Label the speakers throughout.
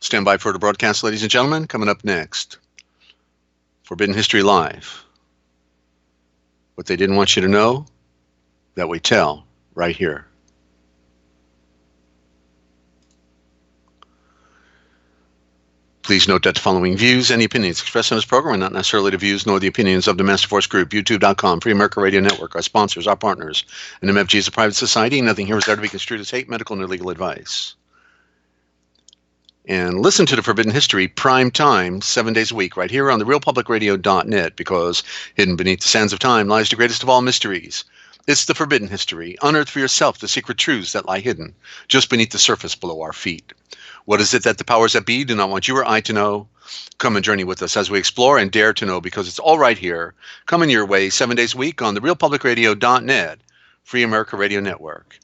Speaker 1: Stand by for the broadcast, ladies and gentlemen. Coming up next, Forbidden History Live. What they didn't want you to know, that we tell right here. Please note that the following views and opinions expressed on this program are not necessarily the views nor the opinions of the Master Force Group, YouTube.com, Free America Radio Network, our sponsors, our partners, and MFG is a private society. Nothing here is there to be construed as hate, medical, and legal advice. And listen to the Forbidden History prime time 7 days a week right here on the realpublicradio.net, because hidden beneath the sands of time lies the greatest of all mysteries. It's the Forbidden History. Unearth for yourself the secret truths that lie hidden just beneath the surface below our feet. What is it that the powers that be do not want you or I to know? Come and journey with us as we explore and dare to know, because it's all right here, coming your way 7 days a week on the realpublicradio.net, Free America Radio Network,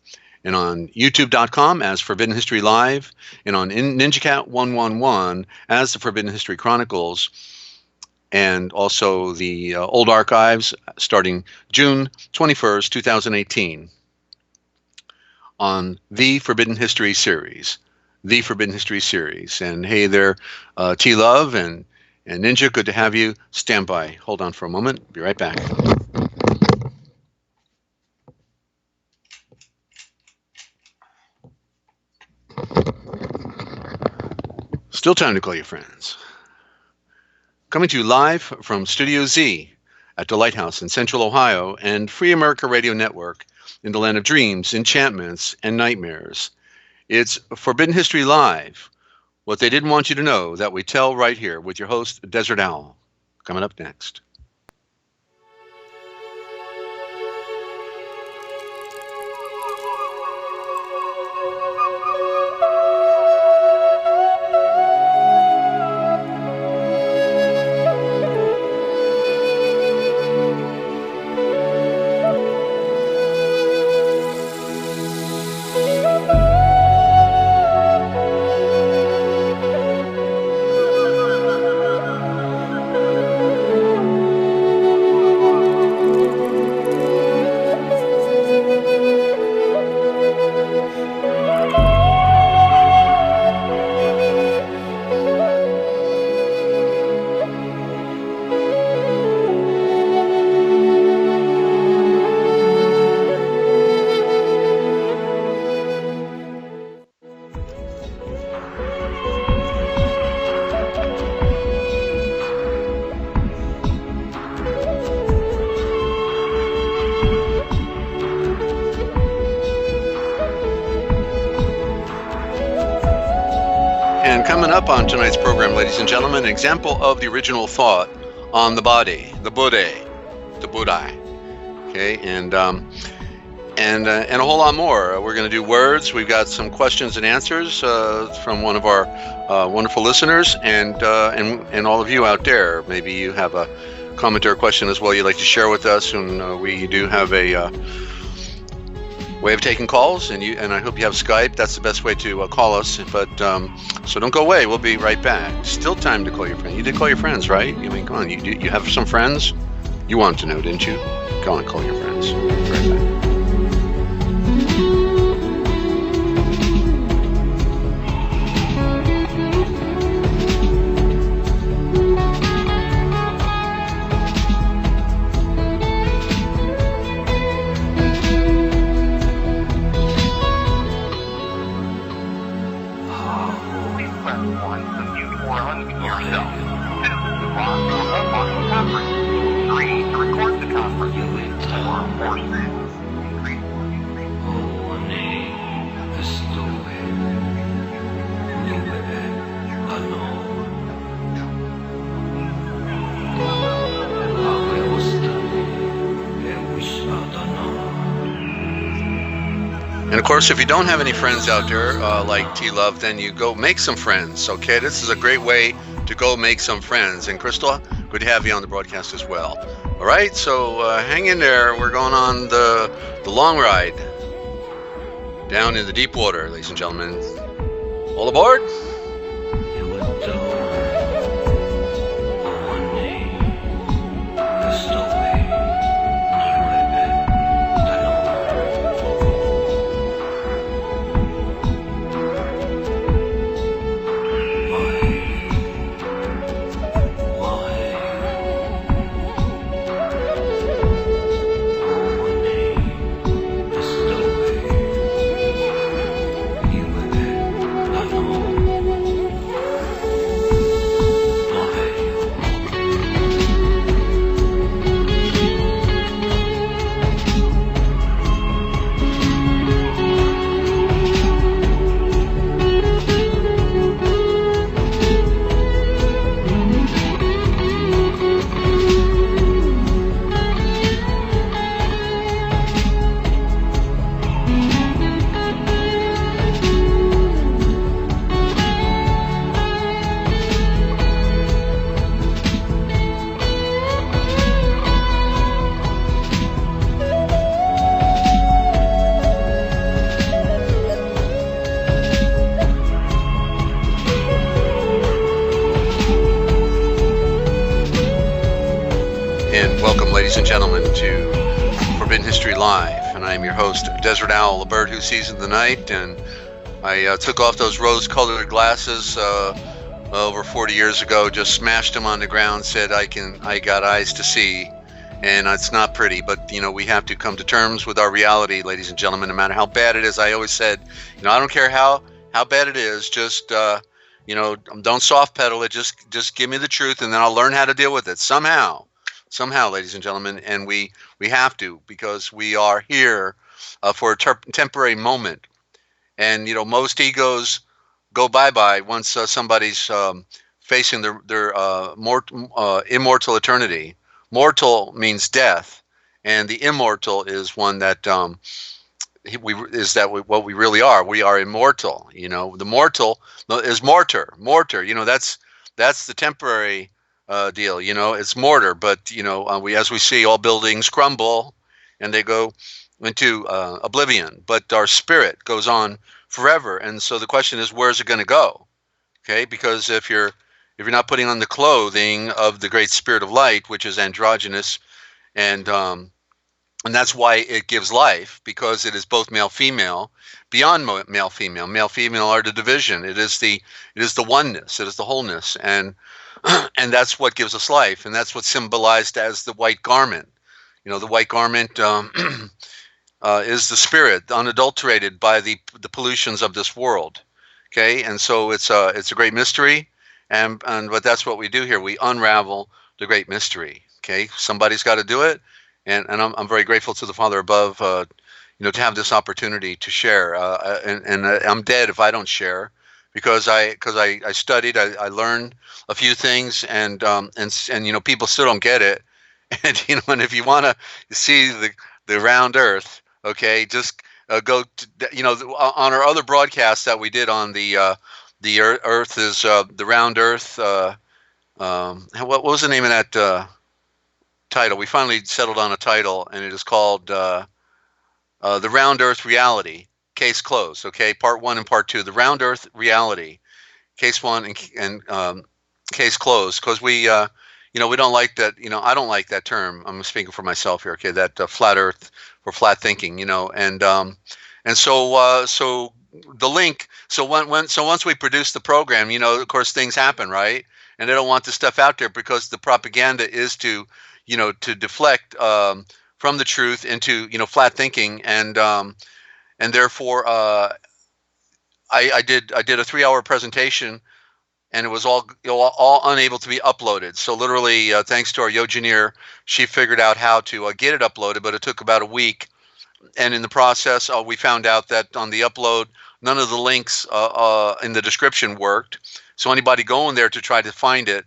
Speaker 1: and on YouTube.com as Forbidden History Live, and on NinjaCat 111 as the Forbidden History Chronicles, and also the old archives starting June 21st, 2018, on the Forbidden History series. The Forbidden History series. And hey there, T-Love and Ninja, good to have you. Stand by. Hold on for a moment. Be right back. Still time to call your friends. Coming to you live from Studio Z at the Lighthouse in Central Ohio and Free America Radio Network in the land of dreams, enchantments, and nightmares. It's Forbidden History Live. What they didn't want you to know, that we tell right here with your host, Dezert-Owl. Coming up next. Up on tonight's program, ladies and gentlemen, an example of the original thought on the body, the Buddha, okay, and a whole lot more. We're going to do words. We've got some questions and answers from one of our wonderful listeners, and all of you out there. Maybe you have a comment or a question as well you'd like to share with us, and we do have a way of taking calls, and I hope you have Skype. That's the best way to call us. But so don't go away. We'll be right back. Still time to call your friend. You did call your friends, right? I mean, come on. You have some friends. You wanted to know, didn't you? Go on, call your friends. Be right back. And of course, if you don't have any friends out there like T-Love, then you go make some friends, okay? This is a great way to go make some friends. And Crystal, good to have you on the broadcast as well. All right, so hang in there. We're going on the long ride down in the deep water, ladies and gentlemen. All aboard. Welcome, ladies and gentlemen, to Forbidden History Live, and I am your host, Dezert-Owl, a bird who sees in the night. And I took off those rose-colored glasses over 40 years ago, just smashed them on the ground, said I got eyes to see, and it's not pretty, but we have to come to terms with our reality, ladies and gentlemen, no matter how bad it is. I always said, I don't care how bad it is, just don't soft pedal it, just give me the truth, and then I'll learn how to deal with it somehow, ladies and gentlemen. And we have to, because we are here for a temporary moment. And most egos go bye-bye once somebody's facing their immortal eternity. Mortal means death, and the immortal is one that what we really are. We are immortal. The mortal is mortar. That's the temporary deal. It's mortar, but as we see, all buildings crumble and they go into oblivion, but our spirit goes on forever. And so the question is, where's it going to go? Okay, because if you're not putting on the clothing of the great spirit of light, which is androgynous, and that's why it gives life, because it is both male female, beyond male female. Male female are the division. It is the oneness. It is the wholeness, and that's what gives us life, and that's what's symbolized as the white garment. The white garment is the spirit, unadulterated by the pollutions of this world. Okay, and so it's a great mystery, but that's what we do here. We unravel the great mystery. Okay, somebody's got to do it, and I'm very grateful to the Father above, to have this opportunity to share. And I'm dead if I don't share, because I studied, I learned a few things, and people still don't get it. And and if you want to see the round Earth, okay, just go to, on our other broadcasts that we did on the Earth is the round Earth. What was the name of that title? We finally settled on a title, and it is called the Round Earth Reality. Case closed. Okay, part 1 and part 2. The Round Earth Reality. Case 1 and case closed, because we don't like that. I don't like that term. I'm speaking for myself here. Okay, that flat Earth for flat thinking. And so the link. So once we produce the program, of course things happen, right? And they don't want this stuff out there, because the propaganda is to deflect from the truth into flat thinking, and therefore I did a 3-hour presentation, and it was all unable to be uploaded. So literally, thanks to our Yochelleg, she figured out how to get it uploaded, but it took about a week. And in the process, we found out that on the upload, none of the links in the description worked. So anybody going there to try to find it,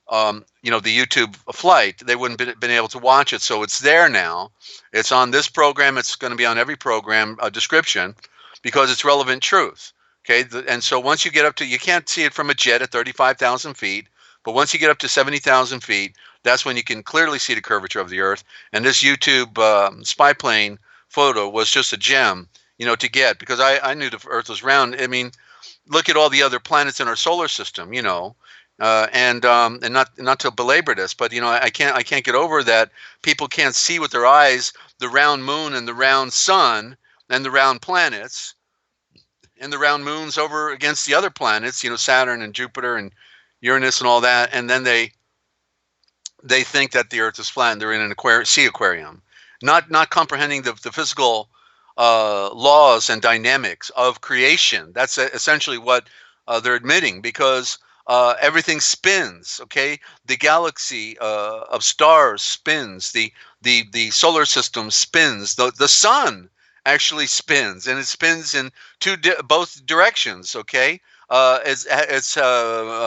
Speaker 1: the YouTube flight, they wouldn't been able to watch it. So it's there now. It's on this program. It's going to be on every program description, because it's relevant truth. Okay, and so once you get up to, you can't see it from a jet at 35,000 feet, but once you get up to 70,000 feet, that's when you can clearly see the curvature of the Earth. And this YouTube spy plane photo was just a gem, to get, because I knew the Earth was round. I mean, look at all the other planets in our solar system, and not to belabor this, but I can't get over that people can't see with their eyes the round moon and the round sun and the round planets and the round moons over against the other planets, Saturn and Jupiter and Uranus and all that, and then they think that the Earth is flat, and they're in an sea aquarium, not comprehending the physical laws and dynamics of creation. That's essentially what they're admitting, because everything spins. Okay, the galaxy of stars spins. The solar system spins. The sun actually spins, and it spins in both directions. Okay, its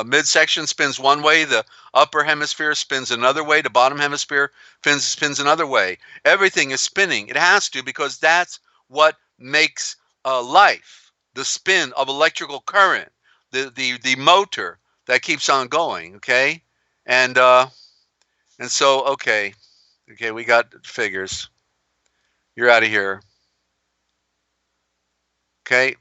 Speaker 1: midsection spins one way, the upper hemisphere spins another way, the bottom hemisphere spins another way. Everything is spinning. It has to, because that's what makes life. The spin of electrical current, the motor that keeps on going. Okay, and so okay, we got figures. You're out of here. Okay.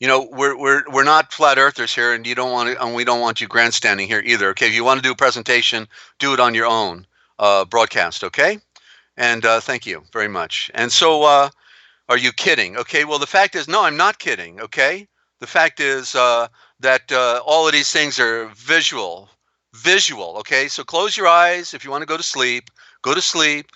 Speaker 1: You know, we're not flat earthers here, and you don't want to, and we don't want you grandstanding here either. Okay, if you want to do a presentation, do it on your own broadcast. Okay, and thank you very much. And so, are you kidding? Okay, well, the fact is, no, I'm not kidding. Okay, the fact is that all of these things are visual. Okay, so close your eyes if you want to go to sleep. Go to sleep.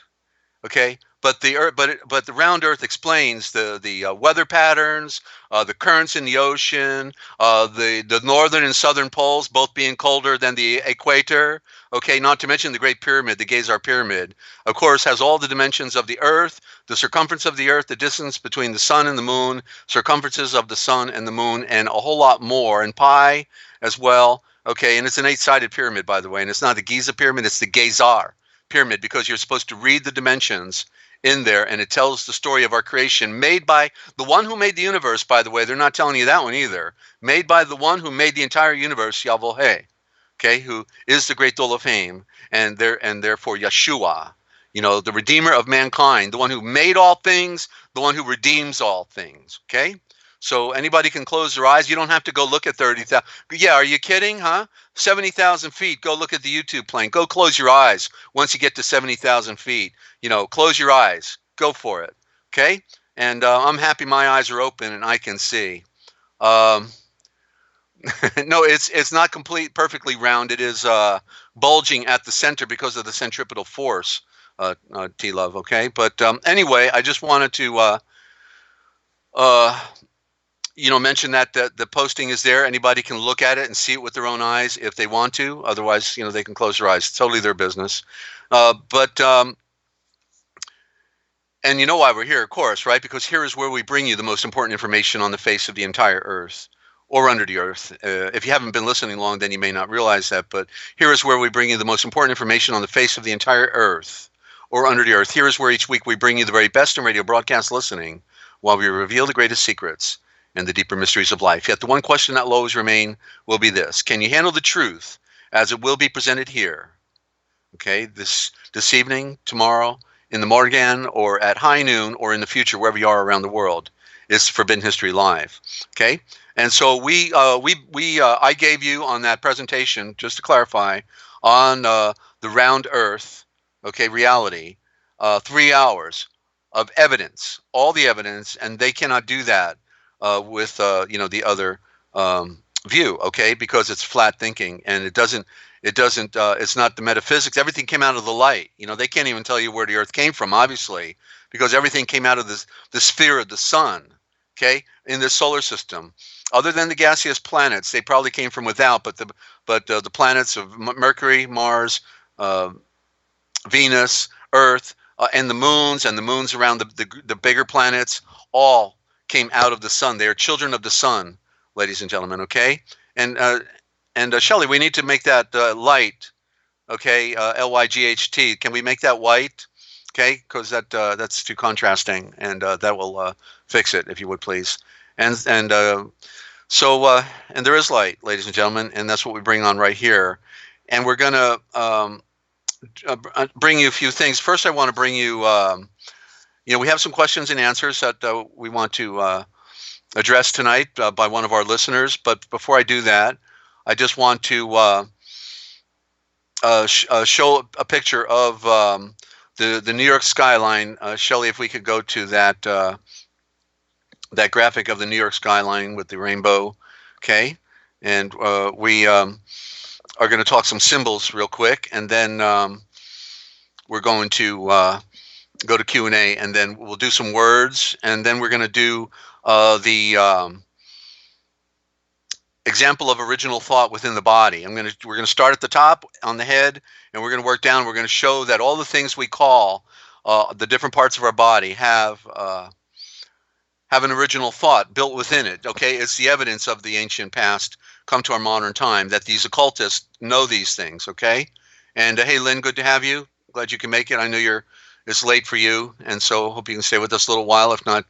Speaker 1: Okay, but the earth, but the round Earth explains the weather patterns, the currents in the ocean, the northern and southern poles both being colder than the equator. Okay, not to mention the Great Pyramid, the Geyser Pyramid, of course, has all the dimensions of the Earth, the circumference of the Earth, the distance between the Sun and the Moon, circumferences of the Sun and the Moon, and a whole lot more, and pi as well. Okay, and it's an 8-sided pyramid, by the way, and it's not the Giza Pyramid, it's the Geyser Pyramid, because you're supposed to read the dimensions in there, and it tells the story of our creation, made by the one who made the universe. By the way, they're not telling you that one either. Made by the one who made the entire universe, Yahweh, okay, who is the great Dolophaim, and therefore Yeshua, you know, the redeemer of mankind, the one who made all things, the one who redeems all things. Okay, so anybody can close their eyes. You don't have to go look at 30,000. Yeah, are you kidding, huh? 70,000 feet. Go look at the YouTube plane. Go close your eyes once you get to 70,000 feet. You know, close your eyes. Go for it. Okay? And I'm happy my eyes are open and I can see. No, it's not perfectly round. It is bulging at the center because of the centripetal force, T-Love, okay? But anyway, I just wanted to you know, mention that the posting is there. Anybody can look at it and see it with their own eyes if they want to. Otherwise, you know, they can close their eyes. It's totally their business. And you know why we're here, of course, right? Because here is where we bring you the most important information on the face of the entire Earth, or under the Earth. If you haven't been listening long, then you may not realize that. But here is where we bring you the most important information on the face of the entire Earth, or under the Earth. Here is where each week we bring you the very best in radio broadcast listening, while we reveal the greatest secrets and the deeper mysteries of life. Yet the one question that will always remain will be this: can you handle the truth as it will be presented here? Okay, this evening, tomorrow, in the morgan, or at high noon, or in the future, wherever you are around the world. It's Forbidden History Live. Okay, and so I gave you on that presentation, just to clarify, on the round Earth, okay, reality, 3 hours of evidence, all the evidence, and they cannot do that with you know, the other view, okay, because it's flat thinking, and it's not the metaphysics. Everything came out of the light. You know, they can't even tell you where the Earth came from, obviously, because everything came out of the sphere of the sun, okay, in this solar system. Other than the gaseous planets, they probably came from without, but the planets of Mercury, Mars, Venus, Earth, and the moons around the bigger planets, all came out of the sun. They are children of the sun, ladies and gentlemen. Okay, and Shelley, we need to make that light. Okay, LYGHT. Can we make that white? Okay, because that's too contrasting, and that will fix it, if you would please. And so there is light, ladies and gentlemen, and that's what we bring on right here. And we're gonna bring you a few things. First, I want to bring you. You know, we have some questions and answers that we want to address tonight by one of our listeners. But before I do that, I just want to show a picture of the New York skyline. Shelley, if we could go to that that graphic of the New York skyline with the rainbow, okay? And we are going to talk some symbols real quick, and then we're going to go to Q&A, and then we'll do some words, and then we're going to do the example of original thought within the body. We're going to start at the top on the head, and we're going to work down. We're going to show that all the things we call the different parts of our body have an original thought built within it. Okay, it's the evidence of the ancient past come to our modern time, that these occultists know these things. Okay, and hey, Lynn, good to have you. Glad you can make it. I know it's late for you, and so hope you can stay with us a little while. If not,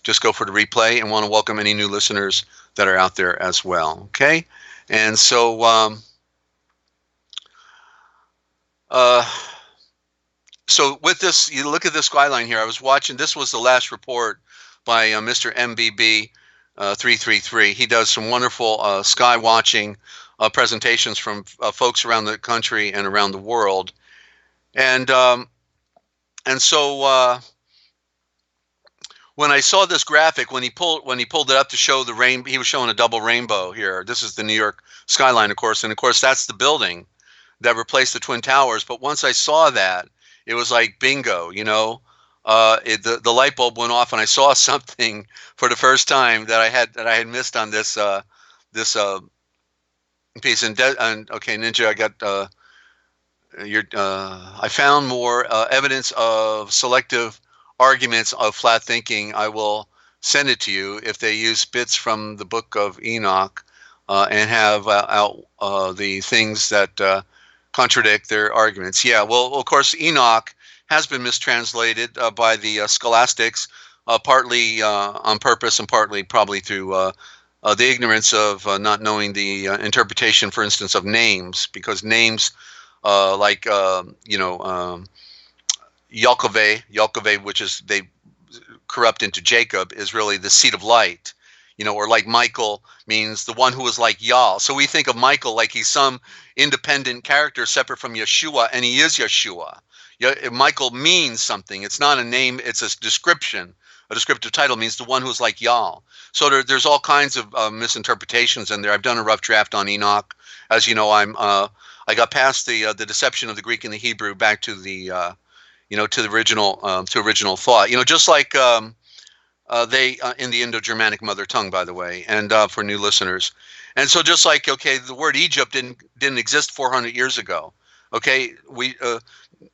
Speaker 1: just go for the replay, and want to welcome any new listeners that are out there as well. Okay, and so so with this, you look at this skyline here. I was watching. This was the last report by Mr. MBB 333. He does some wonderful sky watching presentations from folks around the country and around the world. And so when I saw this graphic, when he pulled it up to show the rain, he was showing a double rainbow here. This is the New York skyline, of course, and of course that's the building that replaced the Twin Towers. But once I saw that, it was like bingo, you know. The light bulb went off, and I saw something for the first time that I had missed on this piece. And okay, Ninja, I got I found more evidence of selective arguments of flat thinking. I will send it to you if they use bits from the Book of Enoch and have out the things that contradict their arguments. Yeah, well, of course, Enoch has been mistranslated by the scholastics, partly on purpose and partly probably through the ignorance of not knowing the interpretation, for instance, of names, because names like Yochelleg, which is they corrupt into Jacob, is really the seed of light, you know, or like Michael means the one who is like Yah. So we think of Michael like he's some independent character separate from Yeshua, and he is Yeshua. Michael means something. It's not a name, it's a description. A descriptive title means the one who's like Yah. So there's all kinds of misinterpretations in there. I've done a rough draft on Enoch. As you know, I got past the deception of the Greek and the Hebrew back to the to the original thought. You know, just like they in the Indo-Germanic mother tongue, by the way, and for new listeners. And so just like, okay, the word Egypt didn't exist 400 years ago. Okay,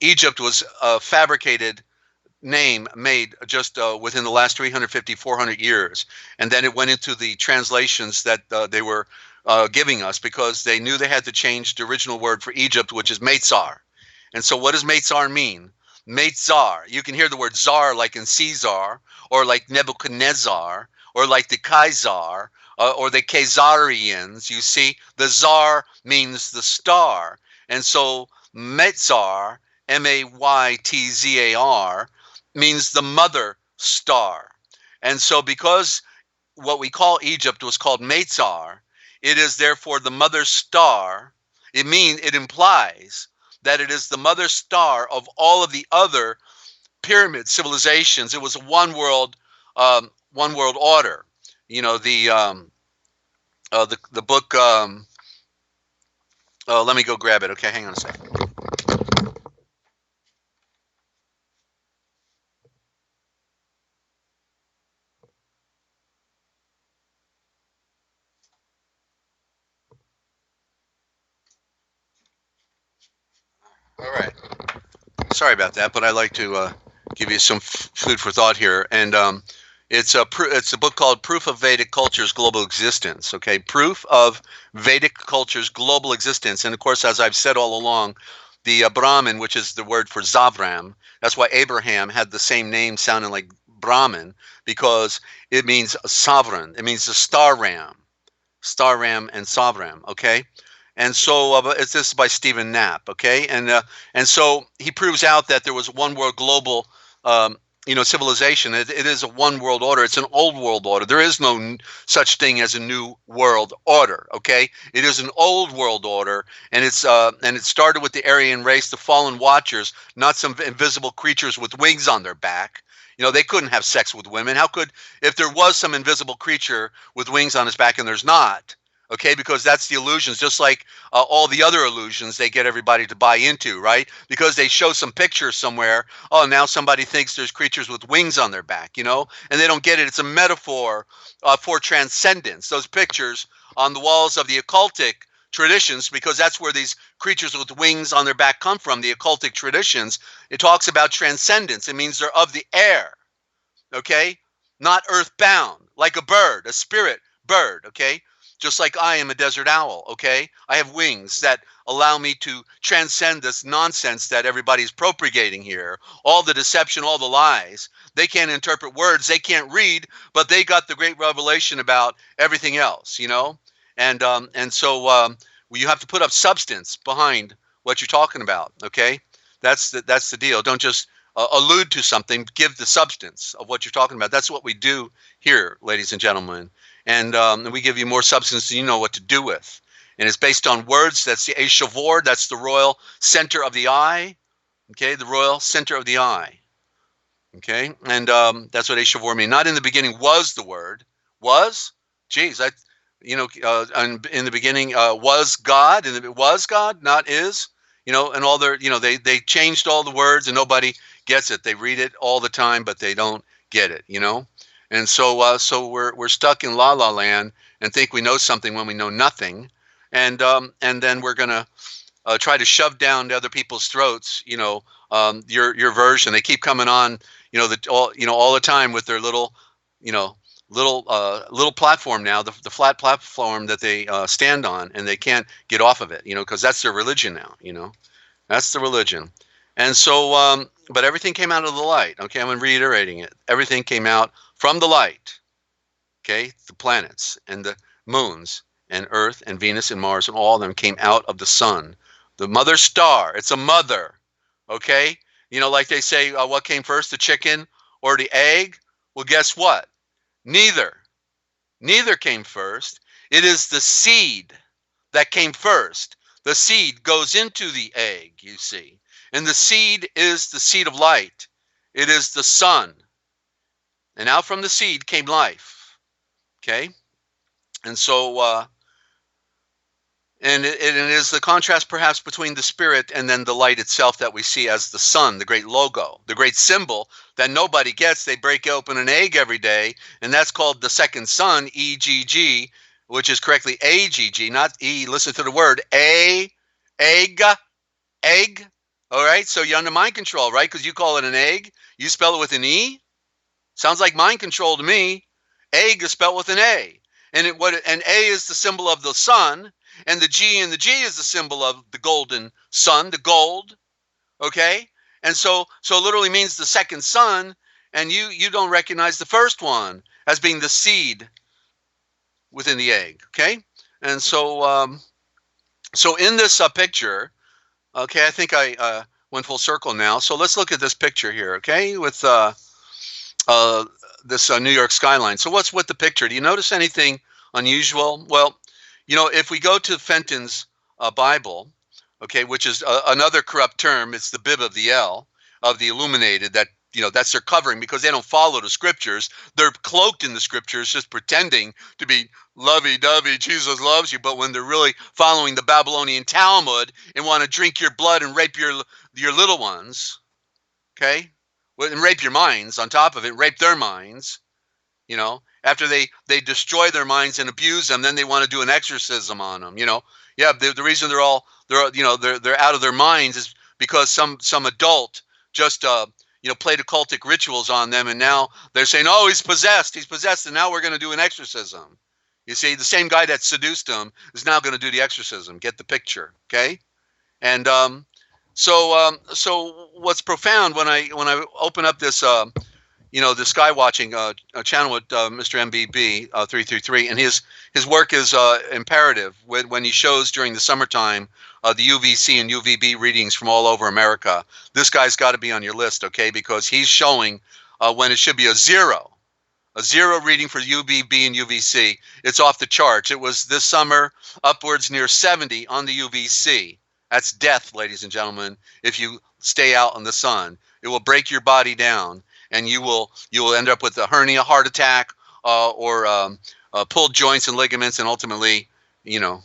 Speaker 1: Egypt was a fabricated name made just within the last 350, 400 years. And then it went into the translations that they were giving us, because they knew they had to change the original word for Egypt, which is Meitzar. And so what does Meitzar mean? Meitzar. You can hear the word czar like in Caesar, or like Nebuchadnezzar, or like the Kaiser, or the Khazarians. You see, the czar means the star. And so Meitzar, Maytzar, means the mother star. And so because what we call Egypt was called Meitzar, it is therefore the mother star. It implies that it is the mother star of all of the other pyramid civilizations. It was a one world order. You know, the book. Let me go grab it. Okay, hang on a second. All right. Sorry about that, but I like to give you some food for thought here. And it's a book called Proof of Vedic Culture's Global Existence. Okay, Proof of Vedic Culture's Global Existence. And of course, as I've said all along, the Brahmin, which is the word for Zavram, that's why Abraham had the same name sounding like Brahmin, because it means sovereign. It means the star ram and sovereign. Okay. And so this is by Stephen Knapp, okay? And so he proves out that there was one world global, civilization. It is a one world order. It's an old world order. There is no such thing as a new world order, okay? It is an old world order, and it started with the Aryan race, the fallen watchers, not some invisible creatures with wings on their back. You know, they couldn't have sex with women. How could, if there was some invisible creature with wings on his back, and there's not? Okay, because that's the illusions, just like all the other illusions they get everybody to buy into, right? Because they show some picture somewhere. Oh, now somebody thinks there's creatures with wings on their back, you know, and they don't get it. It's a metaphor for transcendence. Those pictures on the walls of the occultic traditions, because that's where these creatures with wings on their back come from, the occultic traditions. It talks about transcendence. It means they're of the air, okay? Not earthbound, like a bird, a spirit bird, okay? Just like I am a desert owl, okay? I have wings that allow me to transcend this nonsense that everybody's propagating here. All the deception, all the lies. They can't interpret words, they can't read, but they got the great revelation about everything else, you know? And so you have to put up substance behind what you're talking about, okay? That's the deal. Don't just allude to something, give the substance of what you're talking about. That's what we do here, ladies and gentlemen. and we give you more substance than you know what to do with. And it's based on words. That's the Eshavor. That's the royal center of the eye. Okay, the royal center of the eye. Okay, and that's what Eshavor means. Not in the beginning was the word. Was? Geez, in the beginning was God, and it was God, not is. And all their, they changed all the words, and nobody gets it. They read it all the time, but they don't get it. And so we're stuck in la la land and think we know something when we know nothing, and then we're gonna try to shove down other people's throats. Your version. They keep coming on. All the time with their little platform now, the flat platform that they stand on, and they can't get off of it. Because that's their religion now. That's the religion. And so, but everything came out of the light. Okay, I'm reiterating it. Everything came out from the light. Okay, the planets and the moons and Earth and Venus and Mars and all of them came out of the sun, the mother star. It's a mother. Okay, like they say, what came first, the chicken or the egg? Well, guess what? Neither came first. It is the seed that came first. The seed goes into the egg, you see. And the seed is the seed of light. It is the sun. And out from the seed came life. Okay? And so, and it is the contrast perhaps between the spirit and then the light itself that we see as the sun, the great logo, the great symbol that nobody gets. They break open an egg every day, and that's called the second sun, EGG, which is correctly AGG, not E. Listen to the word, egg. All right, so you're under mind control, right? Because you call it an egg. You spell it with an E. Sounds like mind control to me. Egg is spelled with an A. And A is the symbol of the sun. And the G is the symbol of the golden sun, the gold, okay? And so it literally means the second sun, and you don't recognize the first one as being the seed within the egg, okay? And so in this picture, okay, I think I went full circle now. So let's look at this picture here, okay, with this New York skyline. So what's with the picture? Do you notice anything unusual? Well, if we go to Fenton's Bible, okay, which is another corrupt term, it's the bib of the L, of the illuminated, that, that's their covering because they don't follow the scriptures. They're cloaked in the scriptures, just pretending to be lovey-dovey, Jesus loves you, but when they're really following the Babylonian Talmud and want to drink your blood and rape your little ones, okay, and rape your minds on top of it, rape their minds, after they destroy their minds and abuse them, then they want to do an exorcism on them. Yeah, the reason they're out of their minds is because some adult just played occultic rituals on them, and now they're saying, oh, he's possessed, and now we're going to do an exorcism. You see, the same guy that seduced them is now going to do the exorcism. Get the picture, okay? And so what's profound when I open up this the sky watching channel with Mr. MBB 333, and his work is imperative when he shows during the summertime the UVC and UVB readings from all over America. This guy's got to be on your list, okay, because he's showing when it should be a zero reading for UVB and UVC. It's off the charts. It was this summer upwards near 70 on the UVC. That's death, ladies and gentlemen, if you stay out in the sun. It will break your body down, and you will end up with a hernia, heart attack, or pulled joints and ligaments, and ultimately, you're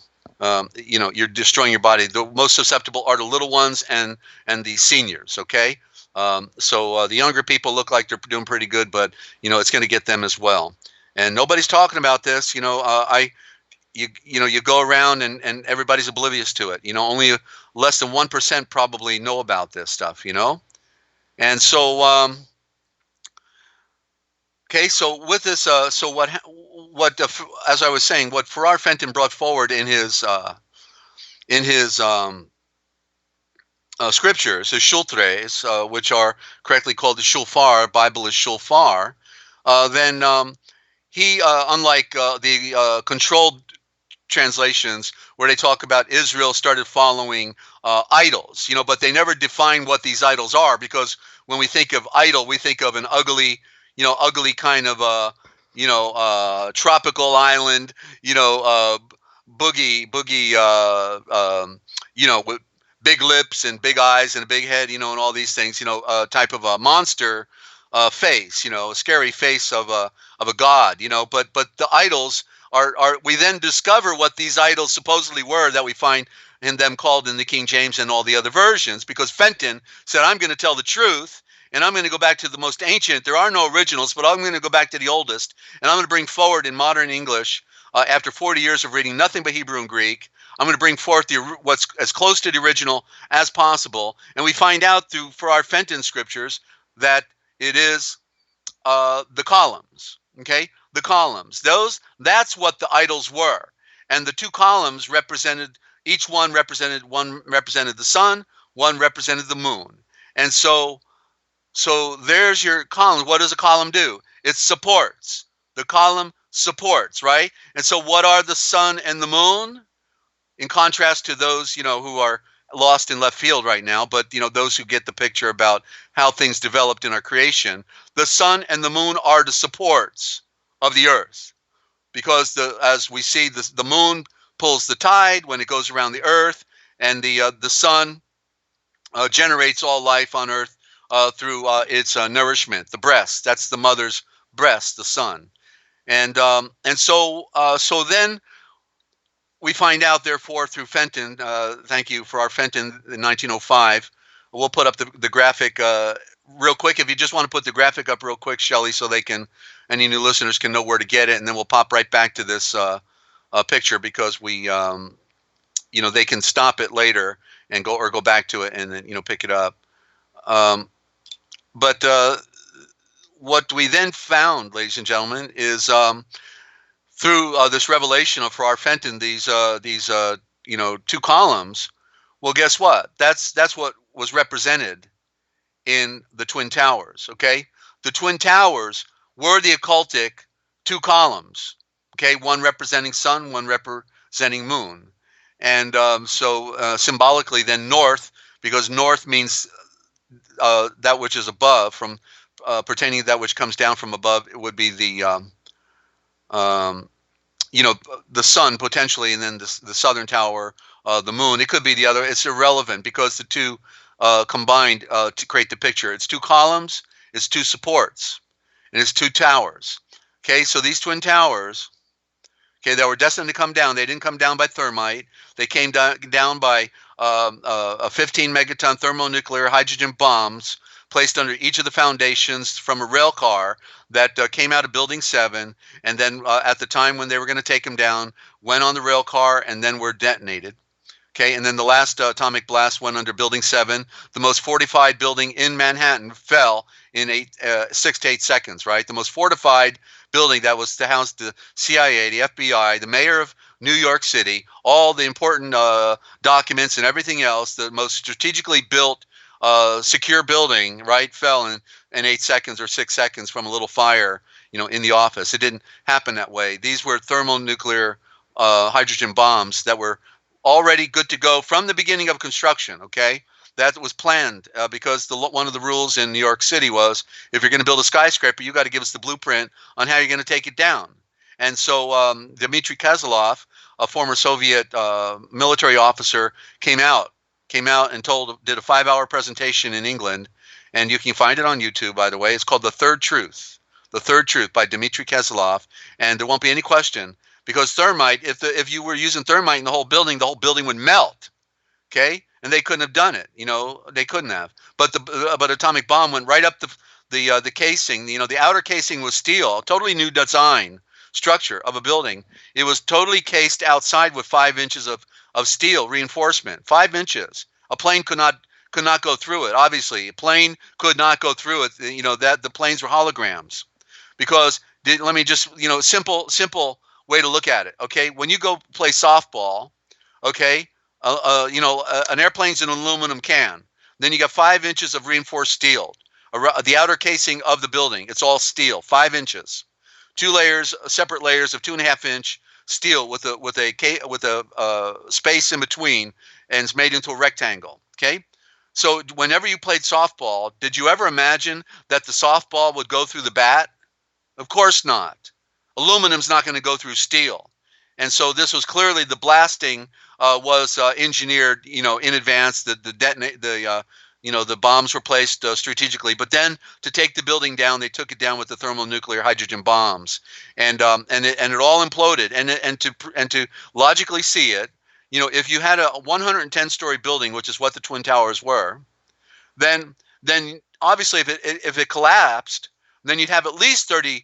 Speaker 1: destroying your body. The most susceptible are the little ones and the seniors. Okay, so the younger people look like they're doing pretty good, but it's going to get them as well. And nobody's talking about this. You go around and everybody's oblivious to it. Only less than 1% probably know about this stuff. And so. Okay, so with this, so what as I was saying, what Farrar Fenton brought forward in his scriptures, his shultres, which are correctly called the shulfar, Bible is shulfar, then he, unlike the controlled translations where they talk about Israel started following idols, but they never define what these idols are, because when we think of idol, we think of an ugly kind of tropical island, boogie, with big lips and big eyes and a big head, and all these things, type of a monster face, a scary face of a god, but the idols are we then discover what these idols supposedly were that we find in them called in the King James and all the other versions, because Fenton said, I'm going to tell the truth. And I'm going to go back to the most ancient. There are no originals, but I'm going to go back to the oldest. And I'm going to bring forward in modern English, after 40 years of reading nothing but Hebrew and Greek, I'm going to bring forth what's as close to the original as possible. And we find out for our Fenton scriptures that it is the columns. Okay, the columns. That's what the idols were. And the two columns represented, each one represented the sun, one represented the moon. And so there's your column. What does a column do? It supports. The column supports, right? And so what are the sun and the moon? In contrast to those, who are lost in left field right now, but, those who get the picture about how things developed in our creation, the sun and the moon are the supports of the earth. Because as we see, the moon pulls the tide when it goes around the earth, and the sun generates all life on earth through its nourishment, the breast. That's the mother's breast, the sun. And so then we find out, therefore, through Fenton. Thank you for our Fenton in 1905. We'll put up the graphic real quick. If you just want to put the graphic up real quick, Shelley, so any new listeners can know where to get it, and then we'll pop right back to this picture, because we, they can stop it later and go back to it and then pick it up. But what we then found, ladies and gentlemen, is through this revelation for our Fenton, these two columns. Well, guess what? That's what was represented in the Twin Towers. Okay, the Twin Towers were the occultic two columns. Okay, one representing sun, one representing moon, and so symbolically, then north, because north means that which is above, from pertaining to that which comes down from above. It would be the the sun potentially, and then the southern tower, the moon. It could be the other. It's irrelevant, because the two combined to create the picture. It's two columns, it's two supports, and it's two towers. Okay, so these twin towers, that were destined to come down. They didn't come down by thermite. They came down by a 15 megaton thermonuclear hydrogen bombs placed under each of the foundations from a rail car that came out of Building 7, and then at the time when they were going to take them down, went on the rail car and then were detonated. Okay, and then the last atomic blast went under Building 7. The most fortified building in Manhattan fell in 6 to 8 seconds, right? The most fortified building that was to house the CIA, the FBI, the mayor of New York City, all the important documents and everything else, the most strategically built secure building, right, fell in 8 seconds or 6 seconds from a little fire, in the office. It didn't happen that way. These were thermonuclear hydrogen bombs that were already good to go from the beginning of construction. Okay, that was planned because one of the rules in New York City was, if you're going to build a skyscraper, you got to give us the blueprint on how you're going to take it down. And so Dmitry Kozlov, a former Soviet military officer, came out and did a 5-hour presentation in England, and you can find it on YouTube, by the way. It's called The Third Truth by Dmitry Kozlov, and there won't be any question, because thermite, if you were using thermite in the whole building would melt. Okay, and they couldn't have done it. They couldn't have. But atomic bomb went right up the casing. The outer casing was steel, totally new design structure of a building. It was totally cased outside with 5 inches of steel reinforcement. 5 inches. A plane could not go through it. Obviously, a plane could not go through it. That the planes were holograms, because let me just simple way to look at it. Okay, when you go play softball, okay, an airplane's an aluminum can. Then you got 5 inches of reinforced steel. The outer casing of the building, it's all steel, 5 inches. 2 layers, separate layers of 2.5 inch steel with a space in between, and it's made into a rectangle. Okay, so whenever you played softball, did you ever imagine that the softball would go through the bat? Of course not. Aluminum's not going to go through steel. And so this was clearly the blasting was engineered, in advance. The bombs were placed strategically. But then to take the building down, they took it down with the thermonuclear hydrogen bombs, and it all imploded. And to logically see it, if you had a 110-story building, which is what the Twin Towers were, then obviously if it collapsed, then you'd have at least 30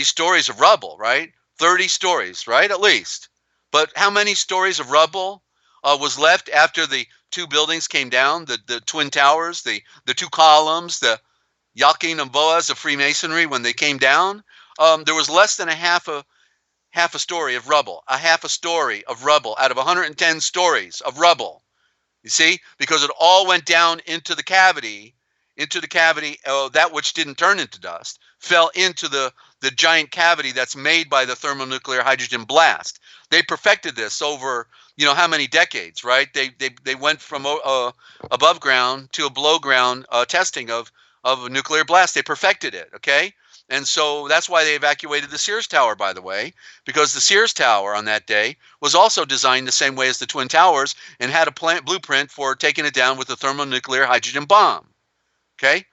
Speaker 1: stories of rubble, right? 30 stories, right? At least. But how many stories of rubble was left after the two buildings came down, the Twin Towers, the two columns, the Yochelleg and Boas of Freemasonry when they came down? There was less than a half a story of rubble, a half a story of rubble out of 110 stories of rubble. You see, because it all went down into the cavity, that which didn't turn into dust fell into the giant cavity that's made by the thermonuclear hydrogen blast. They perfected this over, how many decades, right? They went from above ground to a below ground testing of a nuclear blast. They perfected it, okay? And so that's why they evacuated the Sears Tower, by the way, because the Sears Tower on that day was also designed the same way as the Twin Towers and had a blueprint for taking it down with a thermonuclear hydrogen bomb. Okay?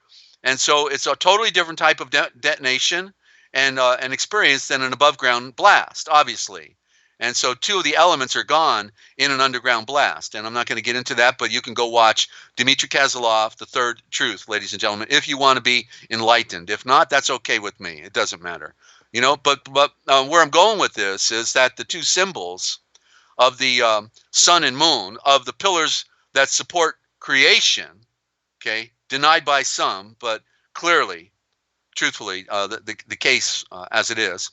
Speaker 1: And so it's a totally different type of detonation and an experience than an above ground blast, obviously. And so two of the elements are gone in an underground blast. And I'm not going to get into that, but you can go watch Dmitry Kozlov, The Third Truth, ladies and gentlemen, if you want to be enlightened. If not, that's okay with me. It doesn't matter. But where I'm going with this is that the two symbols of the sun and moon, of the pillars that support creation, okay, denied by some, but clearly, truthfully, the case as it is,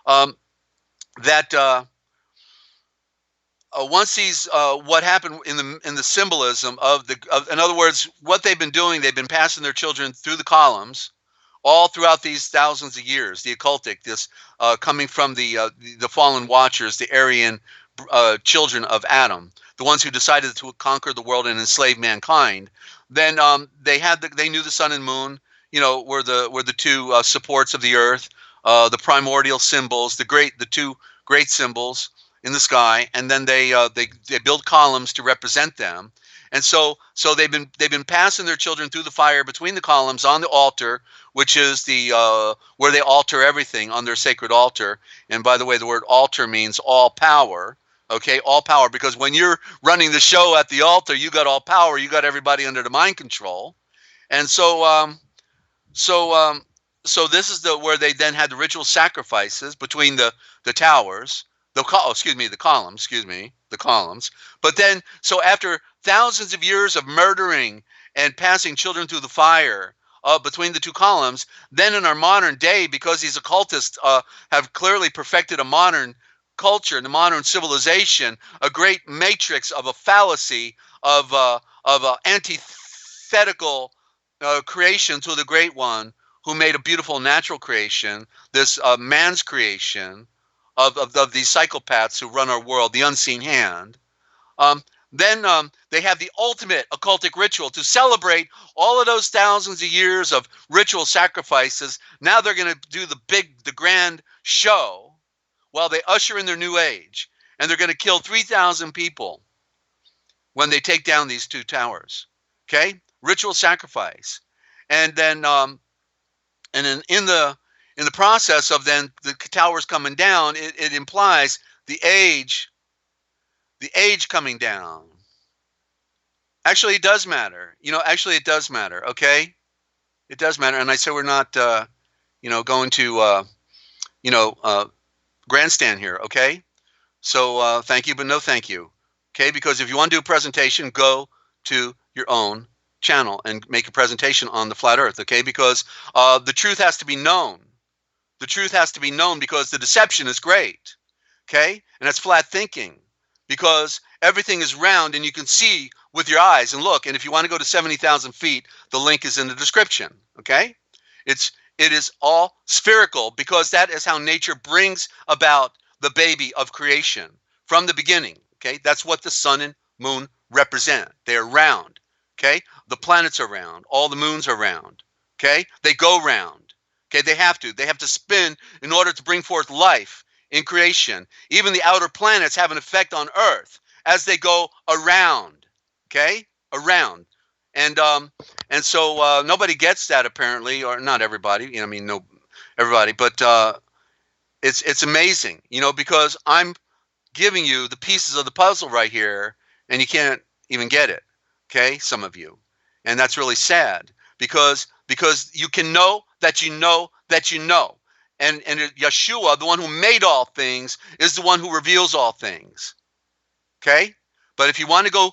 Speaker 1: that once these what happened in the symbolism in other words, what they've been doing, they've been passing their children through the columns all throughout these thousands of years. The occultic, this coming from the fallen watchers, the Aryan children of Adam, the ones who decided to conquer the world and enslave mankind. Then they knew the sun and moon, were the two supports of the earth, the primordial symbols, the two great symbols in the sky, and then they build columns to represent them. And so they've been passing their children through the fire between the columns on the altar, which is where they altar everything on their sacred altar. And by the way, the word altar means all power. Okay, all power, because when you're running the show at the altar, you got all power. You got everybody under the mind control. And so this is where they then had the ritual sacrifices between the towers. The columns. But then, so after thousands of years of murdering and passing children through the fire between the two columns, then in our modern day, because these occultists have clearly perfected a modern culture, the modern civilization, a great matrix of a fallacy of antithetical creation to the great one who made a beautiful natural creation, this man's creation, of these psychopaths who run our world, the unseen hand. Then they have the ultimate occultic ritual to celebrate all of those thousands of years of ritual sacrifices. Now they're going to do the grand show while they usher in their new age. And they're going to kill 3,000 people when they take down these two towers. Okay? Ritual sacrifice. And then in the process of then the towers coming down, it implies the age coming down. Actually, it does matter. Actually, it does matter. Okay, it does matter. And I say we're not, going to, grandstand here. Okay, so thank you, but no thank you. Okay, because if you want to do a presentation, go to your own channel and make a presentation on the flat Earth. Okay, because the truth has to be known. The truth has to be known because the deception is great, okay? And that's flat thinking because everything is round and you can see with your eyes and look. And if you want to go to 70,000 feet, the link is in the description, okay? It is all spherical because that is how nature brings about the baby of creation from the beginning, okay? That's what the sun and moon represent. They are round, okay? The planets are round. All the moons are round, okay? They go round. Okay, they have to. They have to spin in order to bring forth life in creation. Even the outer planets have an effect on Earth as they go around. Okay, around, and so nobody gets that apparently, or not everybody. You know, I mean, no, everybody, but it's amazing. You know, because I'm giving you the pieces of the puzzle right here, and you can't even get it. Okay, some of you, and that's really sad because you can know that you know that you know, and Yeshua, the one who made all things, is the one who reveals all things. Okay, but if you want to go,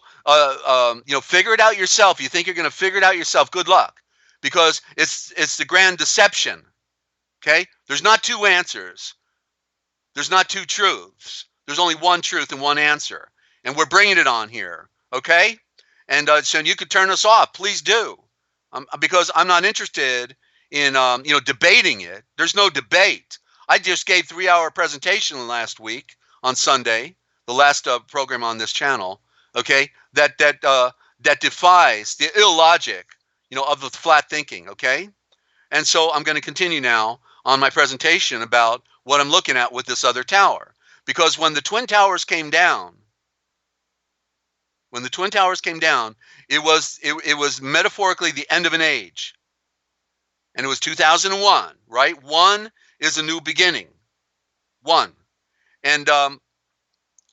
Speaker 1: you know, figure it out yourself, you think you're going to figure it out yourself. Good luck, because it's the grand deception. Okay, there's not two answers. There's not two truths. There's only one truth and one answer. And we're bringing it on here. Okay? And so you could turn us off. Please do. Because I'm not interested in, you know, debating it. There's no debate. I just gave 3-hour presentation last week on Sunday, the last program on this channel. Okay? That defies the illogic, you know, of the flat thinking. Okay? And so I'm going to continue now on my presentation about what I'm looking at with this other tower. Because when the Twin Towers came down, it was metaphorically the end of an age. And it was 2001, right? One is a new beginning. One. And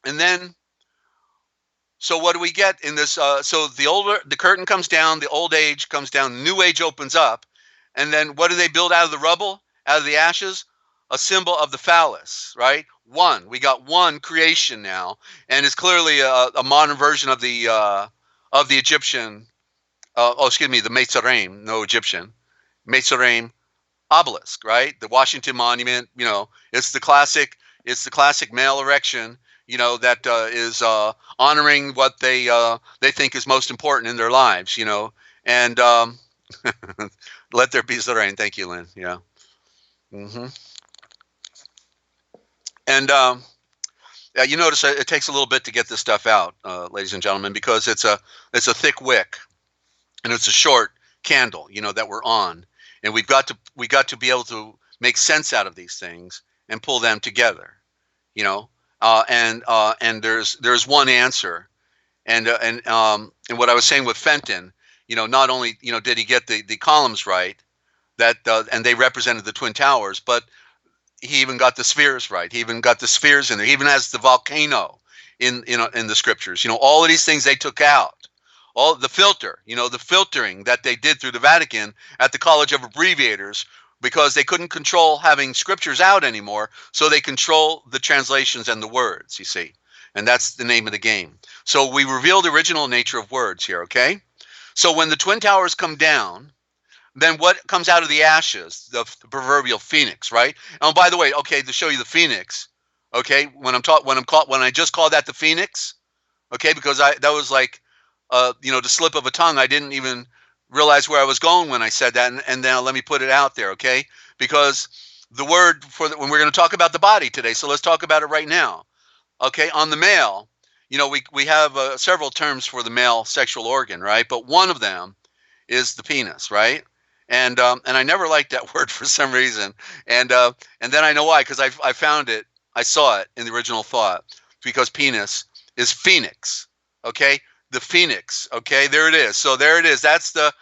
Speaker 1: then, so what do we get in this? So the curtain comes down, the old age comes down, the new age opens up. And then what do they build out of the rubble, out of the ashes? A symbol of the phallus, right? One. We got one creation now, and it's clearly a modern version of the Egyptian. The Metzorem, no Egyptian, Metzorem obelisk, right? The Washington Monument. You know, it's the classic. It's the classic male erection. You know, that is honoring what they think is most important in their lives. You know, and let there be Zorain. Thank you, Lynn. Yeah. Mm-hmm. And you notice it takes a little bit to get this stuff out, ladies and gentlemen, because it's a thick wick, and it's a short candle, you know, that we're on, and we got to be able to make sense out of these things and pull them together, you know, and there's one answer, and what I was saying with Fenton, you know, not only, you know, did he get the columns right, that and they represented the Twin Towers, but he even got the spheres right. He even got the spheres in there. He even has the volcano in the scriptures. You know, all of these things they took out. All the filter, you know, the filtering that they did through the Vatican at the College of Abbreviators, because they couldn't control having scriptures out anymore, so they control the translations and the words, you see. And that's the name of the game. So we reveal the original nature of words here, okay? So when the Twin Towers come down, then what comes out of the ashes? The proverbial phoenix, right? Oh, by the way, okay, to show you the phoenix, okay, when I just called that the phoenix, okay, because that was like, you know, the slip of a tongue. I didn't even realize where I was going when I said that, and now let me put it out there, okay? Because the word when we're going to talk about the body today, so let's talk about it right now, okay? On the male, you know, we have several terms for the male sexual organ, right? But one of them is the penis, right? And I never liked that word for some reason, and then I know why, because I found it, I saw it in the original thought, because penis is phoenix, okay, the phoenix, okay, there it is. So there it is. That's the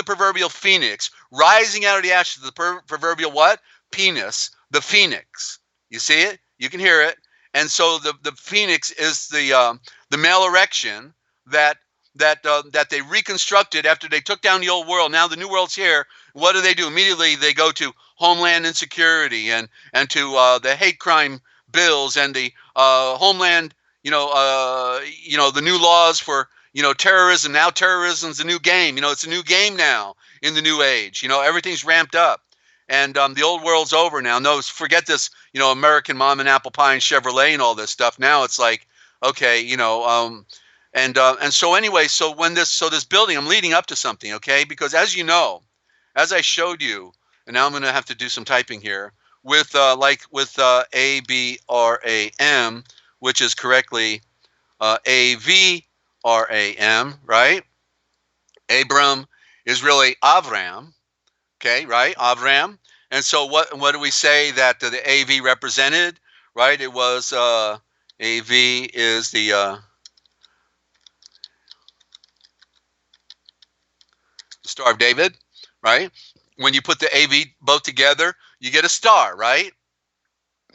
Speaker 1: proverbial phoenix rising out of the ashes. The proverbial what? Penis, the phoenix. You see it? You can hear it. And so the phoenix is the male erection that they reconstructed after they took down the old world. Now the new world's here. What do? Immediately they go to homeland insecurity and to the hate crime bills and the homeland, you know, the new laws for, you know, terrorism. Now terrorism's a new game. You know, it's a new game now in the new age. You know, everything's ramped up, and the old world's over now. No, forget this, you know, American mom and apple pie and Chevrolet and all this stuff. Now it's like, okay, you know, and so anyway, so this building, I'm leading up to something, okay? Because as you know, as I showed you, and now I'm going to have to do some typing here with ABRAM, which is correctly AVRAM, right? Abram is really Avram, okay, right? Avram, And so what do we say that the AV represented? Right? It was AV is the Star of David, right? When you put the AV both together, you get a star, right?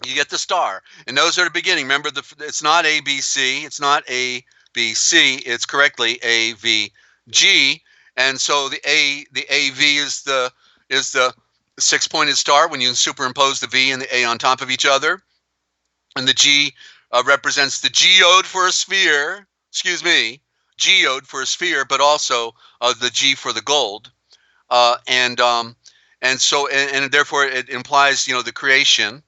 Speaker 1: You get the star, and those are the beginning. Remember, it's not ABC, it's not ABC, it's correctly AVG, and so the AV is the six-pointed star when you superimpose the V and the A on top of each other, and the G represents the geode for a sphere. Excuse me, geode for a sphere, but also the G for the gold, and so and therefore it implies the creation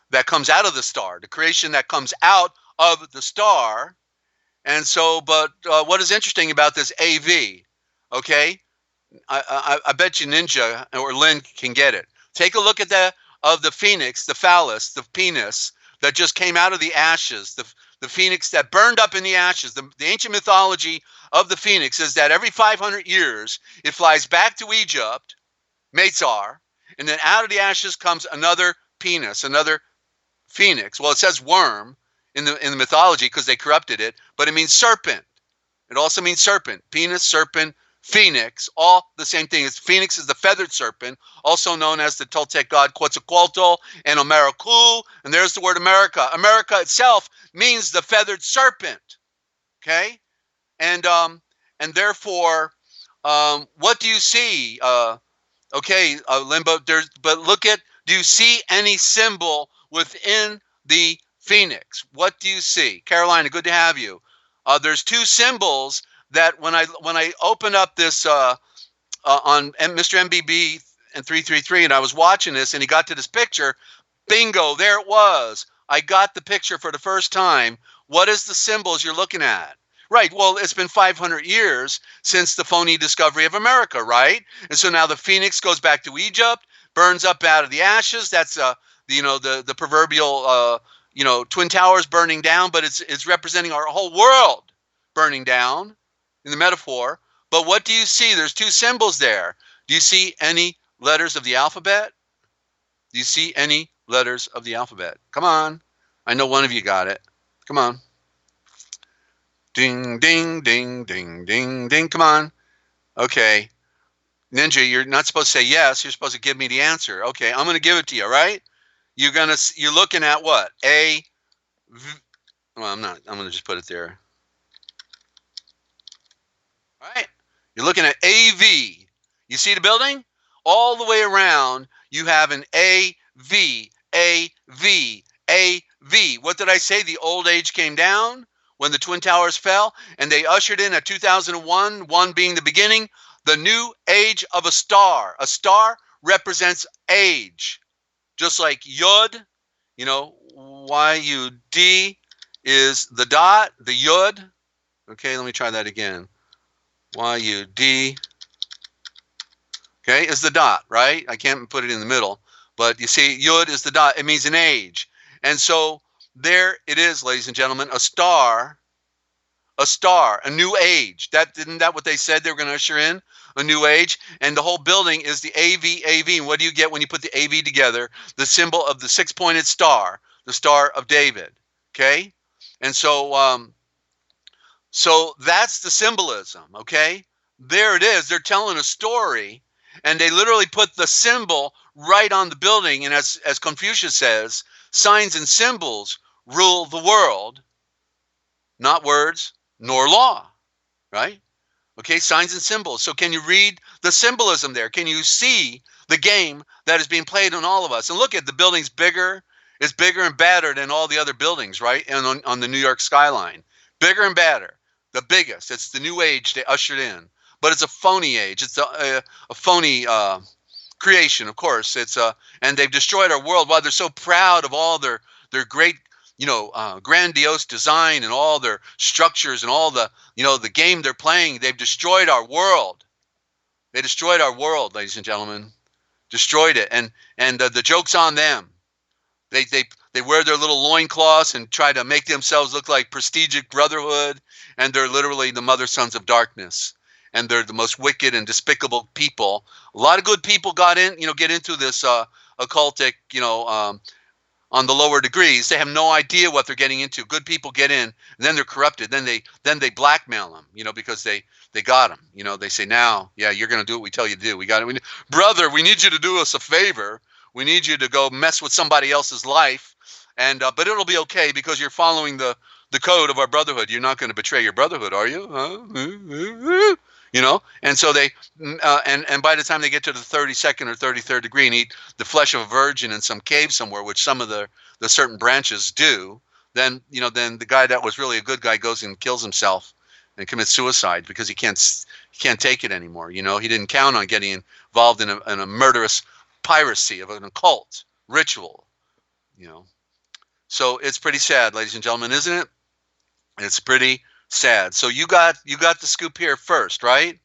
Speaker 1: that comes out of the star, the creation that comes out of the star. And so, but what is interesting about this AV? Okay, I bet you Ninja or Lynn can get it. Take a look at the phoenix, the phallus, the penis that just came out of the ashes, the phoenix that burned up in the ashes. The ancient mythology of the phoenix is that every 500 years it flies back to Egypt, Mezar, and then out of the ashes comes another penis, another phoenix. Well, it says worm in the mythology because they corrupted it, but it means serpent. It also means serpent. Penis, serpent, phoenix, all the same thing. Phoenix is the feathered serpent, also known as the Toltec god Quetzalcoatl and Americu. And there's the word America. America itself means the feathered serpent. Okay, and therefore, what do you see? Limbo. But look at. Do you see any symbol within the phoenix? What do you see? Carolina, good to have you. There's two symbols that when I open up this on Mr. MBB and 333, and I was watching this, and he got to this picture, bingo, there it was. I got the picture for the first time. What is the symbols you're looking at? Right. Well, it's been 500 years since the phony discovery of America, right? And so now the phoenix goes back to Egypt, burns up out of the ashes. That's the proverbial Twin Towers burning down, but it's representing our whole world burning down in the metaphor. But what do you see? There's two symbols there. Do you see any letters of the alphabet? Do you see any letters of the alphabet? Come on. I know one of you got it. Come on. Ding, ding, ding, ding, ding, ding. Come on. Okay. Ninja, you're not supposed to say yes. You're supposed to give me the answer. Okay, I'm going to give it to you, right? You're looking at what? Well, I'm not. I'm going to just put it there. All right. You're looking at AV. You see the building? All the way around, you have an AV, AV, AV. What did I say? The old age came down when the Twin Towers fell, and they ushered in at 2001, one being the beginning, the new age of a star. A star represents age. Just like Yud, Y-U-D is the dot, the Yud. Okay, let me try that again. Y-U-D, okay, is the dot, right? I can't put it in the middle, but you see, Yud is the dot. It means an age. And so there it is, ladies and gentlemen, a star, a new age. Isn't that what they said they were going to usher in? A new age. And the whole building is the AV. And what do you get when you put the AV together? The symbol of the six-pointed star, the Star of David. Okay? And so so that's the symbolism, okay? There it is. They're telling a story, and they literally put the symbol right on the building. And as Confucius says, signs and symbols rule the world, not words nor law, right? Okay, signs and symbols. So can you read the symbolism there? Can you see the game that is being played on all of us? And look at the building's bigger. It's bigger and badder than all the other buildings, right? And on the New York skyline. Bigger and badder. The biggest. It's the new age they ushered in. But it's a phony age. It's a phony creation, of course. And they've destroyed our world. While they're so proud of all their great grandiose design and all their structures and all the game they're playing, they've destroyed our world. They destroyed our world, ladies and gentlemen. Destroyed it. And the joke's on them. They wear their little loincloths and try to make themselves look like prestigious brotherhood, and they're literally the mother sons of darkness. And they're the most wicked and despicable people. A lot of good people get into this occultic, on the lower degrees, they have no idea what they're getting into. Good people get in, and then they're corrupted. Then they blackmail them, because they got them. They say, now, yeah, you're going to do what we tell you to do. Brother, we need you to do us a favor. We need you to go mess with somebody else's life, and but it'll be okay because you're following the code of our brotherhood. You're not going to betray your brotherhood, are you? And so they, and by the time they get to the 32nd or 33rd degree and eat the flesh of a virgin in some cave somewhere, which some of the certain branches do, then the guy that was really a good guy goes and kills himself and commits suicide because he can't take it anymore. He didn't count on getting involved in a murderous piracy of an occult ritual. So it's pretty sad, ladies and gentlemen, isn't it? It's pretty sad. So you got the scoop here first, right?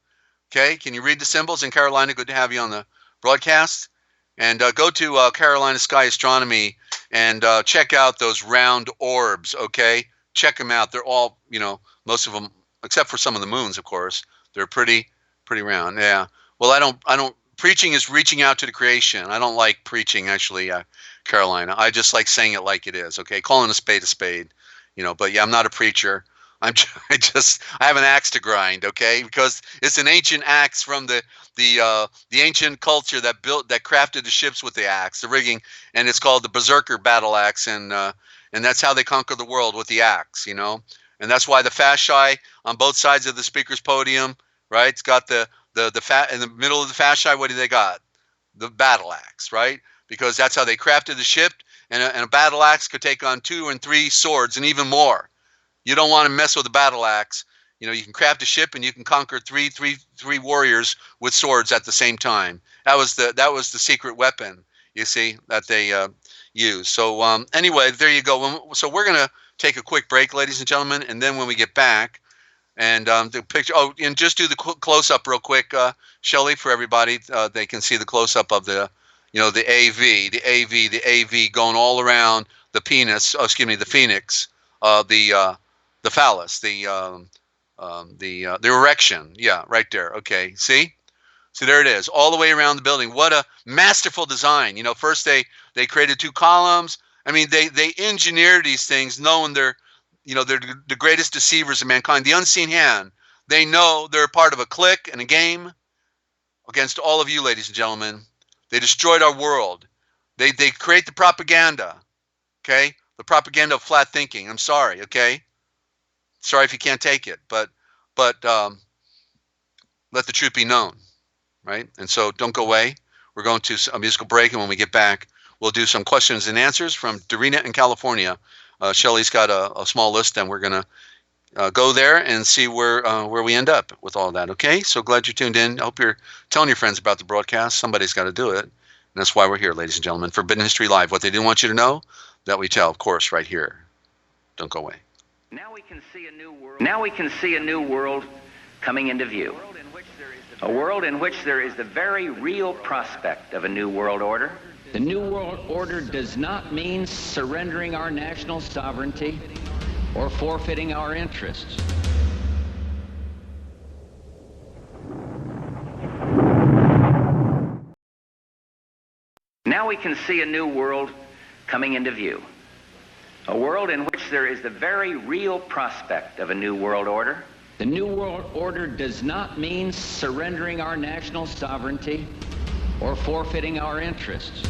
Speaker 1: Okay. Can you read the symbols? And Carolina, good to have you on the broadcast. And go to Carolina Sky Astronomy and check out those round orbs. Okay, check them out. They're all, most of them, except for some of the moons, of course, they're pretty round. Yeah. Well, I don't. Preaching is reaching out to the creation. I don't like preaching, actually, Carolina. I just like saying it like it is. Okay, calling a spade a spade. But yeah, I'm not a preacher. I have an axe to grind, okay? Because it's an ancient axe from the ancient culture that crafted the ships with the axe, the rigging, and it's called the Berserker battle axe, and that's how they conquer the world, with the axe, and that's why the fasci on both sides of the speaker's podium, right? It's got the fat in the middle of the fasci. What do they got? The battle axe, right? Because that's how they crafted the ship, and a battle axe could take on 2 and 3 swords and even more. You don't want to mess with a battle axe. You can craft a ship and you can conquer three warriors with swords at the same time. That was the secret weapon, you see, that they use. So anyway, there you go. So we're gonna take a quick break, ladies and gentlemen, and then when we get back, and the picture. Oh, and just do the close up real quick, Shelley, for everybody. They can see the close up of the the AV going all around the penis. Oh, excuse me, the phoenix. The phallus, the erection. Yeah, right there. Okay, see? So there it is, all the way around the building. What a masterful design. First they created 2 columns. I mean, they engineered these things knowing they're the greatest deceivers of mankind. The unseen hand. They know they're part of a clique and a game against all of you, ladies and gentlemen. They destroyed our world. They create the propaganda, okay? The propaganda of flat thinking. I'm sorry, okay? Sorry if you can't take it, but let the truth be known, right? And so don't go away. We're going to a musical break, and when we get back, we'll do some questions and answers from Dorina in California. Shelley's got a small list, and we're going to go there and see where we end up with all that, okay? So glad you tuned in. I hope you're telling your friends about the broadcast. Somebody's got to do it, and that's why we're here, ladies and gentlemen. Forbidden History Live. What they didn't want you to know, that we tell, of course, right here. Don't go away.
Speaker 2: Now we can see a new world coming into view. A world in which there is the very real prospect of a new world order.
Speaker 3: The new world order does not mean surrendering our national sovereignty or forfeiting our interests.
Speaker 2: Now we can see a new world coming into view. A world in which there is the very real prospect of a new world order.
Speaker 3: The new world order does not mean surrendering our national sovereignty or forfeiting our interests.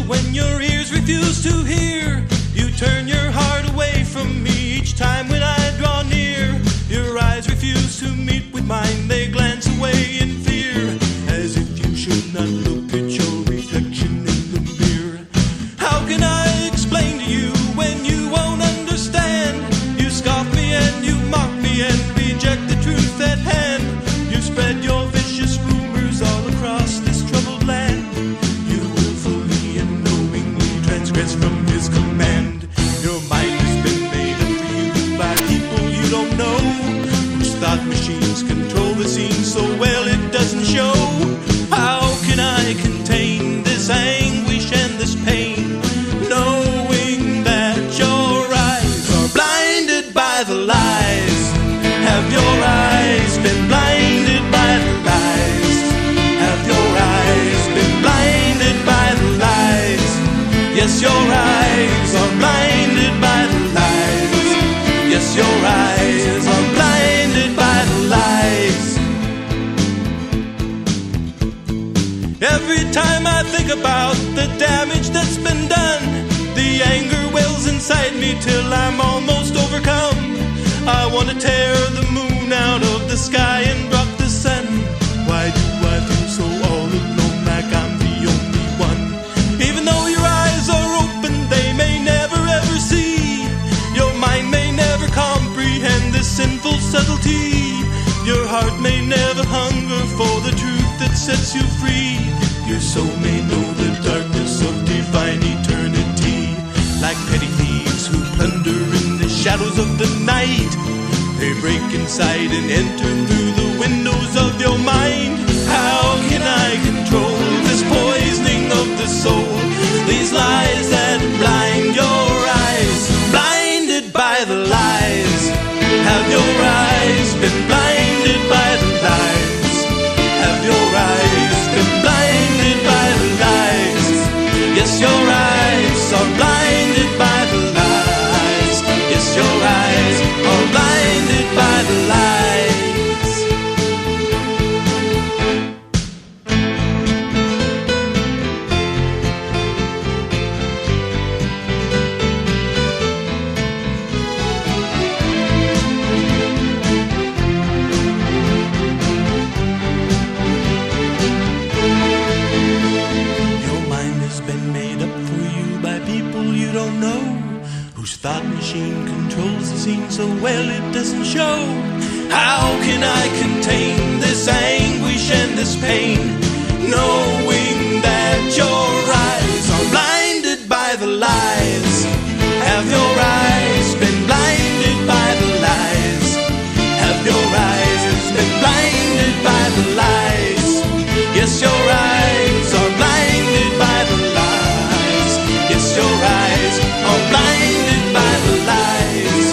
Speaker 4: When your ears refuse to hear, you turn your heart away from me each time when I draw near. Your eyes refuse to meet with mine, they glance away in fear, as if you should not look at your reflection in the mirror. How can I explain to you when you won't understand? You scoff me and you mock me and reject the truth. the damage that's been done. The anger wells inside me till I'm almost overcome. I want to tear the moon out of the sky and drop the sun. Why do I feel so all alone, like I'm the only one? Even though your eyes are open, they may never ever see. Your mind may never comprehend this sinful subtlety. Your heart may never hunger for the truth that sets you free. Your soul may know the darkness of divine eternity. Like petty thieves who plunder in the shadows of the night, they break inside and enter through the windows of your mind. How can I control this poisoning of the soul? These lies that blind your eyes, blinded by the lies. Have your eyes been blinded by the lies? Have your eyes been blinded by the lies? Yes, your eyes are blinded by the lies. Yes, your eyes are blinded by the lies. Thought machine controls the scene so well it doesn't show. How can I contain this anguish and this pain, knowing that your eyes are blinded by the lies? Have your eyes been blinded by the lies? Have your eyes been blinded by the lies? Yes, your eyes are blinded by the lies. Yes, your eyes are blinded by the lies.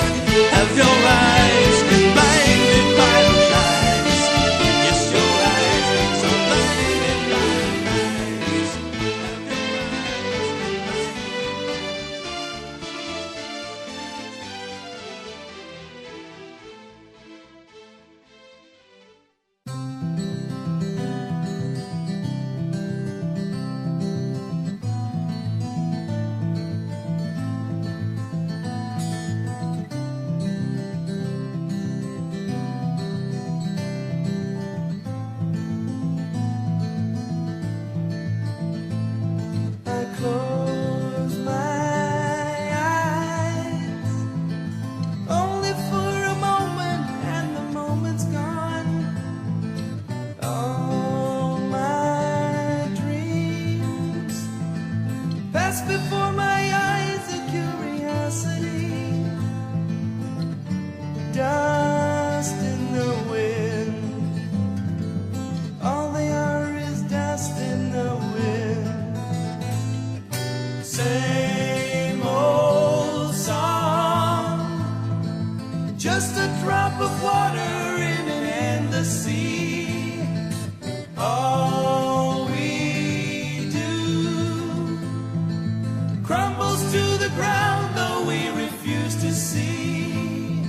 Speaker 4: Have your eyes been blinded by the lies? Yes, your eyes are blinded by the lies. Have your
Speaker 5: Close my eyes, only for a moment, and the moment's gone. All my dreams pass before my eyes in curiosity. Dust in the wind, all they are is dust in the wind. Same old song, just a drop of water in an endless sea. All we do crumbles to the ground, though we refuse to see.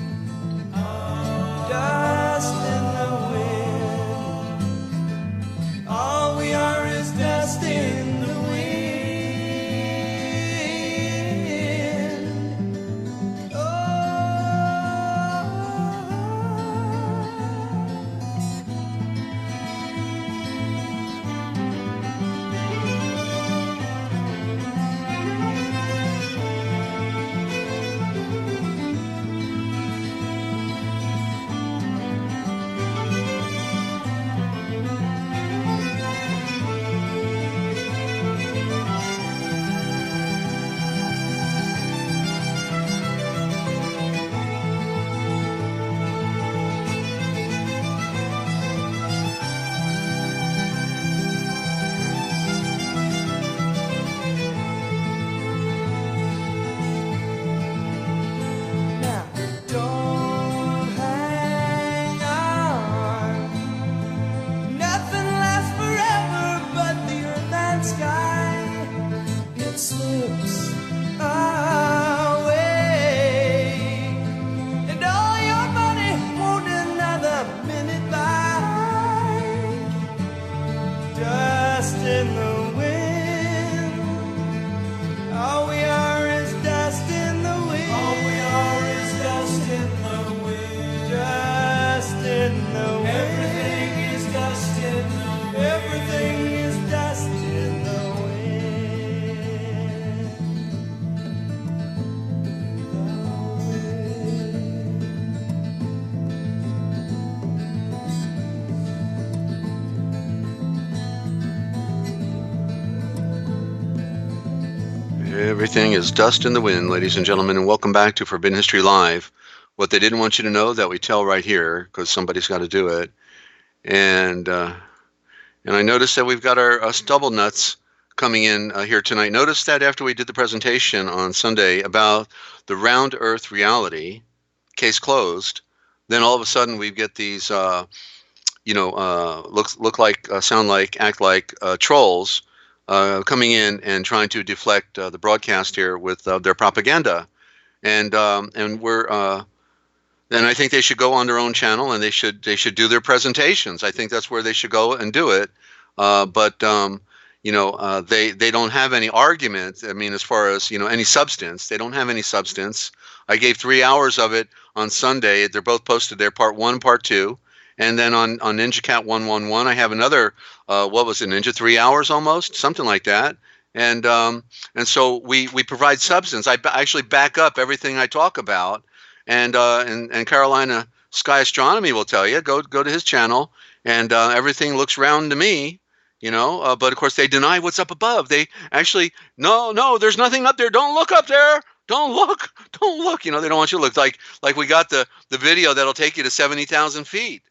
Speaker 5: Dust in the wind, all we are is dust in the wind.
Speaker 1: Everything is dust in the wind, ladies and gentlemen, and welcome back to Forbidden History Live. What they didn't want you to know that we tell right here, because somebody's got to do it. And I noticed that we've got our stubble nuts coming in here tonight. Notice that after we did the presentation on Sunday about the round Earth reality, case closed, then all of a sudden we get these, look like, sound like, act like trolls coming in and trying to deflect the broadcast here with their propaganda, and we're then I think they should go on their own channel and they should do their presentations. I think that's where they should go and do it. But they don't have any argument. I mean, as far as any substance, they don't have any substance. I gave 3 hours of it on Sunday. They're both posted there, part 1, part 2. And then on Ninja Cat 111, I have another, what was it, Ninja 3 hours almost, something like that. And so we provide substance. I actually back up everything I talk about. And Carolina Sky Astronomy will tell you, go to his channel, and everything looks round to me, but of course they deny what's up above. They actually, no, there's nothing up there. Don't look up there. Don't look. They don't want you to look like we got the video that'll take you to 70,000 feet.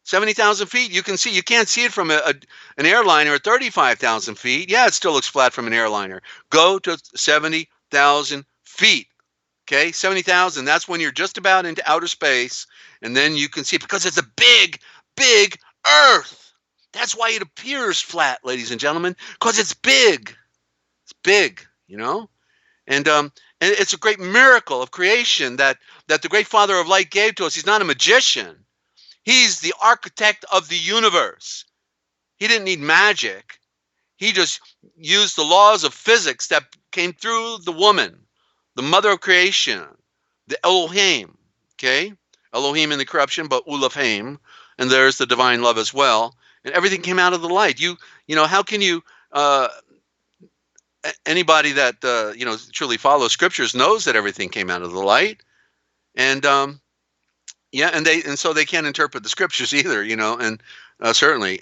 Speaker 1: 70,000 feet, you can see. You can't see it from an airliner at 35,000 feet. Yeah, it still looks flat from an airliner. Go to 70,000 feet. Okay, 70,000, that's when you're just about into outer space, and then you can see it because it's a big, big Earth. That's why it appears flat, ladies and gentlemen, because it's big. It's big, And it's a great miracle of creation that the great Father of Light gave to us. He's not a magician. He's the architect of the universe. He didn't need magic. He just used the laws of physics that came through the woman, the mother of creation, the Elohim, okay? Elohim in the corruption, but Ulafim, and there's the divine love as well. And everything came out of the light. How can you, anybody that, truly follows scriptures knows that everything came out of the light. And, and so they can't interpret the scriptures either, and certainly.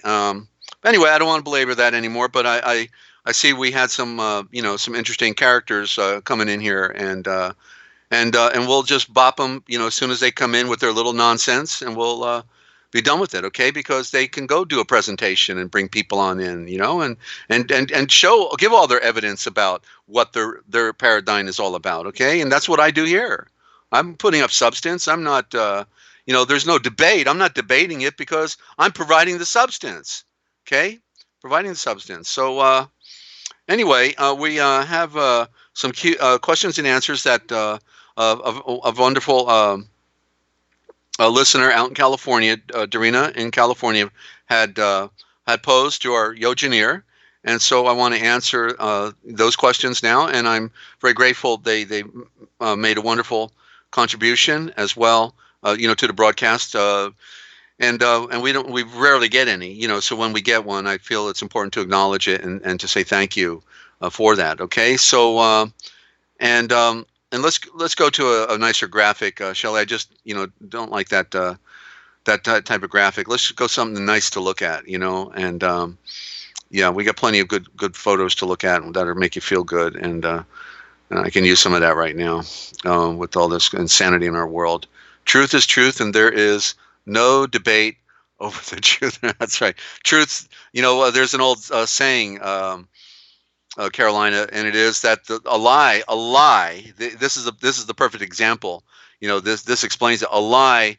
Speaker 1: Anyway, I don't want to belabor that anymore, but I see we had some, some interesting characters coming in here, and we'll just bop them, as soon as they come in with their little nonsense, and we'll be done with it, okay? Because they can go do a presentation and bring people on in, and show, give all their evidence about what their paradigm is all about, okay? And that's what I do here. I'm putting up substance. I'm not, there's no debate. I'm not debating it because I'm providing the substance, okay? Providing the substance. So, anyway, we have some questions and answers that a wonderful listener out in California, Darina in California, had posed to our Yochelleg, and so I want to answer those questions now. And I'm very grateful they made a wonderful contribution as well, to the broadcast. And we rarely get any, so when we get one, I feel it's important to acknowledge it and to say thank you for that. Okay. So, and let's go to a nicer graphic. Shelley, I just, don't like that type of graphic. Let's go something nice to look at, and, yeah, we got plenty of good photos to look at that'll make you feel good. And I can use some of that right now, with all this insanity in our world. Truth is truth, and there is no debate over the truth. That's right. Truth, there's an old saying, Carolina, and it is that a lie, this is the perfect example. This explains it. A lie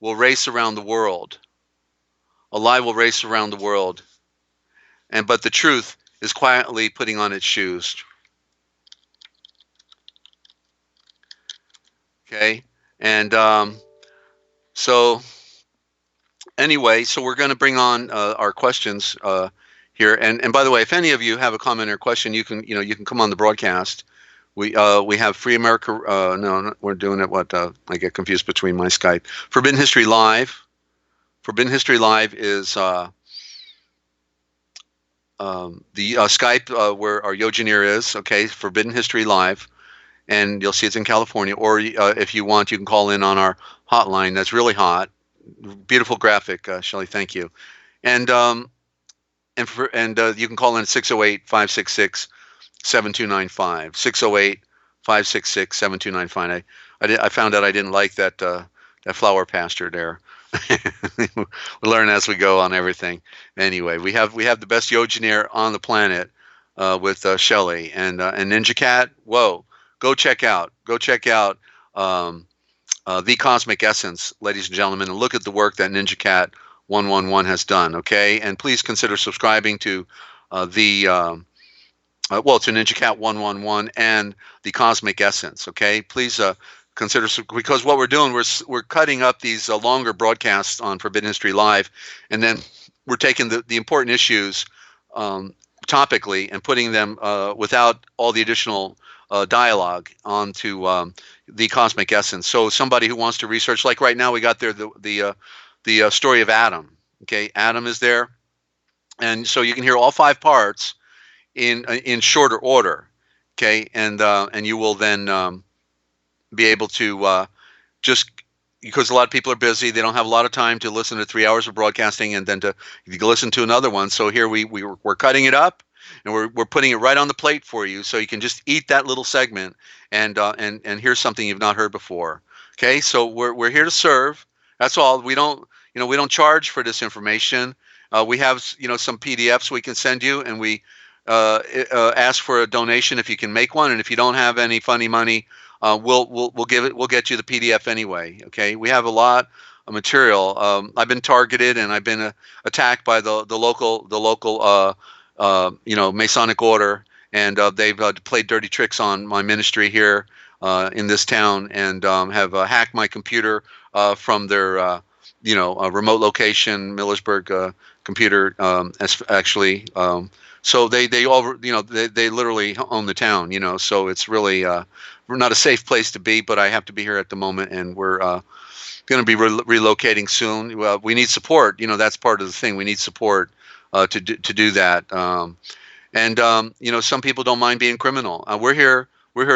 Speaker 1: will race around the world. A lie will race around the world. But the truth is quietly putting on its shoes. Okay. And so anyway, so we're going to bring on our questions here. And by the way, if any of you have a comment or question, you can come on the broadcast. We have Free America. No, we're doing it. I get confused between my Skype. Forbidden History Live. Forbidden History Live is the Skype where our Yochelleg is. Okay, Forbidden History Live. And you'll see it's in California. Or if you want, you can call in on our hotline. That's really hot. Beautiful graphic, Shelley. Thank you. And you can call in at 608-566 7295, 608-566-7295. I found out I didn't like that flower pasture there. We learn as we go on everything. Anyway, we have the best Yogener on the planet with Shelley and Ninja Cat. Whoa, go check out The Cosmic Essence, ladies and gentlemen, and look at the work that Ninja Cat 111 has done. Okay, and please consider subscribing to to Ninja Cat 111 and The Cosmic Essence. Okay, please consider, because what we're doing, we're cutting up these longer broadcasts on Forbidden History Live, and then we're taking the important issues topically and putting them without all the additional dialogue onto The Cosmic Essence. So somebody who wants to research, like right now, we got there the story of Adam. Okay, Adam is there, and so you can hear all 5 parts in shorter order. Okay, and you will then be able to just, because a lot of people are busy, they don't have a lot of time to listen to 3 hours of broadcasting and then to listen to another one. So here we're cutting it up, and we're putting it right on the plate for you, so you can just eat that little segment and hear something you've not heard before. Okay, so we're here to serve. That's all. We don't charge for this information. We have some PDFs we can send you, and we ask for a donation if you can make one, and if you don't have any funny money, we'll get you the PDF anyway. Okay, we have a lot of material. I've been targeted, and I've been attacked by the local Masonic order, and they've played dirty tricks on my ministry here in this town, and have hacked my computer from their remote location, Millersburg computer, actually. So they all, they literally own the town, so it's really we're not a safe place to be, but I have to be here at the moment, and we're going to be relocating soon. Well, we need support. That's part of the thing. We need support to do that. Some people don't mind being criminal. We're here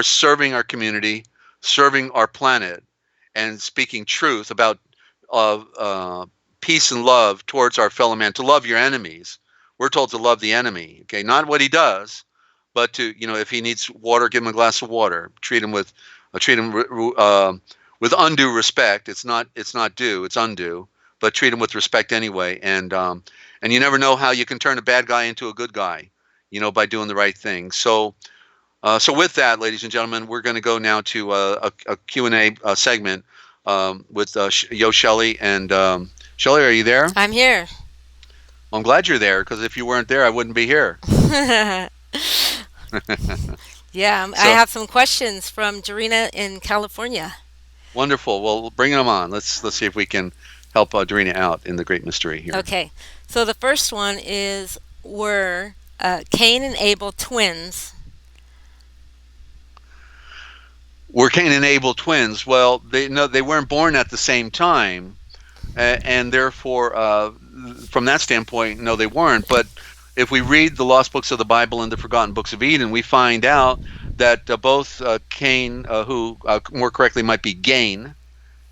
Speaker 1: serving our community, serving our planet, and speaking truth about peace and love towards our fellow man, to love your enemies. We're told to love the enemy, okay? Not what he does, but to, if he needs water, give him a glass of water. Treat him with undue respect. It's not due, it's undue, but treat him with respect anyway. And you never know how you can turn a bad guy into a good guy, by doing the right thing. So with that, ladies and gentlemen, we're going to go now to a Q&A segment with Yochelleg. And Shelley, are you there?
Speaker 6: I'm here.
Speaker 1: I'm glad you're there, because if you weren't there, I wouldn't be here.
Speaker 6: Yeah, I have some questions from Dorina in California.
Speaker 1: Wonderful. Well, bring them on. Let's see if we can help Dorina out in the great mystery here.
Speaker 6: Okay. So the first one is, were Cain and Abel twins?
Speaker 1: Were Cain and Abel twins? Well, they weren't born at the same time, and therefore, from that standpoint, no, they weren't. But if we read the lost books of the Bible and the forgotten books of Eden, we find out that both Cain, who more correctly might be Gain,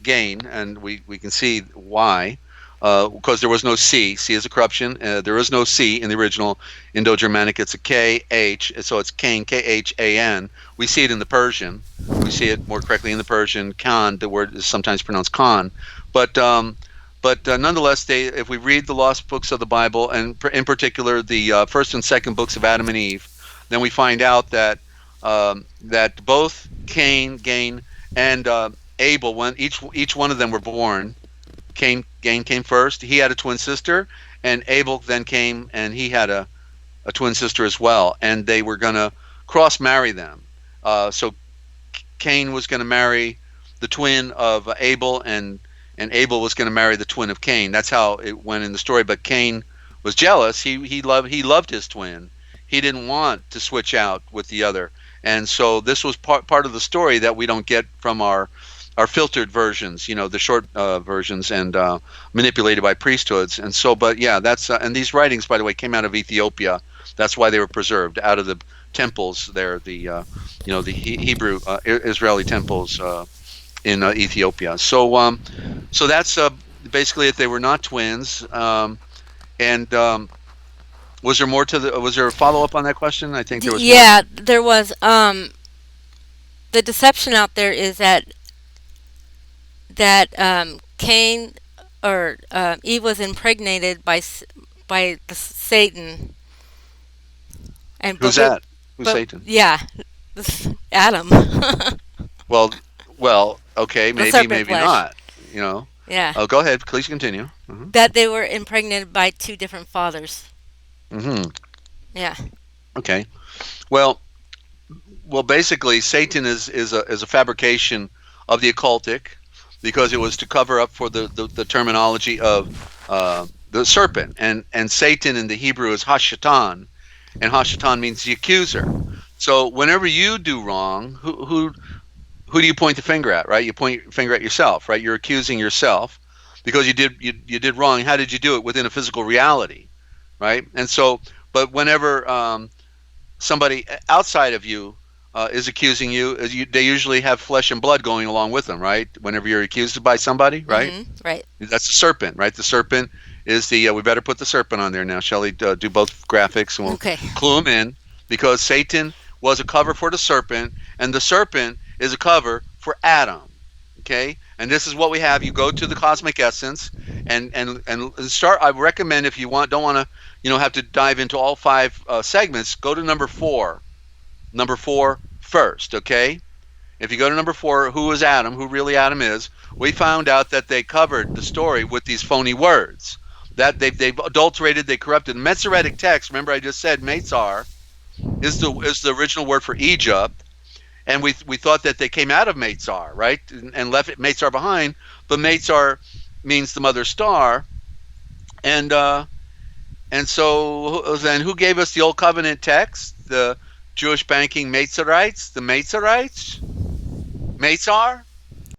Speaker 1: and we can see why, because there was no C. C is a corruption. There is no C in the original Indo-Germanic. It's a K-H, so it's Cain, K-H-A-N. We see it in the Persian. We see it more correctly in the Persian. Khan, the word is sometimes pronounced Khan. But nonetheless, if we read the lost books of the Bible, and in particular the first and second books of Adam and Eve, then we find out that both Cain, and Abel, when each one of them were born, Cain came first. He had a twin sister, and Abel then came, and he had a twin sister as well, and they were going to cross-marry them. So Cain was going to marry the twin of Abel, and Abel was going to marry the twin of Cain. That's how it went in the story. But Cain was jealous. He loved his twin. He didn't want to switch out with the other. And so this was part of the story that we don't get from our filtered versions, the short versions, and manipulated by priesthoods. And so, but yeah, that's and these writings, by the way, came out of Ethiopia. That's why they were preserved out of the temples there, the Hebrew Israeli temples in Ethiopia. So that's basically it. They were not twins. What Was there more to the? Was there a follow up on that question? I think there was more.
Speaker 6: Yeah, there was. The deception out there is that Cain or Eve was impregnated by the Satan. And
Speaker 1: Who's that? Who's Satan?
Speaker 6: Yeah, Adam.
Speaker 1: Well, okay, maybe,
Speaker 6: serpent
Speaker 1: maybe
Speaker 6: flesh.
Speaker 1: not. You know.
Speaker 6: Yeah.
Speaker 1: Oh, go ahead. Please continue. Mm-hmm.
Speaker 6: That they were impregnated by two different fathers.
Speaker 1: Mm-hmm.
Speaker 6: Yeah.
Speaker 1: Okay. Well, basically, Satan is a fabrication of the occultic, because it was to cover up for the terminology of the serpent, and Satan in the Hebrew is Hashatan, and Hashatan means the accuser. So whenever you do wrong, who do you point the finger at, right? You point your finger at yourself, right? You're accusing yourself because you did wrong. How did you do it? Within a physical reality, right? And so, but whenever somebody outside of you is accusing you, they usually have flesh and blood going along with them, right? Whenever you're accused by somebody, right?
Speaker 6: Mm-hmm. Right.
Speaker 1: That's the serpent, right? The serpent is the, we better put the serpent on there now. Shelley, do both graphics and we'll clue them in, because Satan was a cover for the serpent, and the serpent is a cover for Adam, okay? And this is what we have. You go to the cosmic essence and start. I recommend, if you don't want to, have to dive into all 5 segments, go to number 4 first, okay? If you go to number 4, who is Adam, who really Adam is, we found out that they covered the story with these phony words, that they've adulterated, they corrupted. Masoretic text, remember I just said Meitzar is the original word for Egypt, and we thought that they came out of Meitzar, right, and left Meitzar behind, but Meitzar means the mother star, and so then who gave us the Old Covenant text? The Jewish banking Meitzarites, the Meitzarites? Meitzar?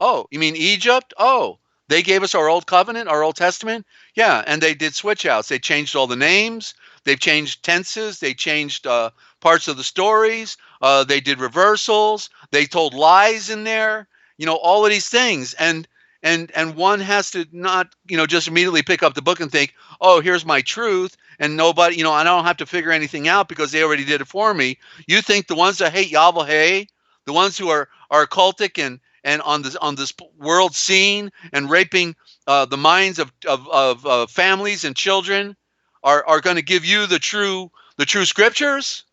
Speaker 1: Oh, you mean Egypt? Oh, they gave us our Old Covenant, our Old Testament? Yeah, and they did switch outs. They changed all the names. They've changed tenses. They changed parts of the stories. They did reversals. They told lies in there. All of these things. And one has to not, just immediately pick up the book and think, oh, here's my truth. And nobody, I don't have to figure anything out because they already did it for me. You think the ones that hate Yahweh, the ones who are occultic and on this world scene and raping the minds of families and children are going to give you the true scriptures?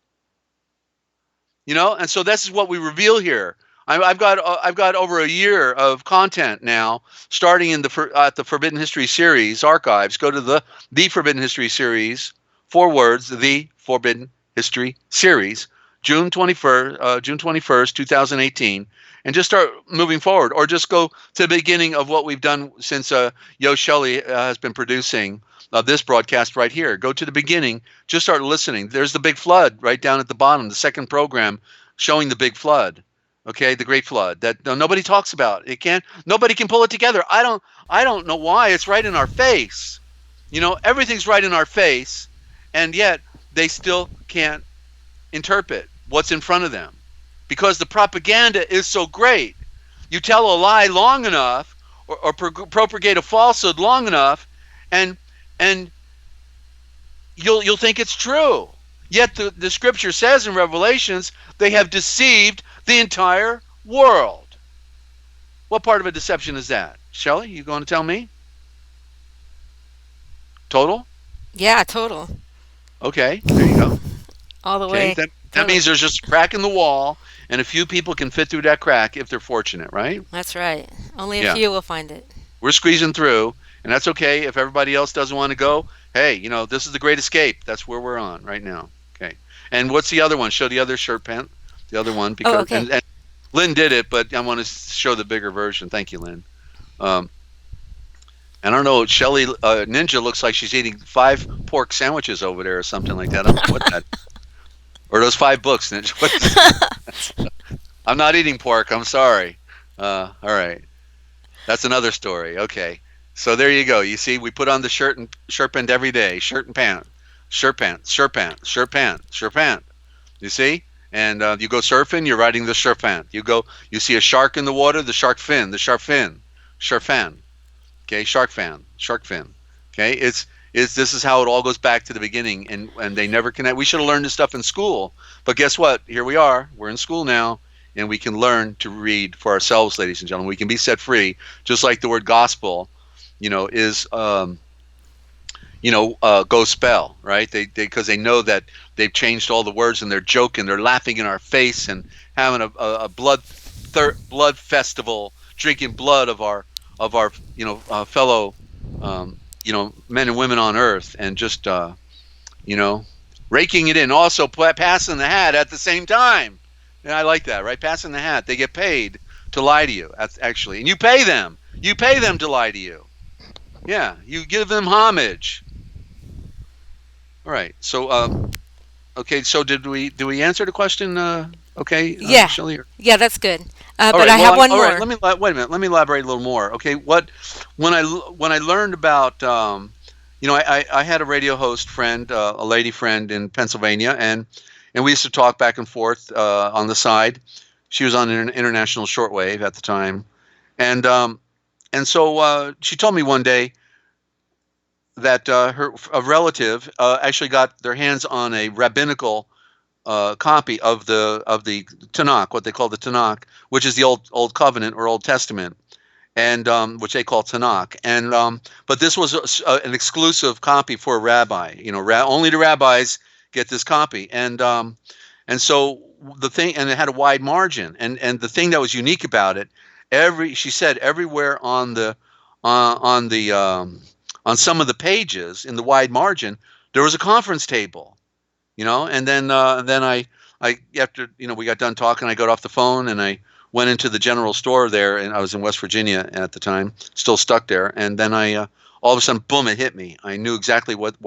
Speaker 1: And so this is what we reveal here. I've got over a year of content now, starting at the Forbidden History series archives. Go to the Forbidden History series, 4 words, the Forbidden History series, June 21st, 2018, and just start moving forward, or just go to the beginning of what we've done since Yochelleg has been producing this broadcast right here. Go to the beginning, just start listening. There's the big flood right down at the bottom, the second program showing the big flood. Okay, the Great Flood that nobody talks about. Nobody can pull it together. I don't know why. It's right in our face. Everything's right in our face, and yet they still can't interpret what's in front of them, because the propaganda is so great. You tell a lie long enough, or propagate a falsehood long enough, and you'll think it's true. Yet the scripture says in Revelations, they have deceived the entire world. What part of a deception is that? Shelley, you going to tell me? Total?
Speaker 6: Yeah, total.
Speaker 1: Okay, there you go.
Speaker 6: All the way.
Speaker 1: That means there's just a crack in the wall, and a few people can fit through that crack if they're fortunate, right?
Speaker 6: That's right. Only a few will find it.
Speaker 1: We're squeezing through, and that's okay. If everybody else doesn't want to go, hey, this is the Great Escape. That's where we're on right now. Okay. And what's the other one? Show the other shirt pant. The other one, because
Speaker 6: okay.
Speaker 1: and Lynn did it, but I want to show the bigger version. Thank you, Lynn. And I don't know, Shelley Ninja looks like she's eating 5 pork sandwiches over there or something like that. I don't know what that. Or those 5 books, Ninja. I'm not eating pork. I'm sorry. All right, that's another story. Okay, so there you go. You see, we put on the shirt pant every day. Shirt and pant. Shirt pant. Shirt pant. Shirt pant. Shirt pant. You see. And you go surfing, you're riding the surf pant. You see a shark in the water, the shark fin, surf fan. Okay, shark fin. Okay, This is how it all goes back to the beginning, and they never connect. We should have learned this stuff in school, but guess what? Here we are. We're in school now, and we can learn to read for ourselves, ladies and gentlemen. We can be set free, just like the word gospel, is go spell, right? They because they know that they've changed all the words, and they're joking, they're laughing in our face, and having a blood festival, drinking blood of our fellow men and women on earth, and just raking it in, also passing the hat at the same time. And I like that, right? Passing the hat. They get paid to lie to you, actually, and you pay them. You pay them to lie to you. Yeah, you give them homage. All right. So, okay. So, do we answer the question? Okay.
Speaker 6: Yeah.
Speaker 1: Shelley?
Speaker 6: Yeah, that's good.
Speaker 1: All
Speaker 6: But
Speaker 1: right,
Speaker 6: I have one
Speaker 1: all
Speaker 6: more.
Speaker 1: right, wait a minute. Let me elaborate a little more. Okay. When I learned about I had a radio host friend, a lady friend in Pennsylvania, and we used to talk back and forth on the side. She was on international shortwave at the time, and so she told me one day that a relative actually got their hands on a rabbinical copy of the Tanakh, what they call the Tanakh, which is the Old Covenant or Old Testament, and which they call Tanakh. And but this was an exclusive copy for a rabbi. Only the rabbis get this copy. And so the thing, and it had a wide margin. And the thing that was unique about it, she said everywhere on some of the pages in the wide margin, there was a conference table, and then I after, we got done talking, I got off the phone and I went into the general store there, and I was in West Virginia at the time, still stuck there. And then I, all of a sudden, boom, it hit me. I knew exactly what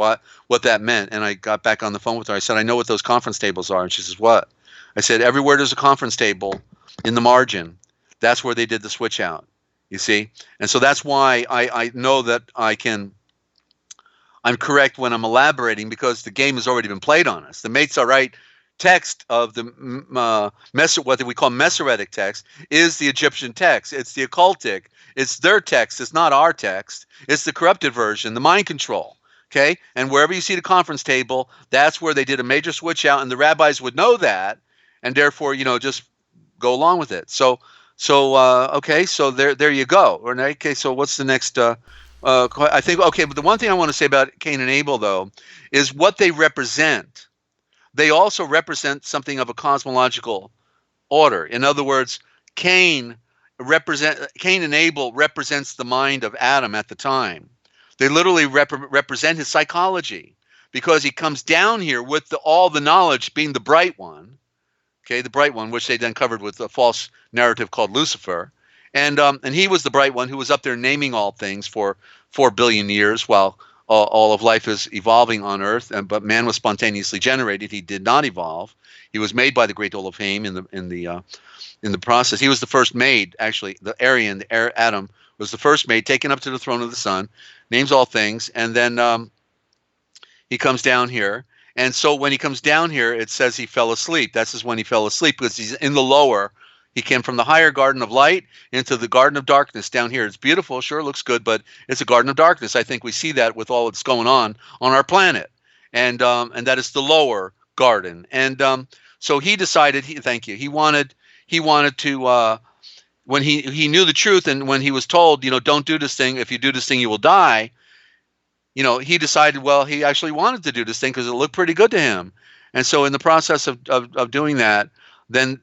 Speaker 1: that meant. And I got back on the phone with her. I said, I know what those conference tables are. And she says, what? I said, everywhere there's a conference table in the margin, that's where they did the switch out. You see? And so that's why I know that I'm correct when I'm elaborating, because the game has already been played on us. The Mates Are Right text of the what we call Masoretic text is the Egyptian text. It's the occultic. It's their text. It's not our text. It's the corrupted version, the mind control. Okay? And wherever you see the conference table, that's where they did a major switch out, and the rabbis would know that, and therefore, just go along with it. So okay, so there you go. Okay, so what's the next? I think, okay, but the one thing I want to say about Cain and Abel, though, is what they represent. They also represent something of a cosmological order. In other words, Cain and Abel represents the mind of Adam at the time. They literally represent his psychology, because he comes down here with all the knowledge, being the bright one. Okay, the bright one, which they then covered with a false narrative called Lucifer. And he was the bright one who was up there naming all things for 4 billion years while all of life is evolving on Earth. But man was spontaneously generated. He did not evolve. He was made by the great Elohim in the process. He was the first made, actually. Adam was the first made, taken up to the throne of the Son, names all things, and then he comes down here. And so when he comes down here, it says he fell asleep. That's when he fell asleep, because he's in the lower. He came from the higher garden of light into the garden of darkness down here. It's beautiful, sure, looks good, but it's a garden of darkness. I think we see that with all that's going on our planet, and that is the lower garden. And so he decided. He wanted to. When he knew the truth, and when he was told, don't do this thing. If you do this thing, you will die. He decided. Well, he actually wanted to do this thing because it looked pretty good to him, and so in the process of doing that, then.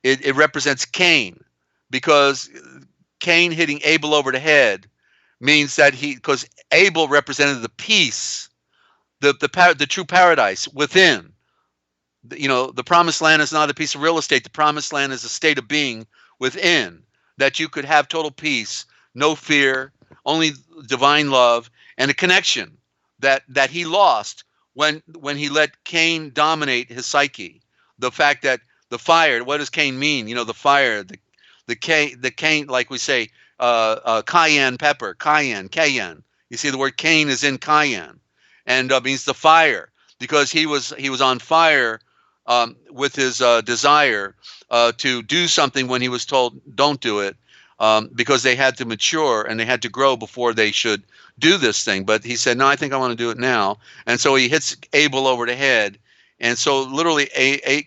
Speaker 1: It represents Cain, because Cain hitting Abel over the head means that because Abel represented the peace, the true paradise within. The promised land is not a piece of real estate. The promised land is a state of being within, that you could have total peace, no fear, only divine love, and a connection that he lost when he let Cain dominate his psyche. The fact that the fire, what does Cain mean? The fire, the Cain, like we say, cayenne pepper, cayenne. You see, the word Cain is in cayenne, and means the fire, because he was on fire with his desire to do something when he was told don't do it. because they had to mature and they had to grow before they should do this thing. But he said, no, I think I want to do it now. And so he hits Abel over the head. And so literally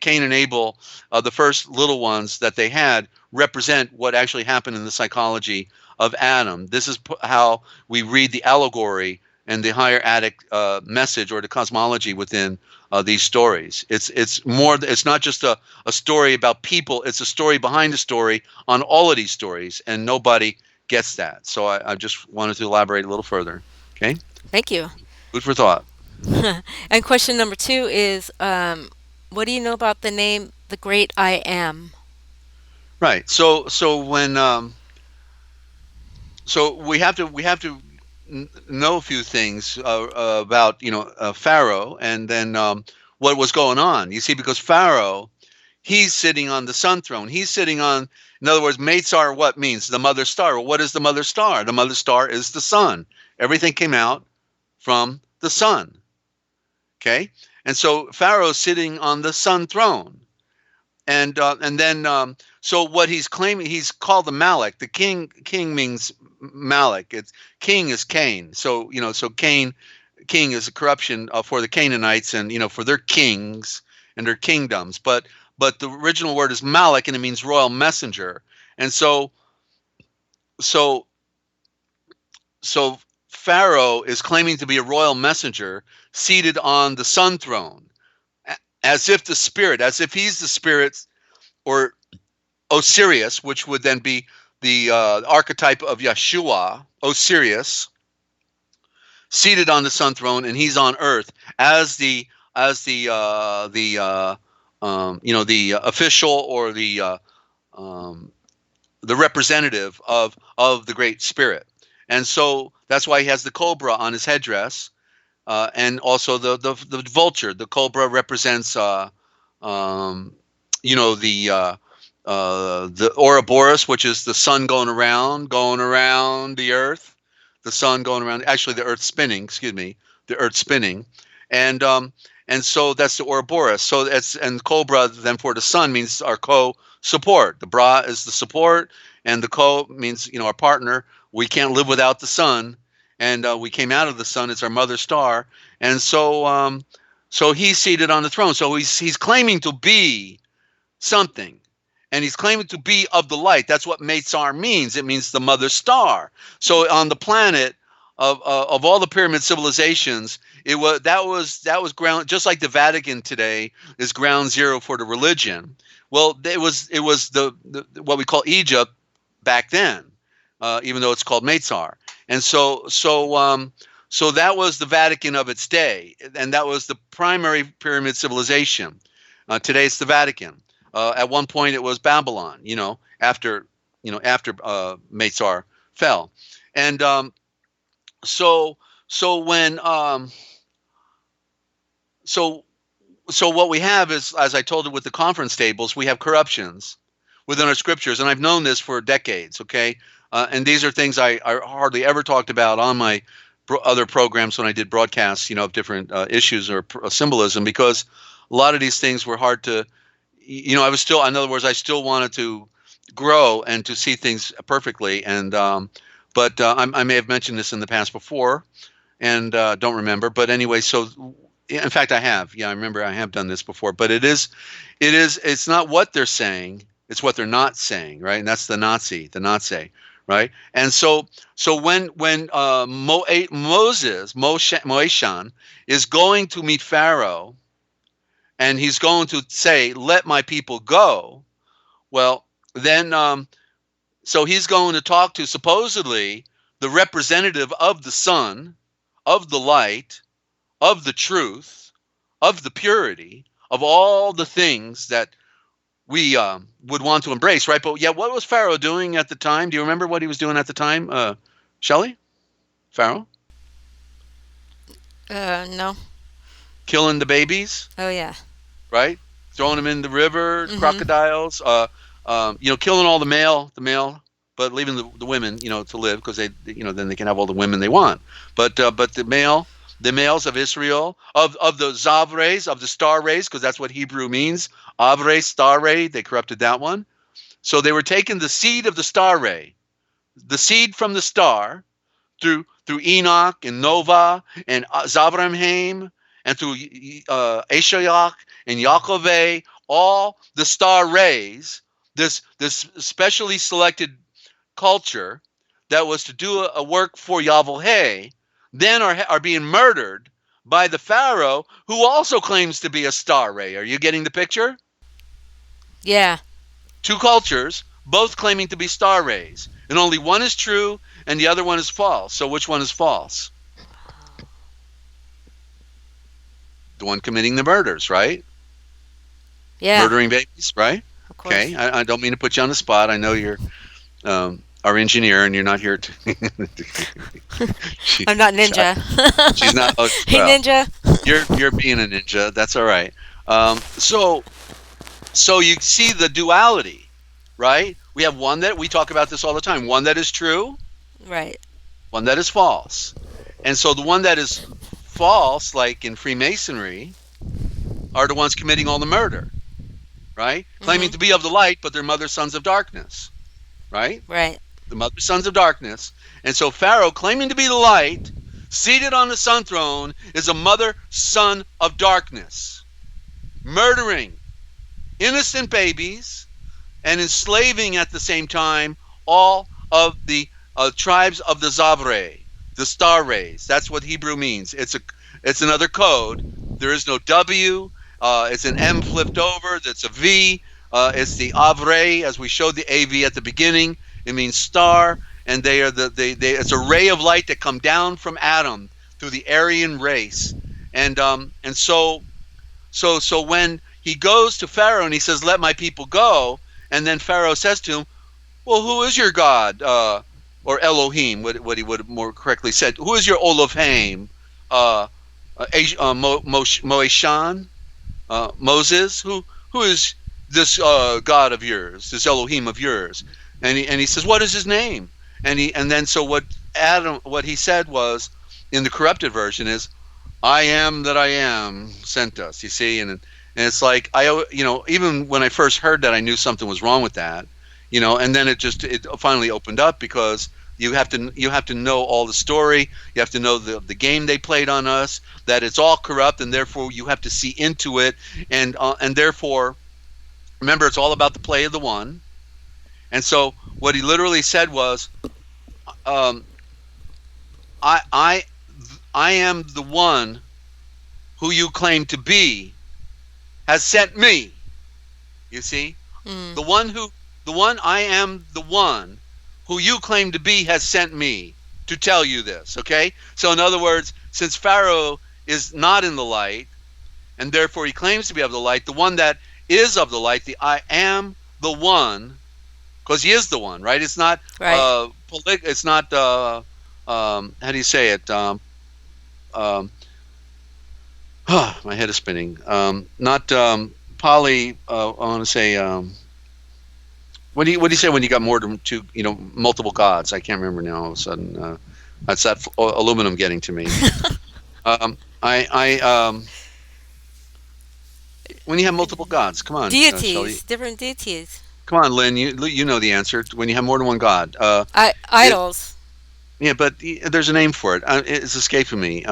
Speaker 1: Cain and Abel, the first little ones that they had, represent what actually happened in the psychology of Adam. This is how we read the allegory and the higher Adic message or the cosmology within these stories. It's more. It's not just a story about people. It's a story behind the story on all of these stories, and nobody gets that. So I just wanted to elaborate a little further. Okay.
Speaker 6: Thank you.
Speaker 1: Food for thought.
Speaker 6: And question number 2 is, what do you know about the name the Great I Am?
Speaker 1: Right. So when so we have to know a few things about Pharaoh, and then what was going on. You see, because Pharaoh, he's sitting on the sun throne. He's sitting on, in other words, Meitzar, what means the mother star. Well, what is the mother star? The mother star is the sun. Everything came out from the sun. Okay, and so Pharaoh's sitting on the sun throne, and then so what he's claiming, he's called the Malik. The king means Malik. It's king is Cain. So so king is a corruption for the Canaanites and for their kings and their kingdoms. But the original word is Malik, and it means royal messenger. And so Pharaoh is claiming to be a royal messenger seated on the sun throne, as if he's the spirit, or Osiris, which would then be the archetype of Yeshua, Osiris, seated on the sun throne, and he's on earth as the official, or the representative of the Great Spirit. And so that's why he has the cobra on his headdress, and also the vulture. The cobra represents the Ouroboros, which is the sun going around the earth, the sun going around, actually the earth spinning, and so that's the Ouroboros. So and cobra then for the sun means our co-support. The bra is the support, and the co means our partner. We can't live without the sun, and we came out of the sun. It's our mother star, and so he's seated on the throne. So he's claiming to be something, and he's claiming to be of the light. That's what Meitzar means. It means the mother star. So on the planet of all the pyramid civilizations, that was ground, just like the Vatican today is ground zero for the religion. Well, it was the what we call Egypt back then. Even though it's called Meitzar. And so that was the Vatican of its day, and that was the primary pyramid civilization. Today it's the Vatican. At one point it was Babylon, after Meitzar fell. And so what we have is, as I told you with the conference tables, we have corruptions within our scriptures, and I've known this for decades, okay? And these are things I hardly ever talked about on my other programs when I did broadcasts, of different issues or symbolism, because a lot of these things were hard to, I was still, in other words, I still wanted to grow and to see things perfectly. And but I may have mentioned this in the past before, and don't remember. But anyway, so in fact, I have. Yeah, I remember I have done this before. But it's not what they're saying; it's what they're not saying, right? And that's the Nazi. Right, and so when Moeshan is going to meet Pharaoh, and he's going to say, "Let my people go," well, then so he's going to talk to supposedly the representative of the sun, of the light, of the truth, of the purity, of all the things that we would want to embrace, right? But yeah, what was Pharaoh doing at the time? Do you remember what he was doing at the time, Shelley? Pharaoh?
Speaker 6: No.
Speaker 1: Killing the babies?
Speaker 6: Oh, yeah.
Speaker 1: Right? Throwing them in the river, crocodiles, killing all the male, but leaving the women, to live, because they, then they can have all the women they want. But the males of Israel, of the Zav rays, of the star rays, because that's what Hebrew means. Av ray, star ray, they corrupted that one. So they were taking the seed of the star ray, the seed from the star through Enoch and Nova and Zabramhaim and through Yochelleg and Yochelleg, all the star rays, this specially selected culture that was to do a work for Yahweh, then are being murdered by the Pharaoh, who also claims to be a star ray. Are you getting the picture?
Speaker 6: Yeah.
Speaker 1: Two cultures, both claiming to be star rays, and only one is true and the other one is false. So which one is false? The one committing the murders, right?
Speaker 6: Yeah.
Speaker 1: Murdering babies, right?
Speaker 6: Of course.
Speaker 1: Okay, I don't mean to put you on the spot. I know you're our engineer, and you're not here to.
Speaker 6: I'm not ninja.
Speaker 1: She's not. Oh,
Speaker 6: Hey,
Speaker 1: well,
Speaker 6: ninja.
Speaker 1: You're being a ninja. That's all right. So you see the duality, right? We have one that we talk about this all the time. One that is true,
Speaker 6: Right.
Speaker 1: one that is false, and so the one that is false, like in Freemasonry, are the ones committing all the murder, right? Claiming to be of the light, but they're mother sons of darkness, right?
Speaker 6: Right.
Speaker 1: The mother sons of darkness. And so Pharaoh, claiming to be the light, seated on the sun throne, is a mother son of darkness, murdering innocent babies and enslaving at the same time all of the tribes of the Zavre, the star rays. That's what Hebrew means. It's another code. There is no W. It's an M flipped over. That's a V. It's the Avre, as we showed the AV at the beginning. It means star, and they are it's a ray of light that come down from Adam through the Aryan race, and so when he goes to Pharaoh and he says, "Let my people go," and then Pharaoh says to him, "Well, who is your God?" Or Elohim, what he would have more correctly said. Who is your Elohim? Moeshan, Moses. Who is this God of yours? This Elohim of yours? And he says, what is his name? And then so what he said was, in the corrupted version, is, I am that I am sent us. You see, and it's like even when I first heard that, I knew something was wrong with that. And then it finally opened up, because you have to know all the story. You have to know the game they played on us, that it's all corrupt, and therefore you have to see into it, and therefore, remember, it's all about the play of the one. And so what he literally said was, I am the one who you claim to be has sent me. You see, the one I am the one who you claim to be has sent me to tell you this. Okay, so in other words, since Pharaoh is not in the light, and therefore he claims to be of the light, the one that is of the light, the I am the one, because he is the one, right? It's not
Speaker 6: Right.
Speaker 1: it's not how do you say it? My head is spinning. Not poly. I want to say. What do you say when you got more than two? Multiple gods. I can't remember now. All of a sudden, that's that aluminum getting to me. When you have multiple gods, come on,
Speaker 6: Deities. Different deities.
Speaker 1: come on, Lynn. You know the answer. When you have more than one god.
Speaker 6: Idols.
Speaker 1: Yeah, but there's a name for it. It's escaping me.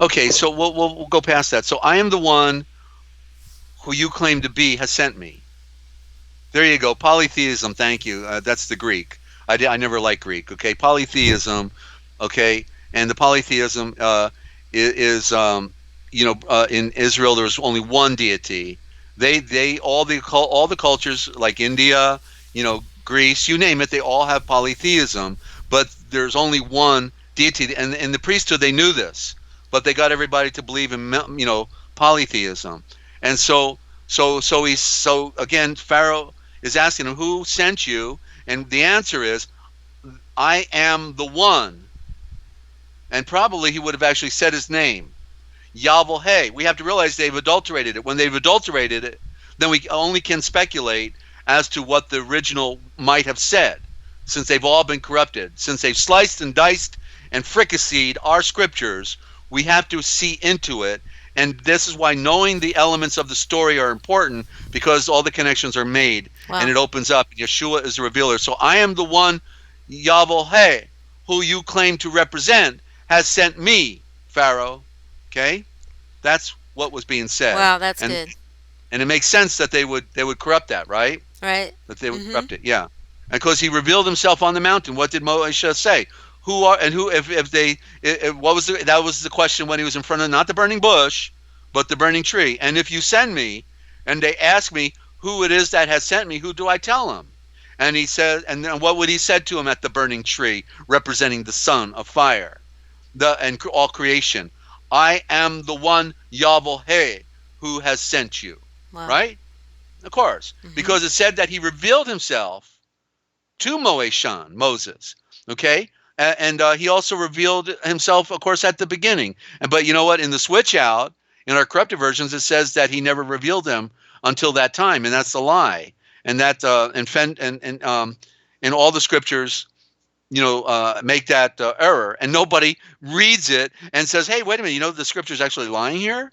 Speaker 1: Okay, so we'll go past that. So I am the one who you claim to be has sent me. There you go. Polytheism. Thank you. That's the Greek. I never liked Greek. Okay, polytheism. Okay, and the polytheism is in Israel there was only one deity. They all the cultures like India, Greece, you name it, they all have polytheism, but there's only one deity. And in the priesthood they knew this, but they got everybody to believe in polytheism. And so again, Pharaoh is asking him, who sent you? And the answer is, I am the one. And probably he would have actually said his name, Yahweh. We have to realize they've adulterated it. When they've adulterated it, then we only can speculate as to what the original might have said, since they've all been corrupted. Since they've sliced and diced and fricasseed our scriptures, we have to see into it. And this is why knowing the elements of the story are important, because all the connections are made.
Speaker 6: Wow.
Speaker 1: And it opens up. Yeshua is the revealer. So I am the one Yahweh, who you claim to represent, has sent me, Pharaoh. Okay? That's what was being said.
Speaker 6: Wow, that's
Speaker 1: And
Speaker 6: good.
Speaker 1: and it makes sense that they would corrupt that, right?
Speaker 6: Right?
Speaker 1: That they would
Speaker 6: Mm-hmm.
Speaker 1: corrupt it, yeah. And because he revealed himself on the mountain, what did Moshe say? Who are and who if they what was that was the question when he was in front of not the burning bush, but the burning tree. And if you send me, and they ask me who it is that has sent me, who do I tell them? And he said, and then what would he said to him at the burning tree, representing the son of fire, and all creation? I am the one Yahweh who has sent you.
Speaker 6: Wow.
Speaker 1: Right? Of course,
Speaker 6: Mm-hmm.
Speaker 1: because it said that he revealed himself to Moses. Okay, and he also revealed himself, of course, at the beginning. But you know what? In the switch out, in our corrupted versions, it says that he never revealed them until that time, and that's a lie. And that in all the scriptures, make that error, and nobody reads it and says, "Hey, wait a minute! The scripture is actually lying here."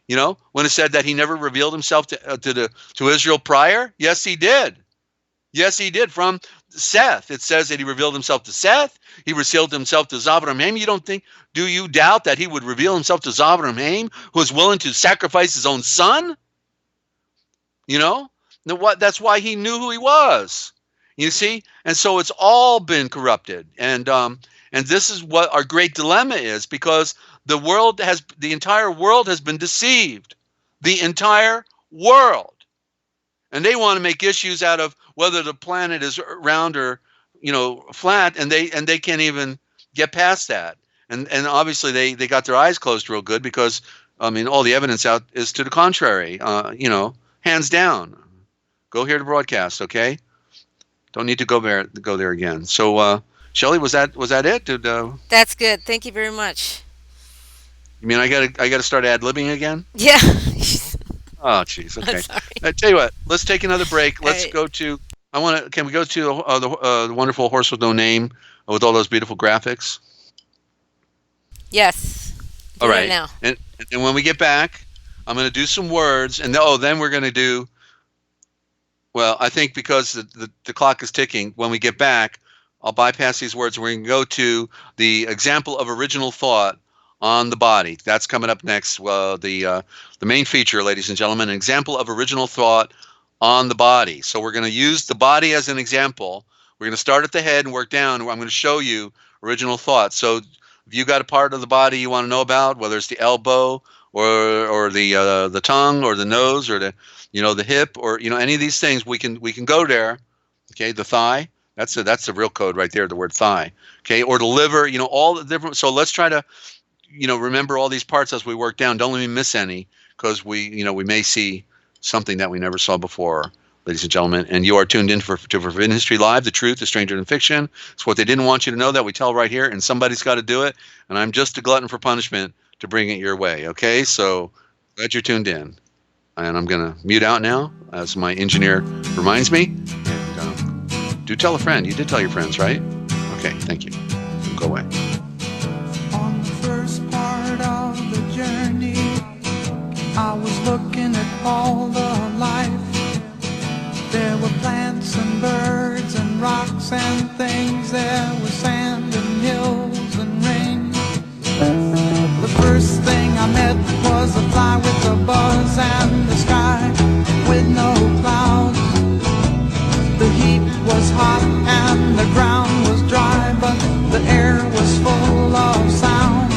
Speaker 1: When it said that he never revealed himself to Israel prior, yes, he did. Yes, he did. From Seth, it says that he revealed himself to Seth. He revealed himself to Zav Haim. Do you doubt that he would reveal himself to Zav Haim, who was willing to sacrifice his own son? That's why he knew who he was. You see? And so it's all been corrupted. And this is what our great dilemma is, because the entire world has been deceived. The entire world. And they want to make issues out of whether the planet is round or, flat, and they can't even get past that. And obviously they got their eyes closed real good, because all the evidence out is to the contrary. Hands down. Go hear the broadcast, okay? Don't need to go there again. So, Shelley, was that it?
Speaker 6: That's good. Thank you very much.
Speaker 1: You mean I gotta start ad-libbing again?
Speaker 6: Yeah.
Speaker 1: Oh, jeez. Okay.
Speaker 6: Sorry.
Speaker 1: I tell you what. Let's take another break. Let's
Speaker 6: right.
Speaker 1: go to. Can we go to the wonderful Horse with No Name with all those beautiful graphics?
Speaker 6: Yes. Do
Speaker 1: All
Speaker 6: it
Speaker 1: right.
Speaker 6: now.
Speaker 1: And when we get back, I'm going to do some words, and then we're going to do. Well, I think because the clock is ticking, when we get back, I'll bypass these words. We're going to go to the example of original thought on the body. That's coming up next. Well, the main feature, ladies and gentlemen, an example of original thought on the body. So we're going to use the body as an example. We're going to start at the head and work down. I'm going to show you original thought. So if you got a part of the body you want to know about, whether it's the elbow or the tongue or the nose or the hip or any of these things, we can go there. Okay, the thigh. That's the real code right there. The word thigh. Okay, or the liver. All the different. So let's try to remember all these parts as we work down. Don't let me miss any, because we may see something that we never saw before, ladies and gentlemen. And you are tuned in to Forbidden History Live. The truth is stranger than fiction. It's what they didn't want you to know that we tell right here, and somebody's got to do it. And I'm just a glutton for punishment to bring it your way. Okay, so glad you're tuned in. And I'm going to mute out now, as my engineer reminds me. And do tell a friend. You did tell your friends, right? Okay, thank you. Go away.
Speaker 5: On the first part of the journey, I was looking at all the life. There were plants and birds and rocks and things. There was sand and hills and rain. The first thing I met was a fly with a buzz and the sky with no clouds. The heat was hot and the ground was dry, but the air was full of sound.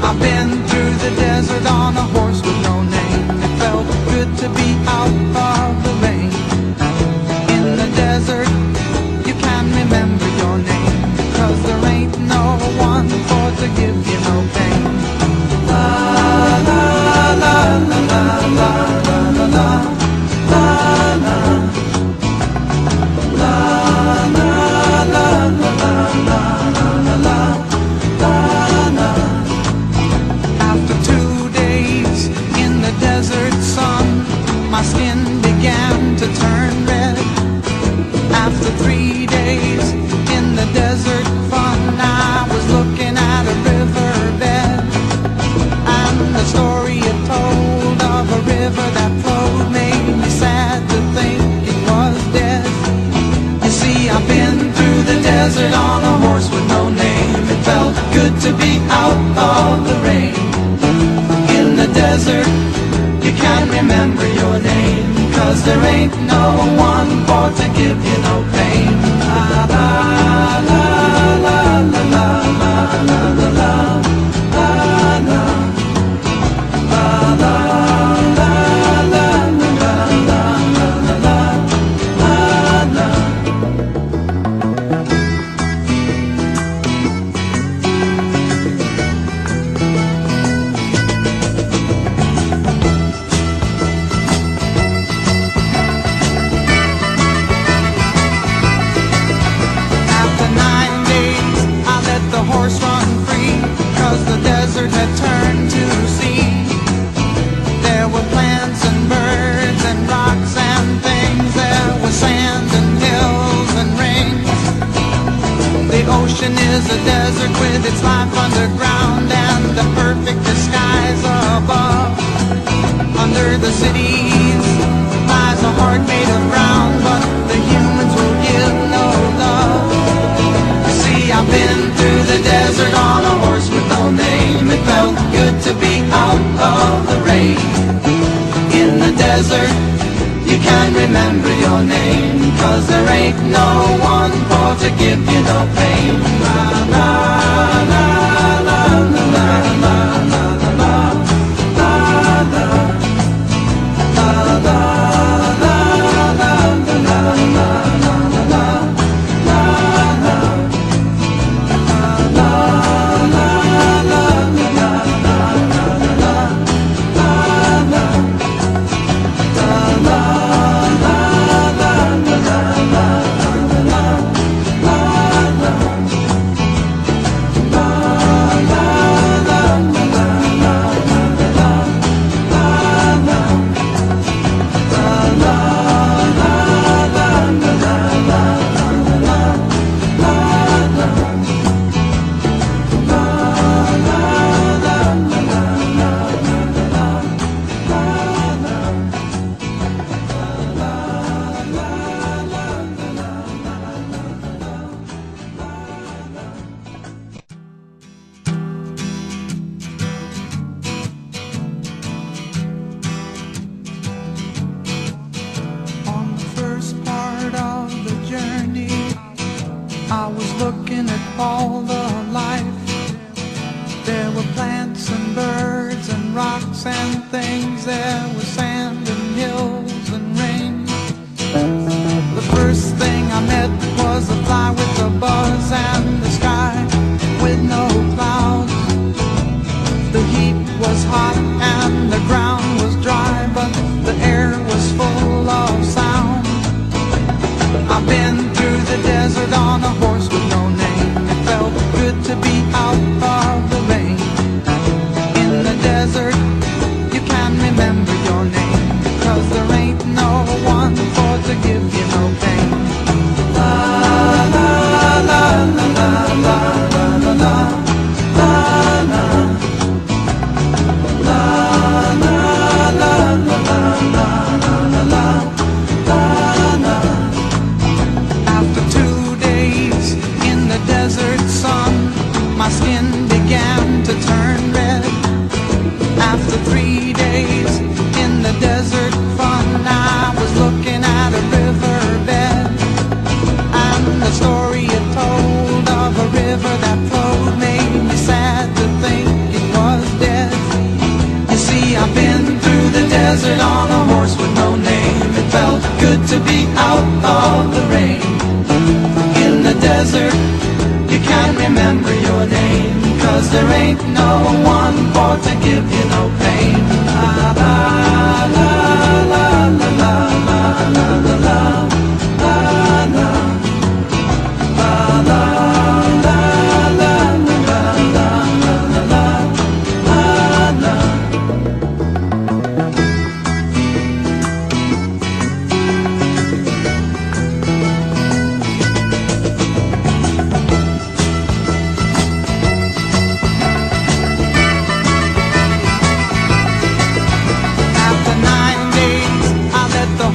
Speaker 5: I've been through the desert on a horse with no name. It felt good to be out of the rain. In the desert, you can remember your name, 'cause there ain't no one for to give you no pain. desert on a horse with no name. It felt good to be out of the rain. In the desert, you can't remember your name, 'cause there ain't no one for to give you no pain. La la la la la la la la la la la la la had turned to sea. There were plants and birds and rocks and things. There was sand and hills and rings. The ocean is a desert with its life underground and the perfect disguise above. Under the cities lies a heart made of brown, but the humans will give no love. You see, I've been through the desert on a horse with no name. It felt good to be out of the rain. In the desert, you can't remember your name, 'cause there ain't no one for to give you no pain. La la la la la la la la la la la la la.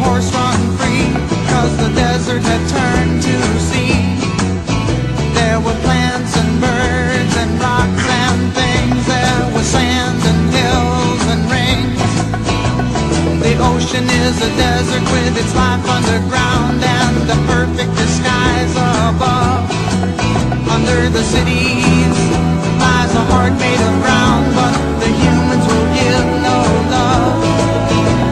Speaker 5: Horse run free. with its life underground and the perfect disguise above. Under the cities lies a heart made of ground, but the humans will give no love.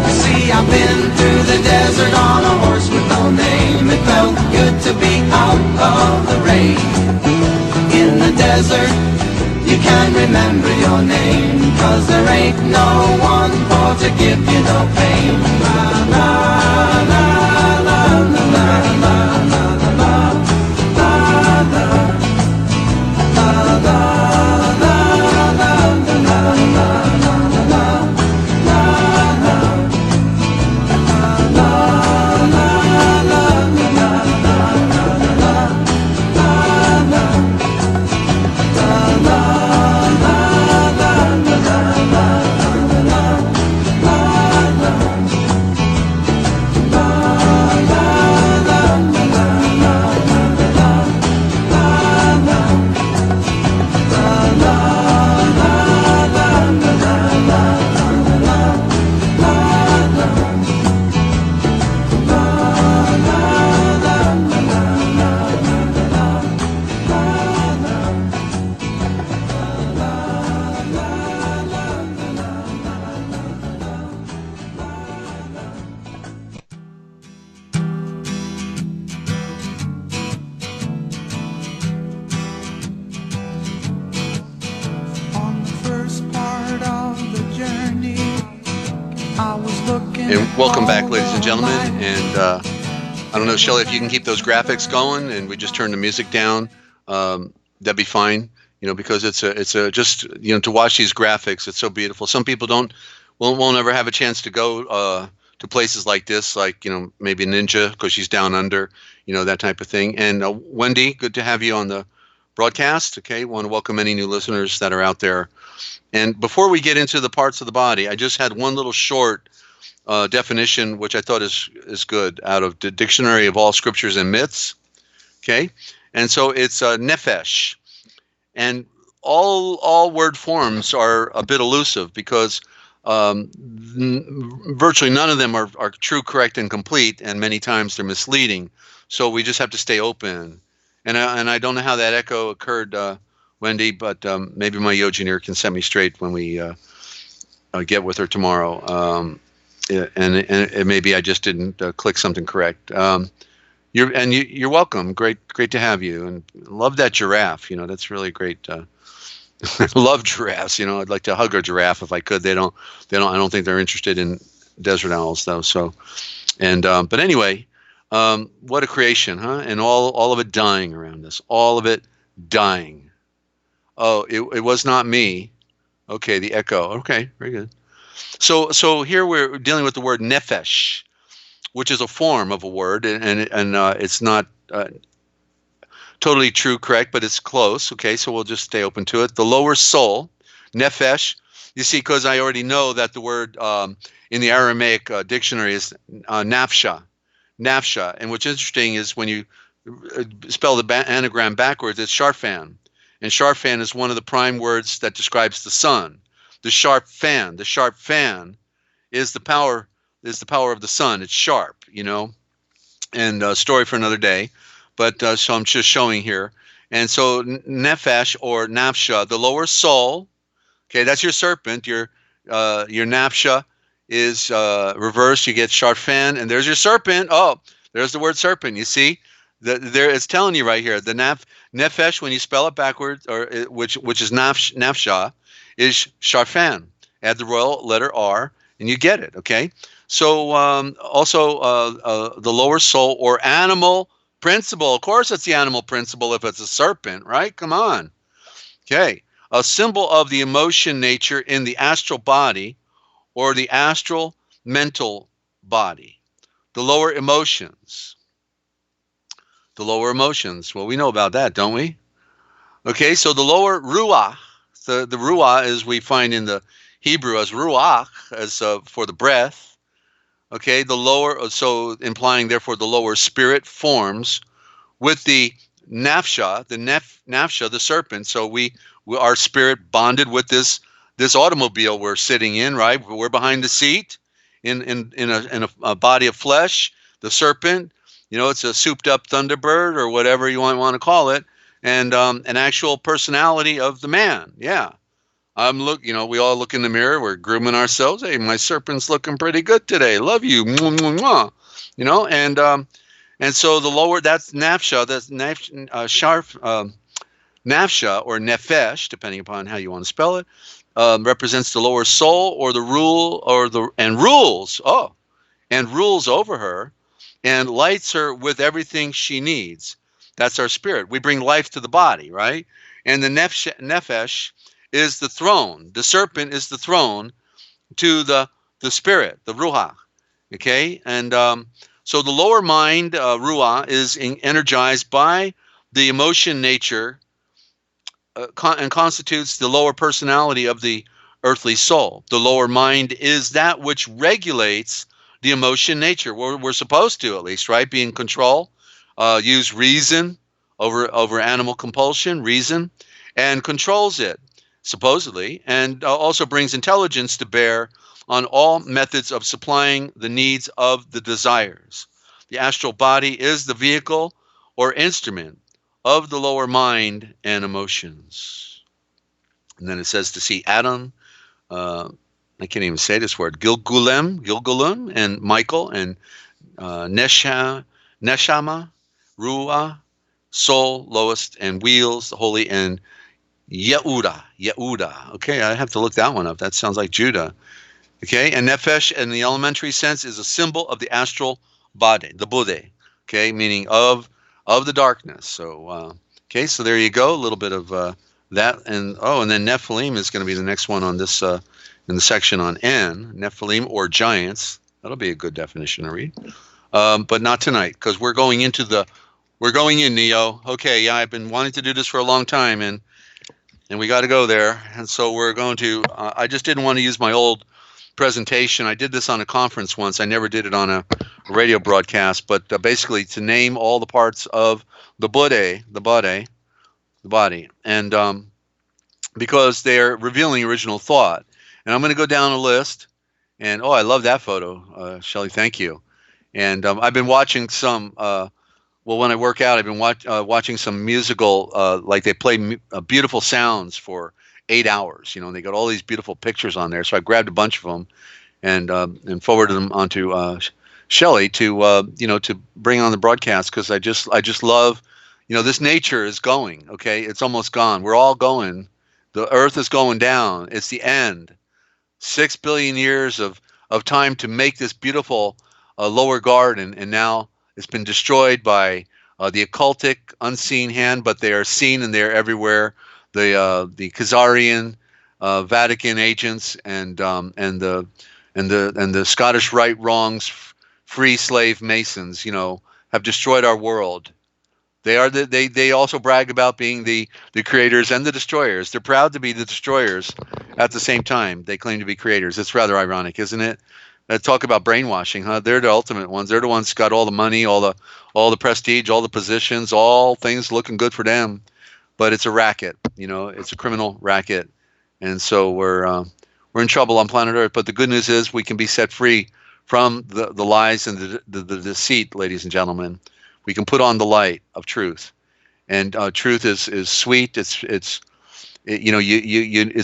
Speaker 5: You see, I've been through the desert on a horse with no name. It felt good to be out of the rain. In the desert, you can't remember your name, 'cause there ain't no one for to give you no pain. La la la la la la la la la la la la.
Speaker 1: And welcome back, ladies and gentlemen. And I don't know, Shelley, if you can keep those graphics going, and we just turn the music down, that'd be fine. Because it's a just to watch these graphics, it's so beautiful. Some people won't ever have a chance to go to places like this, like maybe Ninja because she's down under, that type of thing. And Wendy, good to have you on the broadcast. Okay, want to welcome any new listeners that are out there. And before we get into the parts of the body, I just had one little short definition, which I thought is good, out of the Dictionary of All Scriptures and Myths. Okay, and so it's nefesh, and all word forms are a bit elusive because virtually none of them are true, correct, and complete, and many times they're misleading. So we just have to stay open. And I don't know how that echo occurred, Wendy, but maybe my Yogeneer can set me straight when we get with her tomorrow. And maybe I just didn't click something correct. You're welcome. Great to have you, and love that giraffe. That's really great. Love giraffes. I'd like to hug a giraffe if I could. I don't think they're interested in desert owls though. So, but anyway, what a creation, huh? And all of it dying around us. All of it dying. Oh, it was not me. Okay, the echo. Okay, very good. So here we're dealing with the word nefesh, which is a form of a word, and it's not totally true, correct, but it's close. Okay, so we'll just stay open to it. The lower soul, nefesh. You see, because I already know that the word in the Aramaic dictionary is nafsha. And what's interesting is when you spell the anagram backwards, it's sharfan, and sharfan is one of the prime words that describes the sun. The sharp fan is the power of the sun. It's sharp, and a story for another day. But so I'm just showing here. And so nefesh or nafsha, the lower soul. Okay, that's your serpent. Your nafsha is reversed. You get sharfan, and there's your serpent. Oh, there's the word serpent. You see, there it's telling you right here. The nefesh, when you spell it backwards, or which is nafsha, is sharfan. Add the royal letter R, and you get it. Okay. So also the lower soul or animal principle. Of course, it's the animal principle if it's a serpent, right? Come on. Okay. A symbol of the emotion nature in the astral body or the astral mental body. The lower emotions. Well, we know about that, don't we? Okay, so the lower ruach. The ruach, as we find in the Hebrew as ruach, as for the breath. Okay, the lower, so implying therefore the lower spirit forms with the nafsha, nafsha, the serpent. So we our spirit bonded with this automobile we're sitting in, right? We're behind the seat, in a body of flesh, the serpent. It's a souped up thunderbird or whatever you might want to call it, and an actual personality of the man. Yeah. We all look in the mirror, we're grooming ourselves. Hey, my serpent's looking pretty good today. Love you. Mwah, mwah, mwah. And so the lower, that's nafsha, nafsha or nefesh, depending upon how you want to spell it, represents the lower soul or the rule and rules over her and lights her with everything she needs. That's our spirit. We bring life to the body, right? And the nefesh is the throne. The serpent is the throne to the spirit, the ruach. Okay? And so the lower mind, ruach, is energized by the emotion nature and constitutes the lower personality of the earthly soul. The lower mind is that which regulates the emotion nature. We're supposed to, at least, right? Be in control, use reason over animal compulsion, reason, and controls it, supposedly, and also brings intelligence to bear on all methods of supplying the needs of the desires. The astral body is the vehicle or instrument of the lower mind and emotions. And then it says to see Adam, I can't even say this word, Gilgulum, and Michael, and Neshama, Ruah, soul, lowest, and wheels, the holy, and Yehuda. Okay, I have to look that one up. That sounds like Judah. Okay, and Nefesh in the elementary sense is a symbol of the astral body, the Buddha. Okay, meaning of the darkness. So, okay, so there you go, a little bit of that. And then Nephilim is going to be the next one on this, in the section on N, Nephilim or giants. That'll be a good definition to read. But not tonight, because we're going in, Neo. Okay, yeah, I've been wanting to do this for a long time, and we got to go there. And so we're going to, I just didn't want to use my old presentation. I did this on a conference once. I never did it on a radio broadcast, but basically to name all the parts of the body, and because they're revealing original thought. And I'm going to go down a list, and I love that photo, Shelley, thank you. And I've been watching some, when I work out, I've been watching some musical, like they play beautiful sounds for 8 hours, and they got all these beautiful pictures on there. So I grabbed a bunch of them and forwarded them onto Shelley to bring on the broadcast, because I just love, this nature is going. Okay, it's almost gone. We're all going. The earth is going down. It's the end. 6 billion years of time to make this beautiful lower garden, and now it's been destroyed by the occultic, unseen hand, but they are seen and they're everywhere. The Khazarian, Vatican agents, and the Scottish right wrongs, free slave Masons, have destroyed our world. They also brag about being the creators and the destroyers. They're proud to be the destroyers at the same time. They claim to be creators. It's rather ironic, isn't it? Talk about brainwashing, huh? They're the ultimate ones. They're the ones who got all the money, all the prestige, all the positions, all things looking good for them. But it's a racket, it's a criminal racket. And so we're in trouble on planet Earth. But the good news is we can be set free from the lies and the deceit, ladies and gentlemen. We can put on the light of truth, and truth is sweet. It's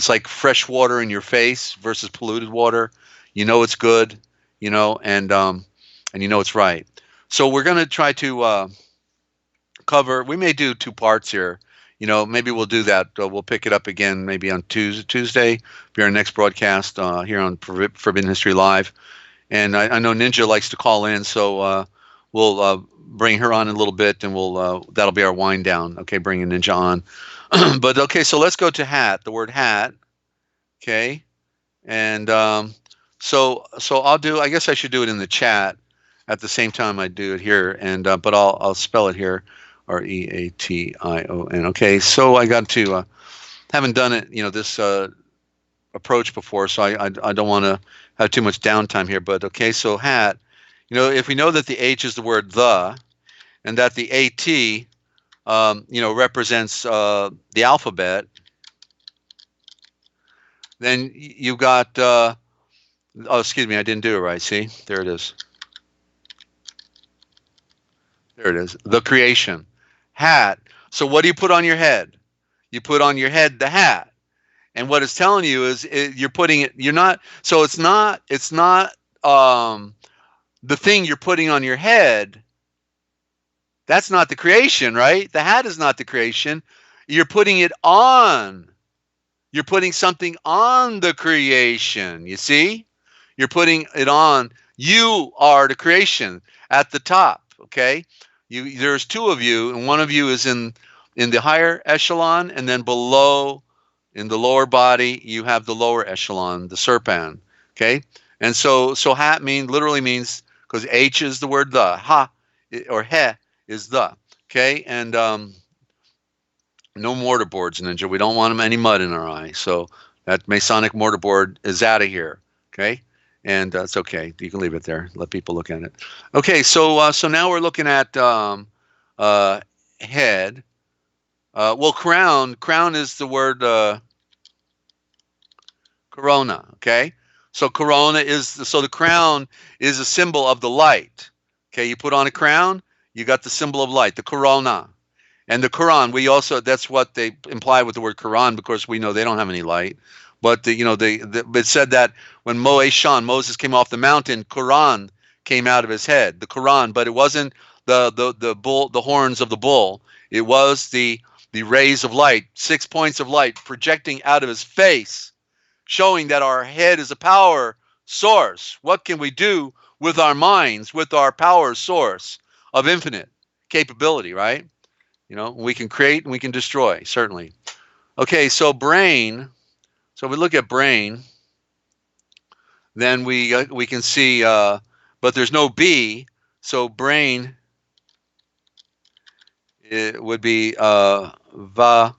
Speaker 1: like fresh water in your face versus polluted water. It's good, and it's right. So we're going to try to cover. We may do 2 parts here. Maybe we'll do that. We'll pick it up again maybe on Tuesday, be our next broadcast here on Forbidden History Live. And I know Ninja likes to call in, so we'll bring her on in a little bit, and that'll be our wind down. Okay, bringing Ninja on. But okay, so let's go to hat. The word hat. Okay, and so I'll do. I guess I should do it in the chat at the same time I do it here, and but I'll spell it here. Reation. Okay, so I got to haven't done it, this approach before, so I don't want to have too much downtime here. But okay, so hat. If we know that the H is the word the, and that the AT, represents the alphabet, then you've got Oh, excuse me, I didn't do it right. See, there it is. There it is. The creation. Hat. So what do you put on your head? You put on your head the hat. And what it's telling you is you're putting it, you're not, so it's not the thing you're putting on your head. That's not the creation, right? The hat is not the creation. You're putting it on. You're putting something on the creation. You see? You're putting it on. You are the creation at the top, okay? There's two of you, and one of you is in the higher echelon, and then below in the lower body, you have the lower echelon, the serpent, okay? And so hat literally means, because H is the word the, ha, or he is the, okay? And no mortarboards, Ninja. We don't want any mud in our eye. So that Masonic mortarboard is out of here, okay? And it's okay. You can leave it there. Let people look at it. Okay, so now we're looking at head. Well, crown. Crown is the word corona, okay? So corona is, so the crown is a symbol of the light. Okay, you put on a crown, you got the symbol of light, the corona. And the Quran, we also, that's what they imply with the word Quran, because we know they don't have any light. But it said that when Moses came off the mountain, Quran came out of his head, the Quran, but it wasn't the bull, the horns of the bull. It was the rays of light, 6 points of light projecting out of his face, showing that our head is a power source. What can we do with our minds, with our power source of infinite capability, right? We can create and we can destroy, certainly. Okay, so brain. So if we look at brain, then we can see, but there's no B, so brain, it would be va.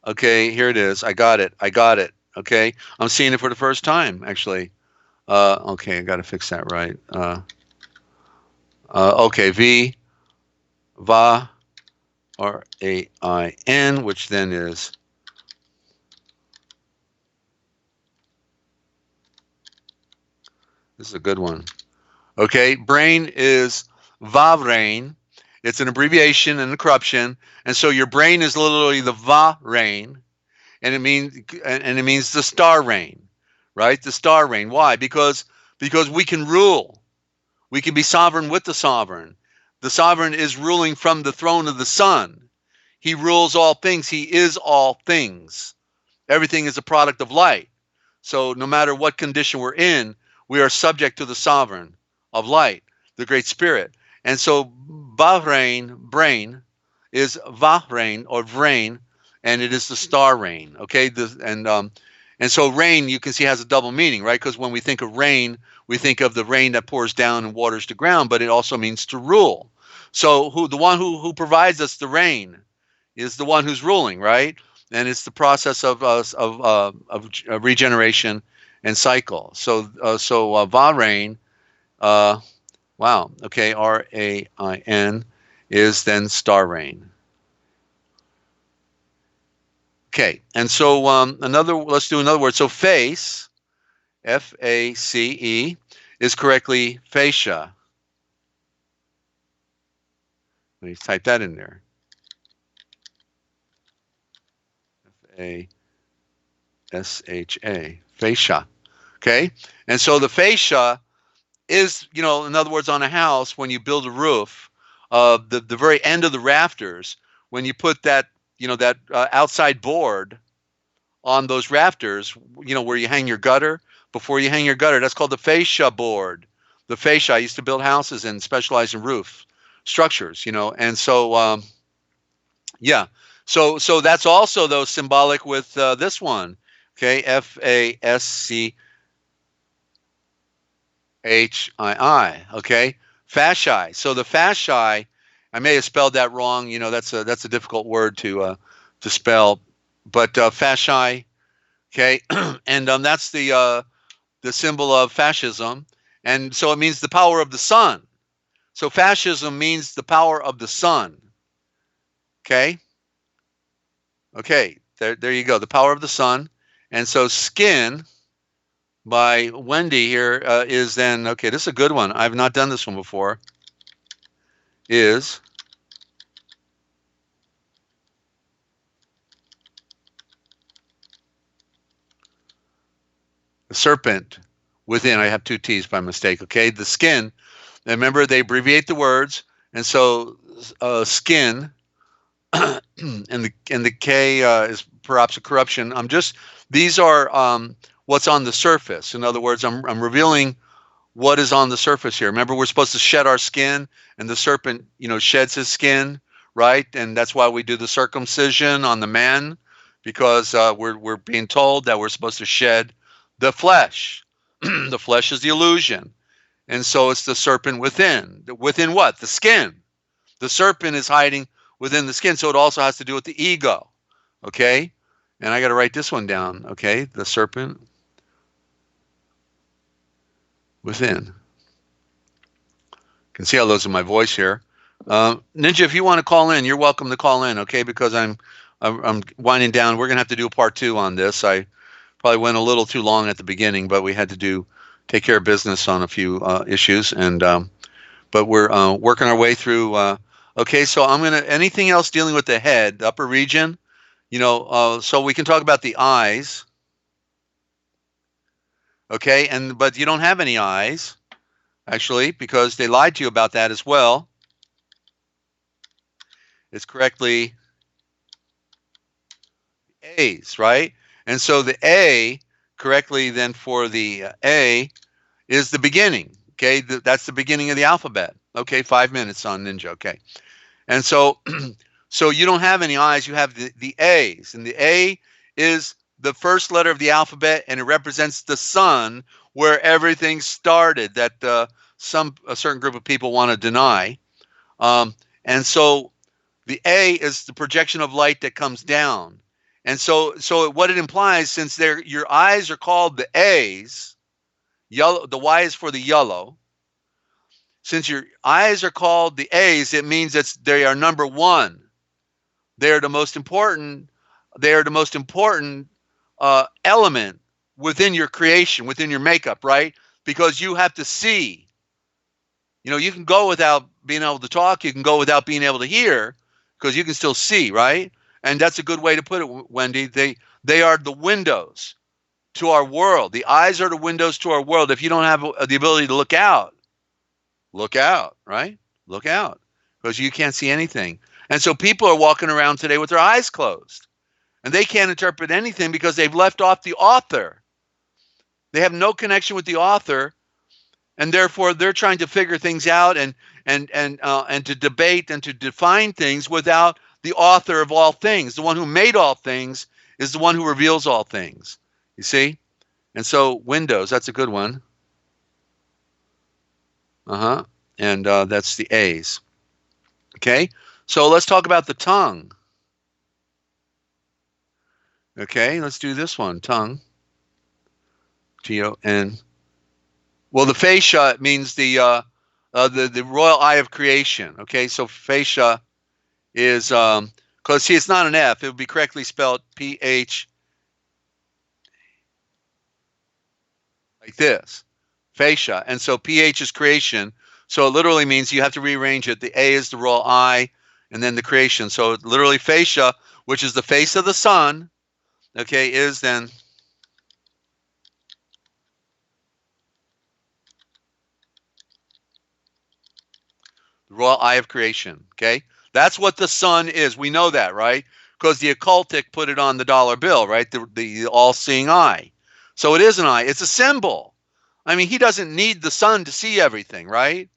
Speaker 1: Okay, here it is. I got it. Okay, I'm seeing it for the first time, actually. Okay, I got to fix that right. Okay, V, va, R-A-I-N, which then is this is a good one. Okay, brain is Vavrain. It's an abbreviation and a corruption, and so your brain is literally the Va-rain, and it means the star rain, right? The star rain. Why? Because we can rule. We can be sovereign with the sovereign. The sovereign is ruling from the throne of the sun. He rules all things. He is all things. Everything is a product of light. So no matter what condition we're in, we are subject to the sovereign of light, the great spirit. And so Bahrain, brain, is Vahrain or Vrain, and it is the star rain. Okay, and so rain, you can see, has a double meaning, right? Because when we think of rain, we think of the rain that pours down and waters the ground, but it also means to rule. So the one who provides us the rain is the one who's ruling, right? And it's the process of regeneration and cycle. So Varain, wow, okay, R-A-I-N is then star rain. Okay, and so let's do another word. So face, F-A-C-E, is correctly fascia. Let me type that in there. F-A-S-H-A, fascia. Okay, and so the fascia is, in other words, on a house, when you build a roof, the very end of the rafters, when you put that, that outside board on those rafters, where you hang your gutter, before you hang your gutter, that's called the fascia board. The fascia, I used to build houses and specialize in roof structures, and so, yeah. So that's also, though, symbolic with this one, okay, F-A-S-C-H-I-I, okay, fasciae. So the fasciae, I may have spelled that wrong, that's a difficult word to spell, but fasciae, okay, and that's the symbol of fascism, and so it means the power of the sun. So fascism means the power of the sun, okay. Okay, there you go, the power of the sun. And so skin, by Wendy here is then, okay, this is a good one. I've not done this one before. Is the serpent within. I have two T's by mistake, okay? The skin. Remember, they abbreviate the words, and so skin and the K is perhaps a corruption. These are what's on the surface. In other words, I'm revealing what is on the surface here. Remember, we're supposed to shed our skin, and the serpent, sheds his skin, right? And that's why we do the circumcision on the men, because we're being told that we're supposed to shed the flesh. The flesh is the illusion. And so it's the serpent within. Within what? The skin. The serpent is hiding within the skin, so it also has to do with the ego, okay? And I got to write this one down, okay? The serpent within. You can see how losing my voice here. Ninja, if you want to call in, you're welcome to call in, okay? Because I'm winding down. We're going to have to do a part 2 on this. I probably went a little too long at the beginning, but we had to take care of business on a few issues, and but we're working our way through. Okay, so anything else dealing with the head, the upper region, so we can talk about the eyes. Okay, but you don't have any eyes, actually, because they lied to you about that as well. It's correctly A's, right? And so the A, correctly then for the A, is the beginning. Okay, that's the beginning of the alphabet. Okay, 5 minutes on Ninja. Okay, and so so you don't have any I's. You have the A's, and the A is the first letter of the alphabet, and it represents the sun, where everything started. That a certain group of people want to deny, and so the A is the projection of light that comes down. And so what it implies, since your eyes are called the A's, yellow, the Y is for the yellow. Since your eyes are called the A's, it means they are number one. They are the most important. They are the most important element within your creation, within your makeup, right? Because you have to see. You can go without being able to talk. You can go without being able to hear, because you can still see, right? And that's a good way to put it, Wendy. They are the windows to our world. The eyes are the windows to our world. If you don't have the ability to look out, right? Look out, because you can't see anything. And so people are walking around today with their eyes closed, and they can't interpret anything because they've left off the author. They have no connection with the author, and therefore they're trying to figure things out and to debate and to define things without the author of all things. The one who made all things is the one who reveals all things. You see? And so windows, that's a good one. And that's the A's. Okay? So let's talk about the tongue. Okay, let's do this one. Tongue. T-O-N. Well, the fascia means the royal eye of creation. Okay, so fascia is, because see, it's not an F. It would be correctly spelled P-H, like this, fascia. And so P-H is creation. So it literally means you have to rearrange it. The A is the royal eye, and then the creation. So literally fascia, which is the face of the sun, okay, is then the royal eye of creation, okay? That's what the sun is. We know that, right? Because the occultic put it on the dollar bill, right? The all-seeing eye. So it is an eye. It's a symbol. I mean, he doesn't need the sun to see everything, right?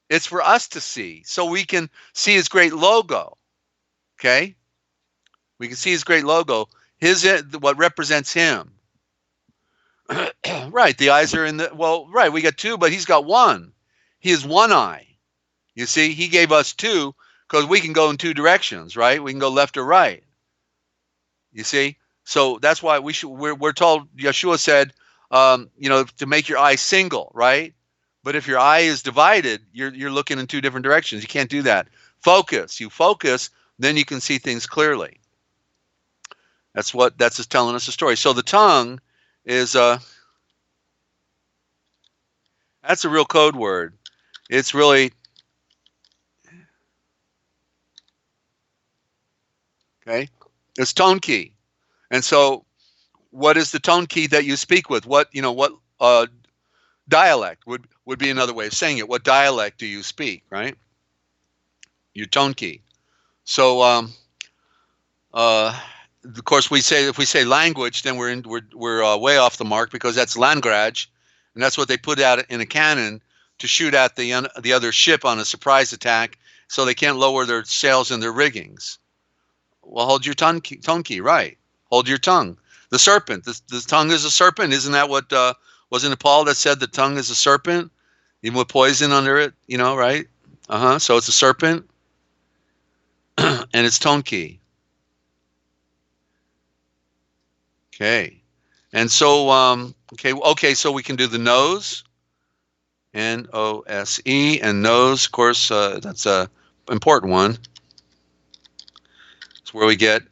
Speaker 1: It's for us to see, so we can see his great logo, okay? We can see his great logo, what represents him. Right, the eyes are right, we got two, but he's got one. He is one eye. You see, he gave us two because we can go in two directions, right? We can go left or right. You see? So that's why we're told, Yeshua said, to make your eye single, right? But if your eye is divided, you're looking in two different directions. You can't do that. Focus. You focus, then you can see things clearly. That's just telling us a story. So the tongue is That's a real code word. It's really, okay, it's tone key. And so what is the tone key that you speak with? What dialect would be another way of saying it. What dialect do you speak, right? Your tone key. So, of course, if we say language, then we're way off the mark, because that's langrage, and that's what they put out in a cannon to shoot at the other ship on a surprise attack, so they can't lower their sails and their riggings. Well, hold your tone key, right? Hold your tongue. The serpent. The tongue is a serpent. Isn't that what wasn't it Paul that said the tongue is a serpent, even with poison under it? Right? So it's a serpent, and it's tone key. Okay, and so okay. So we can do the nose, N-O-S-E, and nose. Of course, that's a important one. It's where we get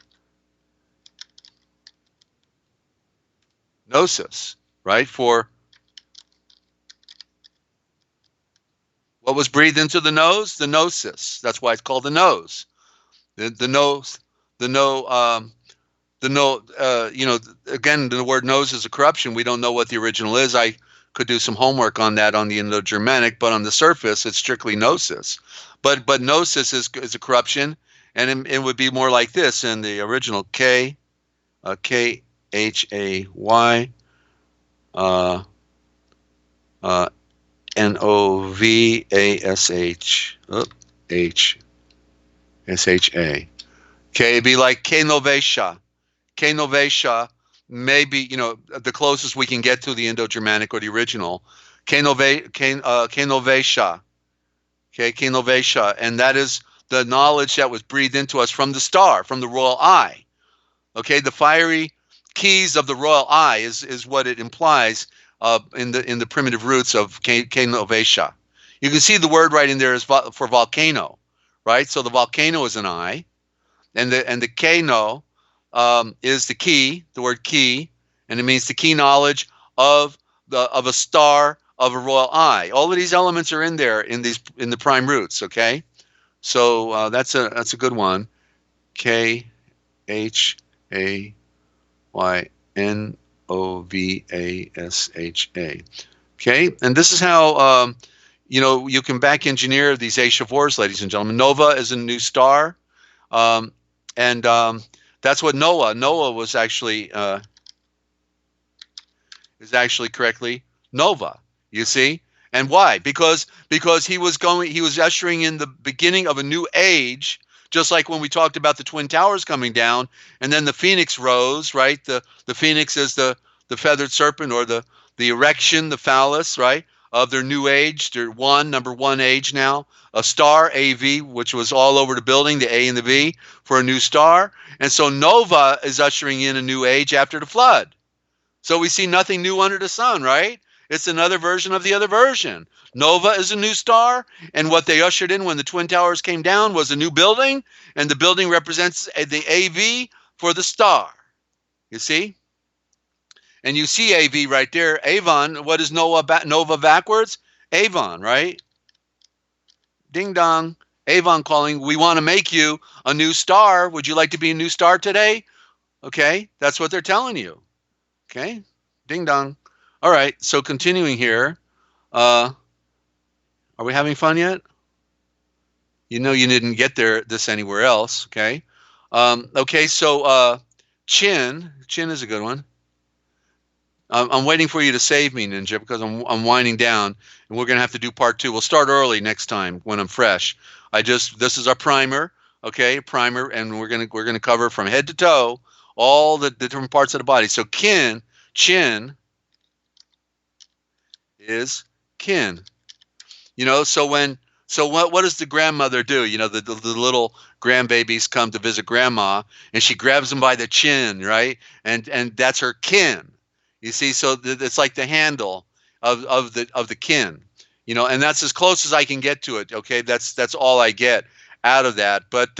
Speaker 1: gnosis, right? For what was breathed into the nose? The gnosis. That's why it's called the nose. The nose. Again, the word nose is a corruption. We don't know what the original is. I could do some homework on that on the Indo-Germanic, but on the surface, it's strictly gnosis. But gnosis is a corruption, and it would be more like this in the original: K, K-H-A-Y, N-O-V-A-S-H, H-S-H-A. Okay, it'd be like K-Novesha. K-Novesha, maybe, the closest we can get to the Indo-Germanic or the original. K-Novesha. Okay, K-Novesha. And that is the knowledge that was breathed into us from the star, from the royal eye. Okay, the fiery keys of the royal eye is what it implies in the primitive roots of K-Novesha. You can see the word right in there is for volcano, right? So the volcano is an eye, and the Kano is the key, the word key, and it means the key knowledge of a star, of a royal eye. All of these elements are in there in the prime roots. Okay, so that's a good one. K-H-A-Y-N-O-V-A-S-H-A. Okay, and this is how you can back engineer these Aishavours, ladies and gentlemen. Nova is a new star, and that's what Noah was actually is actually correctly Nova. You see, and why? Because he was ushering in the beginning of a new age, just like when we talked about the Twin Towers coming down, and then the phoenix rose. Right, the phoenix is the feathered serpent, or the erection, the phallus, right, of their new age, their number one age now. A star, AV, which was all over the building, the A and the V, for a new star. And so Nova is ushering in a new age after the flood. So we see nothing new under the sun, right? It's another version of the other version. Nova is a new star, and what they ushered in when the Twin Towers came down was a new building, and the building represents the AV for the star. You see? And you see AV right there. Avon, what is Nova backwards? Avon, right? Ding dong. Avon calling. We want to make you a new star. Would you like to be a new star today? Okay, that's what they're telling you. Okay, ding dong. All right, so continuing here. Are we having fun yet? You didn't get this anywhere else. Okay. Okay, so chin is a good one. I'm waiting for you to save me, Ninja, because I'm winding down, and we're gonna have to do part 2. We'll start early next time when I'm fresh. This is our primer, okay, and we're gonna cover from head to toe all the different parts of the body. So chin is kin. So what does the grandmother do? The little grandbabies come to visit grandma, and she grabs them by the chin, right? And that's her kin. You see, so it's like the handle of the kin, and that's as close as I can get to it. Okay, that's all I get out of that. But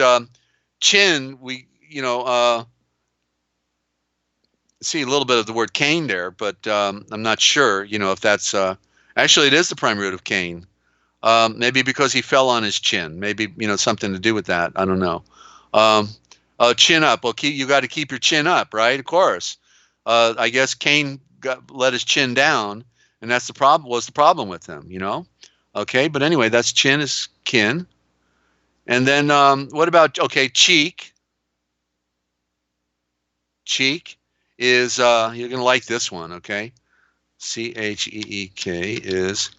Speaker 1: chin, we see a little bit of the word cane there, but I'm not sure, if that's Actually, it is the prime root of Cain. Maybe because he fell on his chin. Maybe, something to do with that. I don't know. Um, chin up. Well, you got to keep your chin up, right? Of course. I guess Cain let his chin down, and that's the problem. Was the problem with him, Okay, but anyway, that's chin is kin. And then what about cheek? Cheek is you're gonna like this one, okay? Cheek is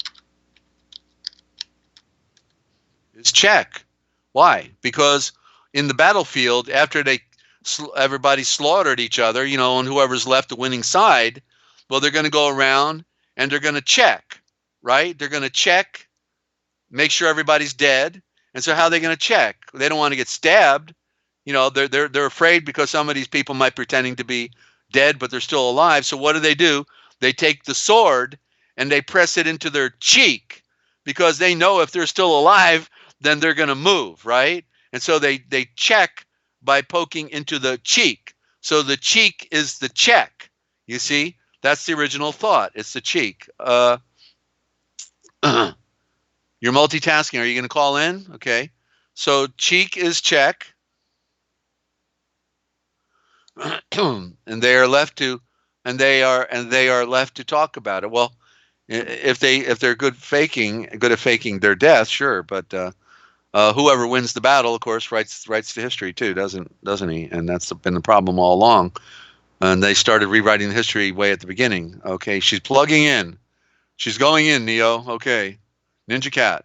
Speaker 1: check. Why? Because in the battlefield, after everybody slaughtered each other, and whoever's left the winning side, well, they're going to go around and they're going to check, right? They're going to check, make sure everybody's dead. And so how are they going to check? They don't want to get stabbed. They're afraid because some of these people might be pretending to be dead, but they're still alive. So what do? They take the sword and they press it into their cheek because they know if they're still alive, then they're going to move, right? And so they check by poking into the cheek. So the cheek is the check. You see? That's the original thought. It's the cheek. You're multitasking. Are you going to call in? Okay. So cheek is check. and they are left to talk about it. Well, if they're good at faking their death, sure, but whoever wins the battle, of course, writes the history too, doesn't he? And that's been the problem all along. And they started rewriting the history way at the beginning. Okay, she's plugging in. She's going in, Neo. Okay, Ninja Cat.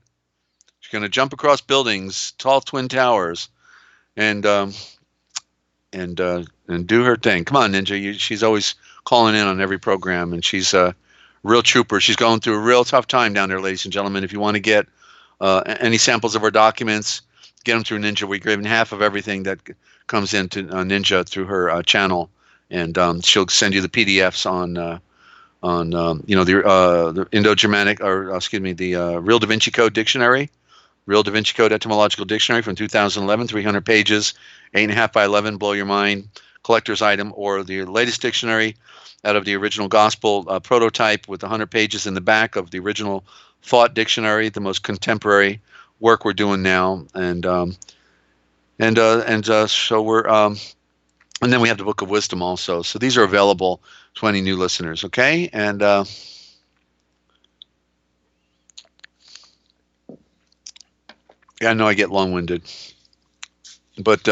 Speaker 1: She's going to jump across buildings, tall twin towers, and do her thing. Come on, Ninja. She's always calling in on every program, and she's a real trooper. She's going through a real tough time down there, ladies and gentlemen. If you want to get any samples of our documents, get them through Ninja. We're giving half of everything that comes into Ninja through her channel, and she'll send you the PDFs on the Indo-Germanic, the Real Da Vinci Code Dictionary, Real Da Vinci Code Etymological Dictionary from 2011, 300 pages, 8.5 by 11, blow your mind, collector's item, or the latest dictionary out of the original gospel prototype with 100 pages in the back of the original thought dictionary, the most contemporary work we're doing now, and so we're and then we have the Book of Wisdom also. So these are available to any new listeners. Okay, and yeah, I know I get long-winded, but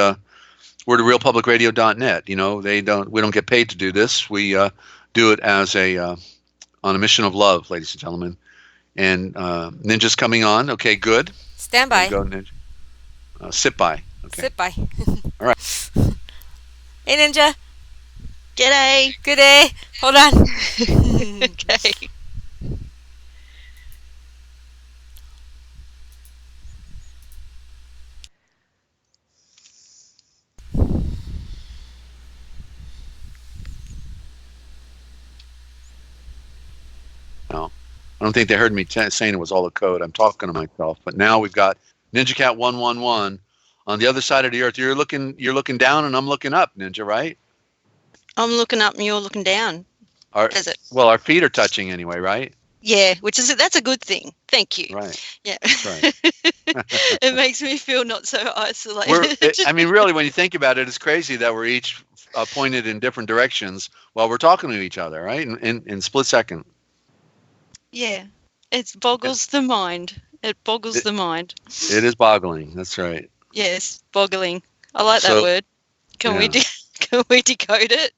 Speaker 1: we're to realpublicradio.net. We don't get paid to do this. We do it as on a mission of love, ladies and gentlemen. And Ninja's coming on. Okay, good.
Speaker 6: Stand by.
Speaker 1: Go, Ninja. Sit by. Okay.
Speaker 6: Sit by.
Speaker 1: All right.
Speaker 6: Hey, Ninja.
Speaker 7: G'day.
Speaker 6: Good day. Hold on.
Speaker 7: Okay.
Speaker 1: No, I don't think they heard me saying it was all a code. I'm talking to myself. But now we've got Ninja Cat 111 on the other side of the earth. You're looking down, and I'm looking up, Ninja, right?
Speaker 7: I'm looking up and you're looking down. Desert.
Speaker 1: Well, our feet are touching anyway, right?
Speaker 7: Yeah, that's a good thing. Thank you.
Speaker 1: Right.
Speaker 7: Yeah.
Speaker 1: Right.
Speaker 7: It makes me feel not so isolated.
Speaker 1: Really, when you think about it, it's crazy that we're each pointed in different directions while we're talking to each other, right? In split second.
Speaker 7: Yeah. It boggles the mind. It boggles the mind.
Speaker 1: It is boggling. That's right.
Speaker 7: Yes, boggling. I like that word. Can we decode it?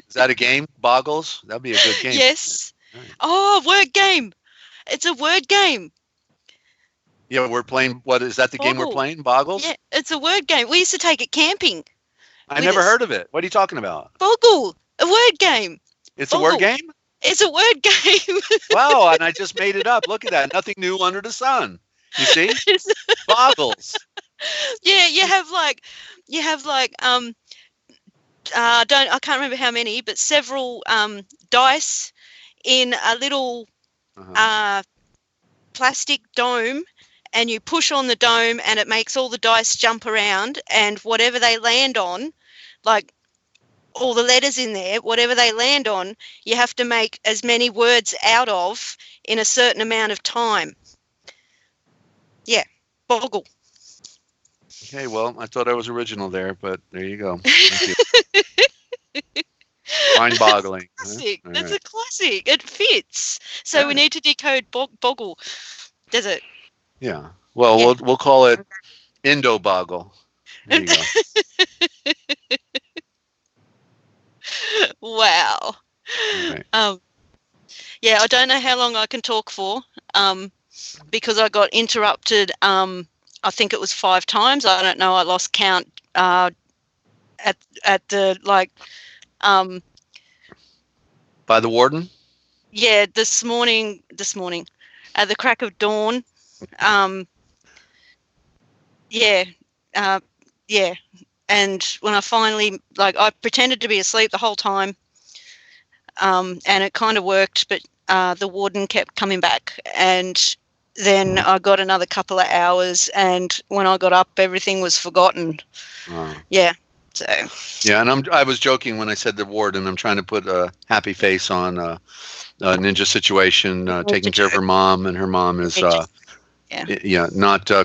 Speaker 1: Is that a game? Boggles? That'd be a good game.
Speaker 7: Yes.
Speaker 1: Right.
Speaker 7: Oh, word game. It's a word game.
Speaker 1: Yeah, we're playing. What is that? The game we're playing? Boggles?
Speaker 7: Yeah, it's a word game. We used to take it camping.
Speaker 1: I never heard of it. What are you talking about?
Speaker 7: Boggle, a word game.
Speaker 1: It's a word game?
Speaker 7: It's a word game.
Speaker 1: Wow, and I just made it up. Look at that. Nothing new under the sun. You see? Boggles.
Speaker 7: Yeah, you have like I can't remember how many, but several dice in a little plastic dome, and you push on the dome and it makes all the dice jump around, and whatever they land on, like all the letters in there, whatever they land on, you have to make as many words out of in a certain amount of time. Yeah, boggle.
Speaker 1: Okay, well, I thought I was original there, but there you go. Thank you. Mind-boggling.
Speaker 7: Classic.
Speaker 1: All
Speaker 7: That's
Speaker 1: right.
Speaker 7: a classic. It fits. So we
Speaker 1: Yeah.
Speaker 7: need to decode boggle. Does it?
Speaker 1: Yeah. Well,
Speaker 7: Yeah.
Speaker 1: we'll call it Indo-boggle. There you go.
Speaker 7: Wow.
Speaker 1: All right.
Speaker 7: Yeah, I don't know how long I can talk for, because I got interrupted. I think it was 5 times. I don't know. I lost count. At the
Speaker 1: By the warden?
Speaker 7: yeah, this morning, at the crack of dawn. Yeah, yeah. And when I finally, I pretended to be asleep the whole time, and it kind of worked, but the warden kept coming back, and then I got another couple of hours, and when I got up, everything was forgotten. Yeah, so.
Speaker 1: Yeah, and I was joking when I said the warden. I'm trying to put a happy face on Ninja's situation, taking care of her mom, and her mom is not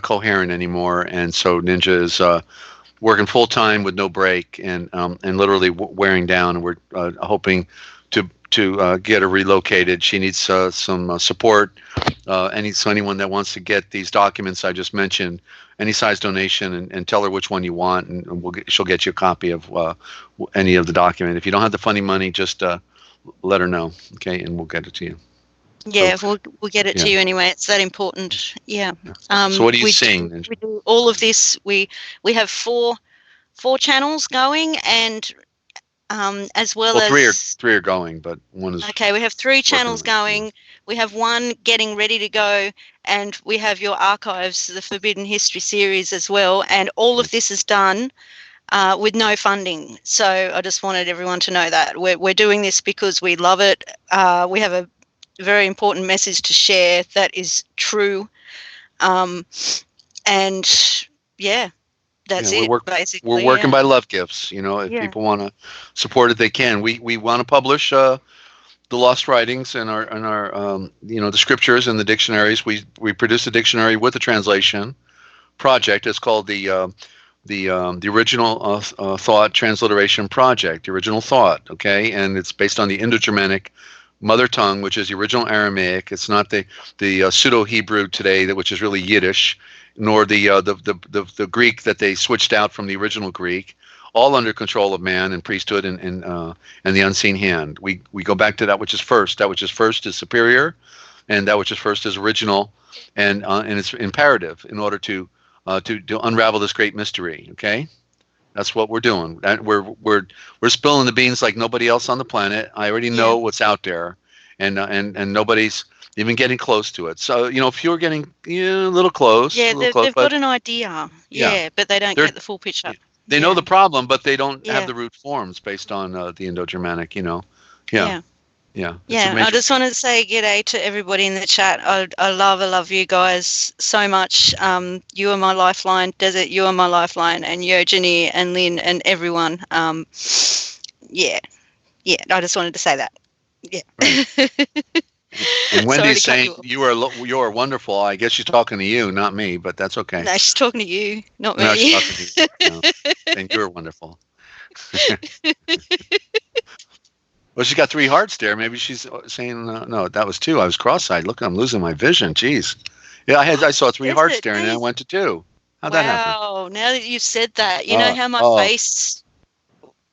Speaker 1: coherent anymore, and so Ninja is working full time with no break, and literally wearing down. And we're hoping to get her relocated. She needs some support. Anyone that wants to get these documents I just mentioned, any size donation, and tell her which one you want, and she'll get you a copy of any of the document. If you don't have the funny money, just let her know, okay, and we'll get it to you.
Speaker 7: Yeah, we'll get it to you anyway. It's that important. Yeah.
Speaker 1: So what are you seeing?
Speaker 7: We do all of this. We have four channels going, and as well as
Speaker 1: three are going, but one is
Speaker 7: okay. We have 3 channels going. We have one getting ready to go, and we have your archives, the Forbidden History series as well. And all of this is done with no funding. So I just wanted everyone to know that we're doing this because we love it. We have a very important message to share that is true, and yeah, that's it. Basically,
Speaker 1: we're working by love gifts. If people want to support it, they can. We want to publish the lost writings and our the scriptures and the dictionaries. We produced a dictionary with a translation project. It's called the original thought transliteration project. The original thought, okay, and it's based on the Indo-Germanic mother tongue, which is the original Aramaic. It's not the pseudo-Hebrew today, which is really Yiddish, nor the Greek that they switched out from the original Greek. All under control of man and priesthood and the unseen hand. We go back to that which is first. That which is first is superior, and that which is first is original, and it's imperative in order to unravel this great mystery. Okay, that's what we're doing. We're spilling the beans like nobody else on the planet. I already know what's out there, and nobody's even getting close to it. So if you're getting a little close,
Speaker 7: they've got an idea. Yeah, but they don't get the full picture.
Speaker 1: They know the problem, but they don't have the root forms based on the Indo-Germanic, Yeah.
Speaker 7: I just wanted to say g'day to everybody in the chat. I love you guys so much. You are my lifeline. Desert, you are my lifeline. And Eugenie and Lynn and everyone. I just wanted to say that. Yeah.
Speaker 1: Right. And Wendy's saying you are wonderful. I guess she's talking to you, not me, but that's okay.
Speaker 7: No, she's talking to you, not me.
Speaker 1: No, she's talking to you. No. And you're wonderful. Well, she's got 3 hearts there. Maybe she's saying no. That was 2. I was cross-eyed. Look, I'm losing my vision. Jeez. Yeah, I saw 3 hearts there, and then I went to 2. How'd that happen?
Speaker 7: Wow! Now that you've said that, you know how my face.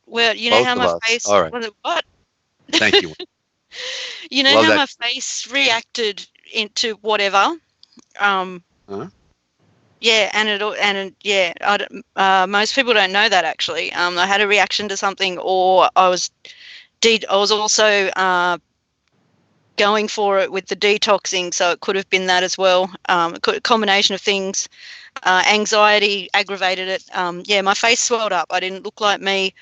Speaker 7: Well, you know how my face.
Speaker 1: All right.
Speaker 7: What?
Speaker 1: Thank you.
Speaker 7: You know how my face reacted into whatever. Yeah, most people don't know that actually. I had a reaction to something, or I was also going for it with the detoxing, so it could have been that as well. A combination of things. Anxiety aggravated it. My face swelled up. I didn't look like me.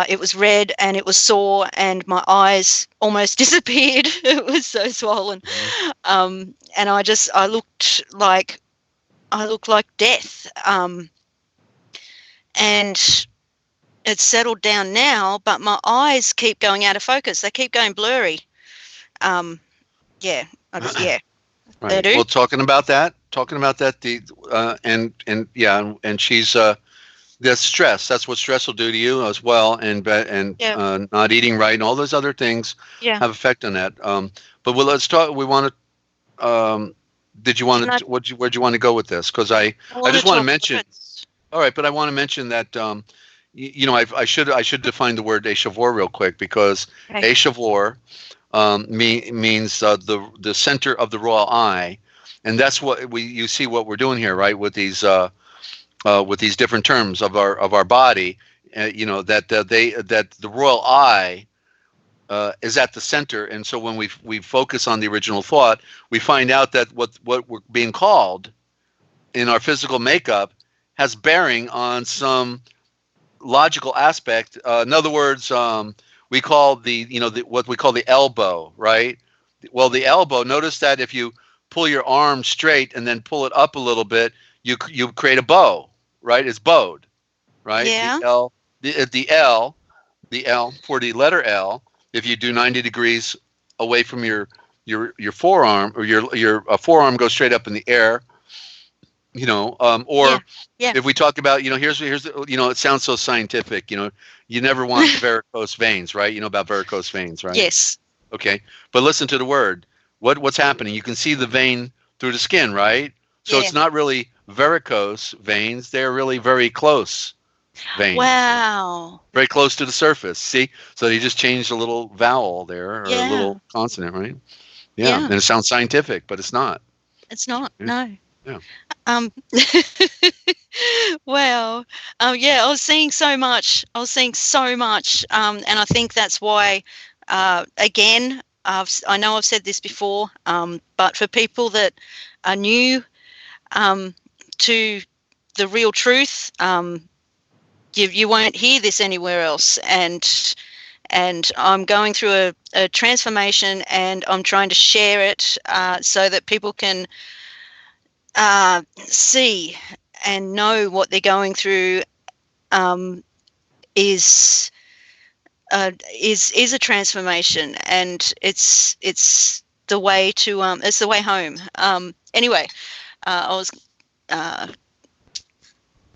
Speaker 7: It was red and it was sore, and my eyes almost disappeared. It was so swollen, and I looked like death. And it's settled down now, but my eyes keep going out of focus. They keep going blurry. Yeah, yeah,
Speaker 1: Right.
Speaker 7: they do.
Speaker 1: Well, talking about that, and she's that's stress. That's what stress will do to you as well, and not eating right and all those other things have effect on that. But let's talk. We want to. Did you want to? Where'd you want to go with this? Because I just want to mention. All right, but I want to mention that I should define the word écheveau real quick, because écheveau means the center of the royal eye, and that's what you see what we're doing here, right? With these different terms of our body, that the royal eye is at the center, and so when we focus on the original thought, we find out that what we're being called in our physical makeup has bearing on some logical aspect. In other words, we call what we call the elbow, right? Well, the elbow. Notice that if you pull your arm straight and then pull it up a little bit, you create a bow, right? It's bowed, right?
Speaker 7: Yeah.
Speaker 1: The L for the letter L. If you do 90 degrees away from your forearm, or your forearm goes straight up in the air, if we talk about, here's it sounds so scientific, you never want varicose veins, right? You know about varicose veins, right?
Speaker 7: Yes.
Speaker 1: Okay. But listen to the word. What's happening? You can see the vein through the skin, right? So it's not really varicose veins. They're really very close veins.
Speaker 7: Wow.
Speaker 1: Very close to the surface. See? So you just changed a little vowel there, or a little consonant, right? Yeah. And it sounds scientific, but it's not.
Speaker 7: It's not. No.
Speaker 1: Yeah.
Speaker 7: Wow. I was seeing so much. And I think that's why, again, I know I've said this before, but for people that are new to the real truth, you won't hear this anywhere else. And I'm going through a transformation, and I'm trying to share it so that people can see and know what they're going through is a transformation, and it's the way to it's the way home. Anyway, I was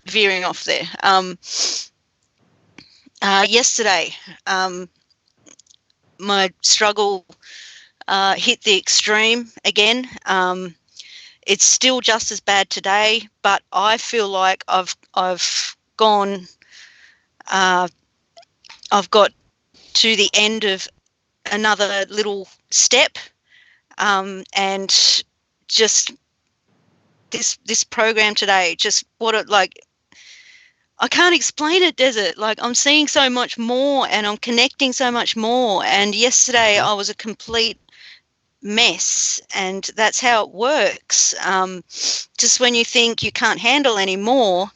Speaker 7: veering off there. Yesterday, my struggle hit the extreme again. It's still just as bad today, but I feel like I've gone. I've got to the end of another little step, and just this program today, just what it like. I can't explain it, Desert. Like, I'm seeing so much more, and I'm connecting so much more. And yesterday I was a complete mess, and that's how it works. Just when you think you can't handle anymore,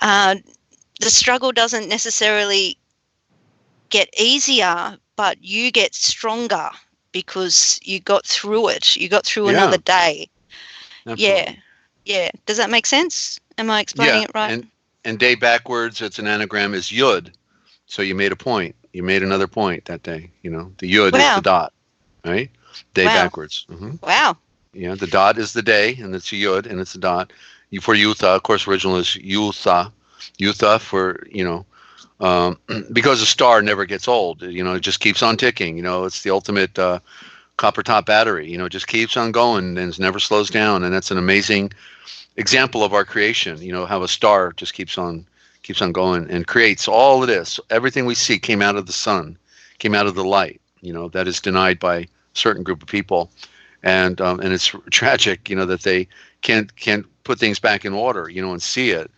Speaker 7: the struggle doesn't necessarily get easier, but you get stronger because you got through it. You got through another day. Absolutely. Yeah. Does that make sense? Am I explaining it right?
Speaker 1: And day backwards, it's an anagram, is yud. So you made a point. You made another point that day. The yud is the dot, right? Day backwards. Mm-hmm.
Speaker 7: Wow.
Speaker 1: Yeah, the dot is the day, and it's a yud, and it's a dot. For Yutha, of course, original is Yutha. Yutha for, because a star never gets old. It just keeps on ticking. It's the ultimate copper top battery. It just keeps on going and it never slows down. And that's an amazing example of our creation. How a star just keeps on going and creates all of this. Everything we see came out of the sun, came out of the light. That is denied by a certain group of people, and it's tragic. That they can't put things back in order. And see it.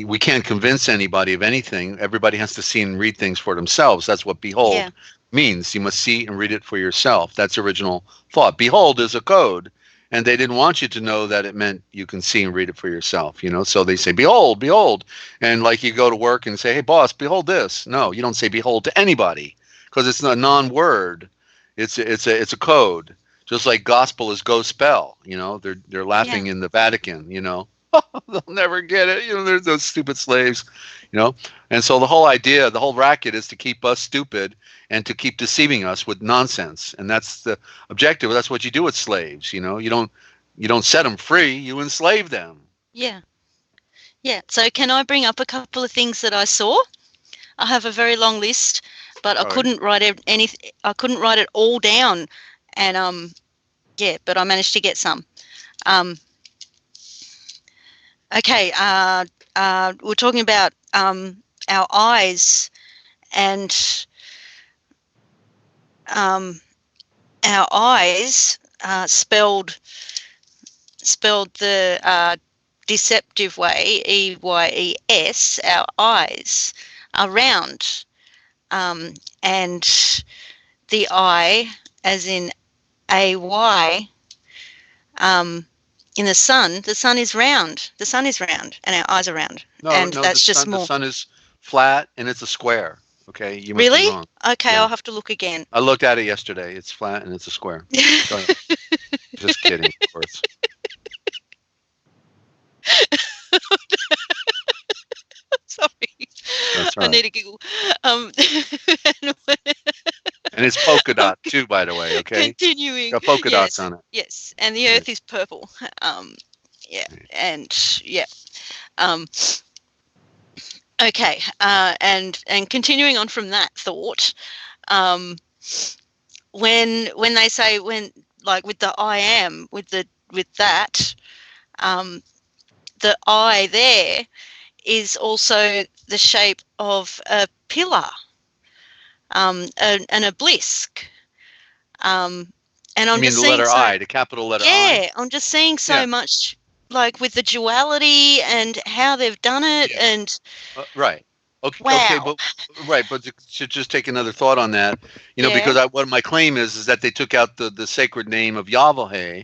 Speaker 1: We can't convince anybody of anything. Everybody has to see and read things for themselves. That's what behold means. You must see and read it for yourself. That's original thought. Behold is a code, and they didn't want you to know that it meant you can see and read it for yourself. So they say, behold, behold. And like you go to work and say, hey, boss, behold this. No, you don't say behold to anybody, because it's a non-word. It's a code. Just like gospel is go spell. They're laughing in the Vatican. They'll never get it. There's those stupid slaves, And so the whole idea, the whole racket is to keep us stupid and to keep deceiving us with nonsense. And that's the objective. That's what you do with slaves. You don't set them free. You enslave them.
Speaker 7: Yeah. Yeah. So can I bring up a couple of things that I saw? I have a very long list, but I couldn't write anything. I couldn't write it all down, and but I managed to get some. Okay. We're talking about our eyes, and our eyes spelled the deceptive way, EYES. Our eyes are round, and the eye, as in AY, in the sun is round. The sun is round, and our eyes are round.
Speaker 1: No,
Speaker 7: that's just more.
Speaker 1: The sun is flat and it's a square. Okay, you must
Speaker 7: Really?
Speaker 1: be wrong.
Speaker 7: Okay,
Speaker 1: Yeah.
Speaker 7: I'll have to look again.
Speaker 1: I looked at it yesterday. It's flat and it's a square. Just kidding, of course.
Speaker 7: Sorry,
Speaker 1: That's
Speaker 7: I
Speaker 1: right.
Speaker 7: need to giggle.
Speaker 1: And it's polka dot too, by the way. Okay,
Speaker 7: Continuing.
Speaker 1: got polka dots on it.
Speaker 7: Yes, and the Earth is purple. Okay, and continuing on from that thought, when they say like with the I am with that, the I there is also the shape of a pillar, an obelisk. And I'm
Speaker 1: You mean
Speaker 7: just
Speaker 1: the letter
Speaker 7: seeing
Speaker 1: I, the capital letter I?
Speaker 7: yeah, I'm just seeing so much, like with the duality and how they've done it, and
Speaker 1: Right. Okay.
Speaker 7: Wow.
Speaker 1: Okay. But to just take another thought on that, because what my claim is that they took out the sacred name of Yahweh.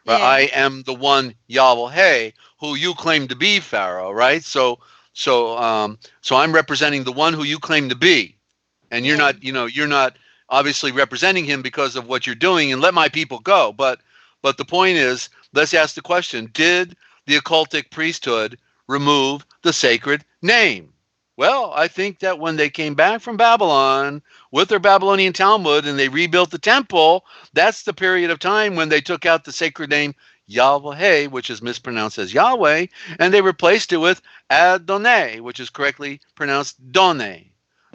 Speaker 1: Right?
Speaker 7: Yeah.
Speaker 1: I am the one Yahweh who you claim to be, Pharaoh. Right. So I'm representing the one who you claim to be, and you're not. You're not obviously representing him because of what you're doing. And let my people go. But the point is, let's ask the question: did the occultic priesthood remove the sacred name? Well, I think that when they came back from Babylon with their Babylonian Talmud and they rebuilt the temple, that's the period of time when they took out the sacred name Yahweh, which is mispronounced as Yahweh, and they replaced it with Adonai, which is correctly pronounced Done.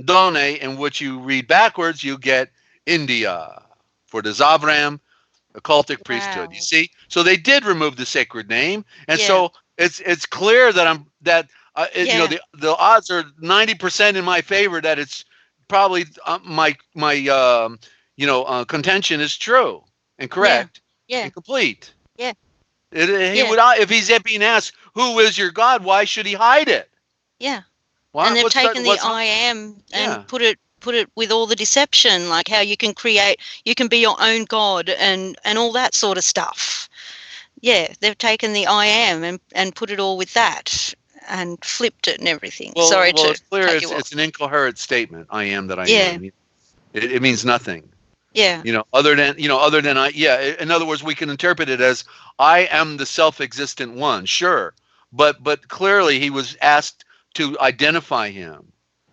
Speaker 1: Done, in which you read backwards, you get India for the Zavram occultic priesthood. You see? So they did remove the sacred name, and so it's clear that the odds are 90% in my favor that it's probably my contention is true and correct and complete.
Speaker 7: Yeah.
Speaker 1: He would, if he's being asked, who is your God? Why should he hide it?
Speaker 7: Yeah.
Speaker 1: Well,
Speaker 7: And they've taken the I am and put it with all the deception, like how you can be your own God and all that sort of stuff. Yeah, they've taken the I am and put it all with that and flipped it and everything.
Speaker 1: Well,
Speaker 7: Sorry
Speaker 1: it's
Speaker 7: to
Speaker 1: clear
Speaker 7: cut you off.
Speaker 1: it's an incoherent statement. I am that I am. It means nothing.
Speaker 7: Yeah.
Speaker 1: Other than I. Yeah. In other words, we can interpret it as I am the self-existent one. Sure, but clearly he was asked to identify him.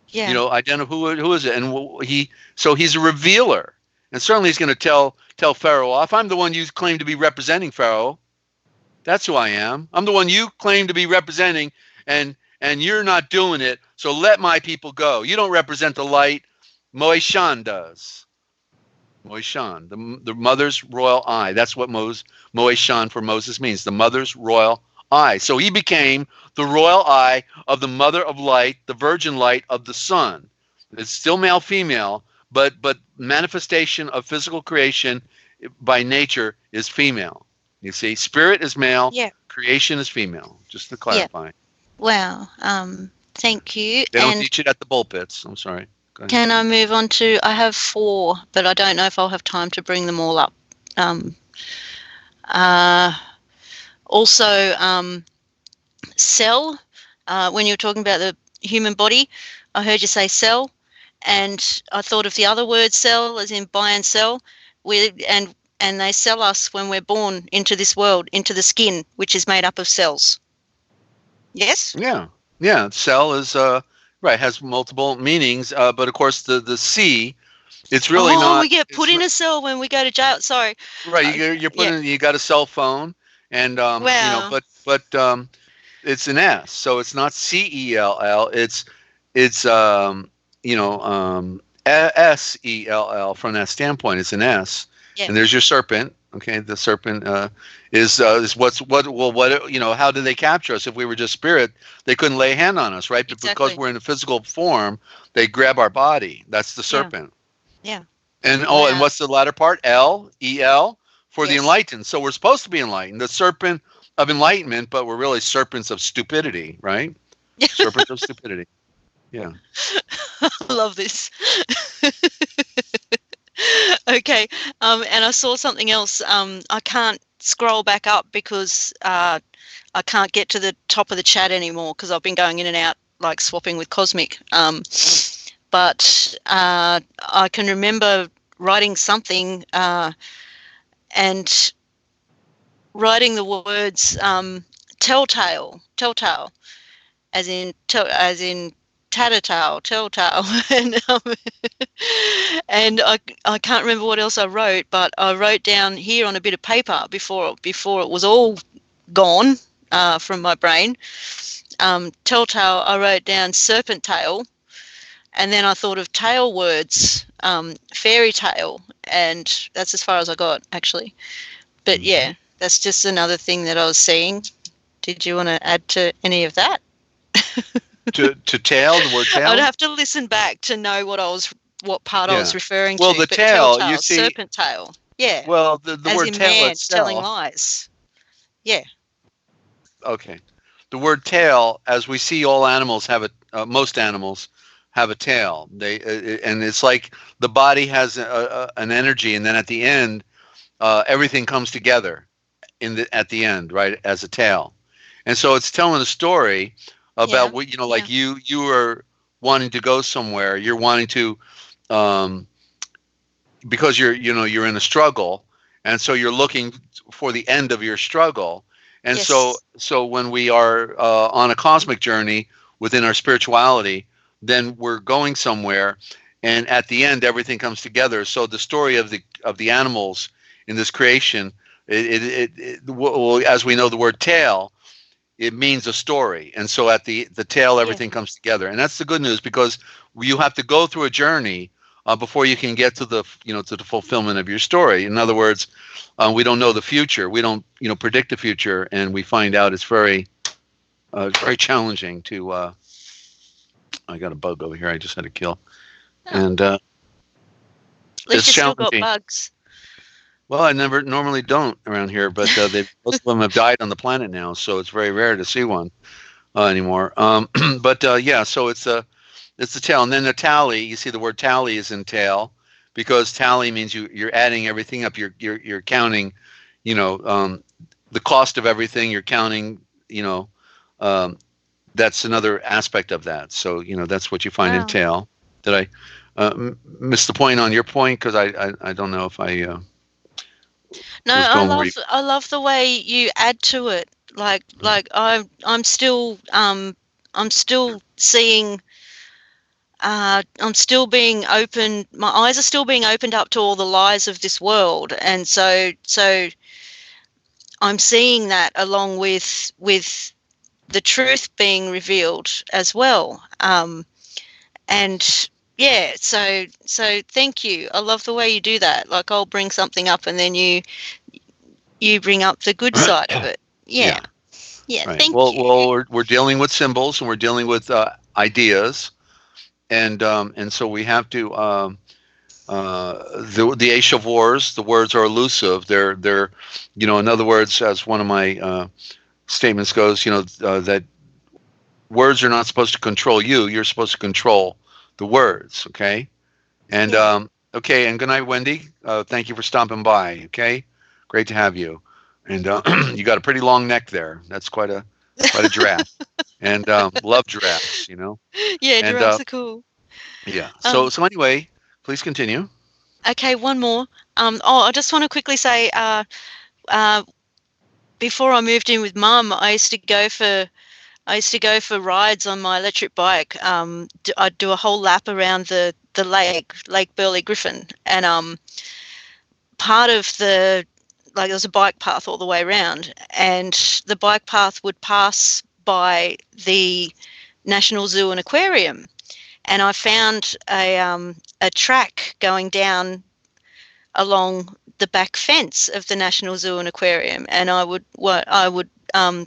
Speaker 7: Yeah.
Speaker 1: Identify who is it, and he's a revealer, and certainly he's going to tell Pharaoh off. I'm the one you claim to be representing, Pharaoh. That's who I am. I'm the one you claim to be representing, and you're not doing it. So let my people go. You don't represent the light. Moeshan does. Moeshan, the mother's royal eye. That's what Moeshan for Moses means. The mother's royal eye. So he became the royal eye of the mother of light, the virgin light of the sun. It's still male, female, but manifestation of physical creation by nature is female. You see, spirit is male, creation is female, just to clarify.
Speaker 7: Yeah. Wow. Thank you.
Speaker 1: They don't teach it at the pulpits. I'm sorry. Go ahead.
Speaker 7: Can I move on to, I have 4, but I don't know if I'll have time to bring them all up. Also, cell, when you were talking about the human body, I heard you say cell, and I thought of the other word cell, as in buy and sell, and they sell us when we're born into this world, into the skin, which is made up of cells. Yes.
Speaker 1: Yeah, yeah. Cell is right, has multiple meanings, but of course the C, it's really
Speaker 7: Oh,
Speaker 1: not.
Speaker 7: we get
Speaker 1: It's
Speaker 7: put in
Speaker 1: not,
Speaker 7: a cell when we go to jail. Sorry.
Speaker 1: right.
Speaker 7: Uh,
Speaker 1: You're
Speaker 7: yeah.
Speaker 1: putting, you got a cell phone, and
Speaker 7: Wow.
Speaker 1: but it's an S, so it's not CELL. It's SELL from that standpoint. It's an S,
Speaker 7: Yeah.
Speaker 1: and there's your serpent. Okay, the serpent is what how do they capture us? If we were just spirit, they couldn't lay a hand on us, right? But because
Speaker 7: Exactly.
Speaker 1: we're in a physical form, they grab our body. That's the
Speaker 7: Yeah.
Speaker 1: serpent.
Speaker 7: Yeah.
Speaker 1: And and
Speaker 7: Wow.
Speaker 1: what's the latter part? EL for the
Speaker 7: Yes.
Speaker 1: enlightened. So we're supposed to be enlightened, the serpent of enlightenment, but we're really serpents of stupidity, right? Serpents of stupidity. Yeah.
Speaker 7: I love this. Okay. And I saw something else. I can't scroll back up because I can't get to the top of the chat anymore because I've been going in and out, like swapping with Cosmic. But I can remember writing something and writing the words telltale, as in tattletale, telltale, and I can't remember what else I wrote, but I wrote down here on a bit of paper before it was all gone from my brain. Telltale, I wrote down serpent tail, and then I thought of tail words, fairy tale, and that's as far as I got actually. But yeah, that's just another thing that I was seeing. Did you want to add to any of that?
Speaker 1: To tail, the word tail.
Speaker 7: I'd have to listen back to know what part I was referring
Speaker 1: Well,
Speaker 7: to.
Speaker 1: the
Speaker 7: but
Speaker 1: tail,
Speaker 7: telltale,
Speaker 1: you see.
Speaker 7: serpent tail. Yeah.
Speaker 1: Well, the
Speaker 7: As
Speaker 1: word
Speaker 7: in
Speaker 1: tail
Speaker 7: man
Speaker 1: itself.
Speaker 7: telling lies. Yeah.
Speaker 1: Okay. The word tail, as we see, all animals have most animals have a tail. And it's like the body has an energy, and then at the end, everything comes together at the end, right, as a tail. And so it's telling a story about what like you are wanting to go somewhere. You're wanting to because you're in a struggle, and so you're looking for the end of your struggle. And so when we are on a cosmic journey within our spirituality, then we're going somewhere, and at the end everything comes together. So the story of the animals in this creation, as we know, the word tail, it means a story, and so at the tail everything comes together, and that's the good news, because you have to go through a journey before you can get to the to the fulfillment of your story. In other words, we don't know the future. We don't predict the future, and we find out it's very very challenging to. I got a bug over here. I just had to kill, and
Speaker 7: At least
Speaker 1: it's
Speaker 7: you still got
Speaker 1: challenging.
Speaker 7: bugs.
Speaker 1: Well, I normally don't around here, but most of them have died on the planet now, so it's very rare to see one anymore. But so it's the tail, and then the tally. You see, the word tally is in tail, because tally means you're adding everything up. You're counting, the cost of everything. You're counting, that's another aspect of that. So that's what you find in tail. Did I miss the point on your point? Because I don't know if I.
Speaker 7: No, I love the way you add to it. Like I'm still seeing. I'm still being open. My eyes are still being opened up to all the lies of this world, and so I'm seeing that along with the truth being revealed as well. And yeah, so thank you. I love the way you do that. Like, I'll bring something up, and then you bring up the good side of it. Yeah.
Speaker 1: Right.
Speaker 7: Thank you.
Speaker 1: Well, we're dealing with symbols, and we're dealing with ideas, and so we have to. The Ace of Wars, the words are elusive. They're in other words, as one of my statements goes, that words are not supposed to control you. You're supposed to control the words. Okay. And okay. And good night, Wendy. Thank you for stopping by. Okay. Great to have you. And you got a pretty long neck there. That's quite a giraffe. And love giraffes.
Speaker 7: Yeah, giraffes are cool.
Speaker 1: Yeah. So anyway, please continue.
Speaker 7: Okay, one more. I just want to quickly say, before I moved in with Mum, I used to go for I used to go for rides on my electric bike. I'd do a whole lap around the Lake Burley Griffin, and part of there was a bike path all the way around, and the bike path would pass by the National Zoo and Aquarium, and I found a track going down along the back fence of the National Zoo and Aquarium, and I would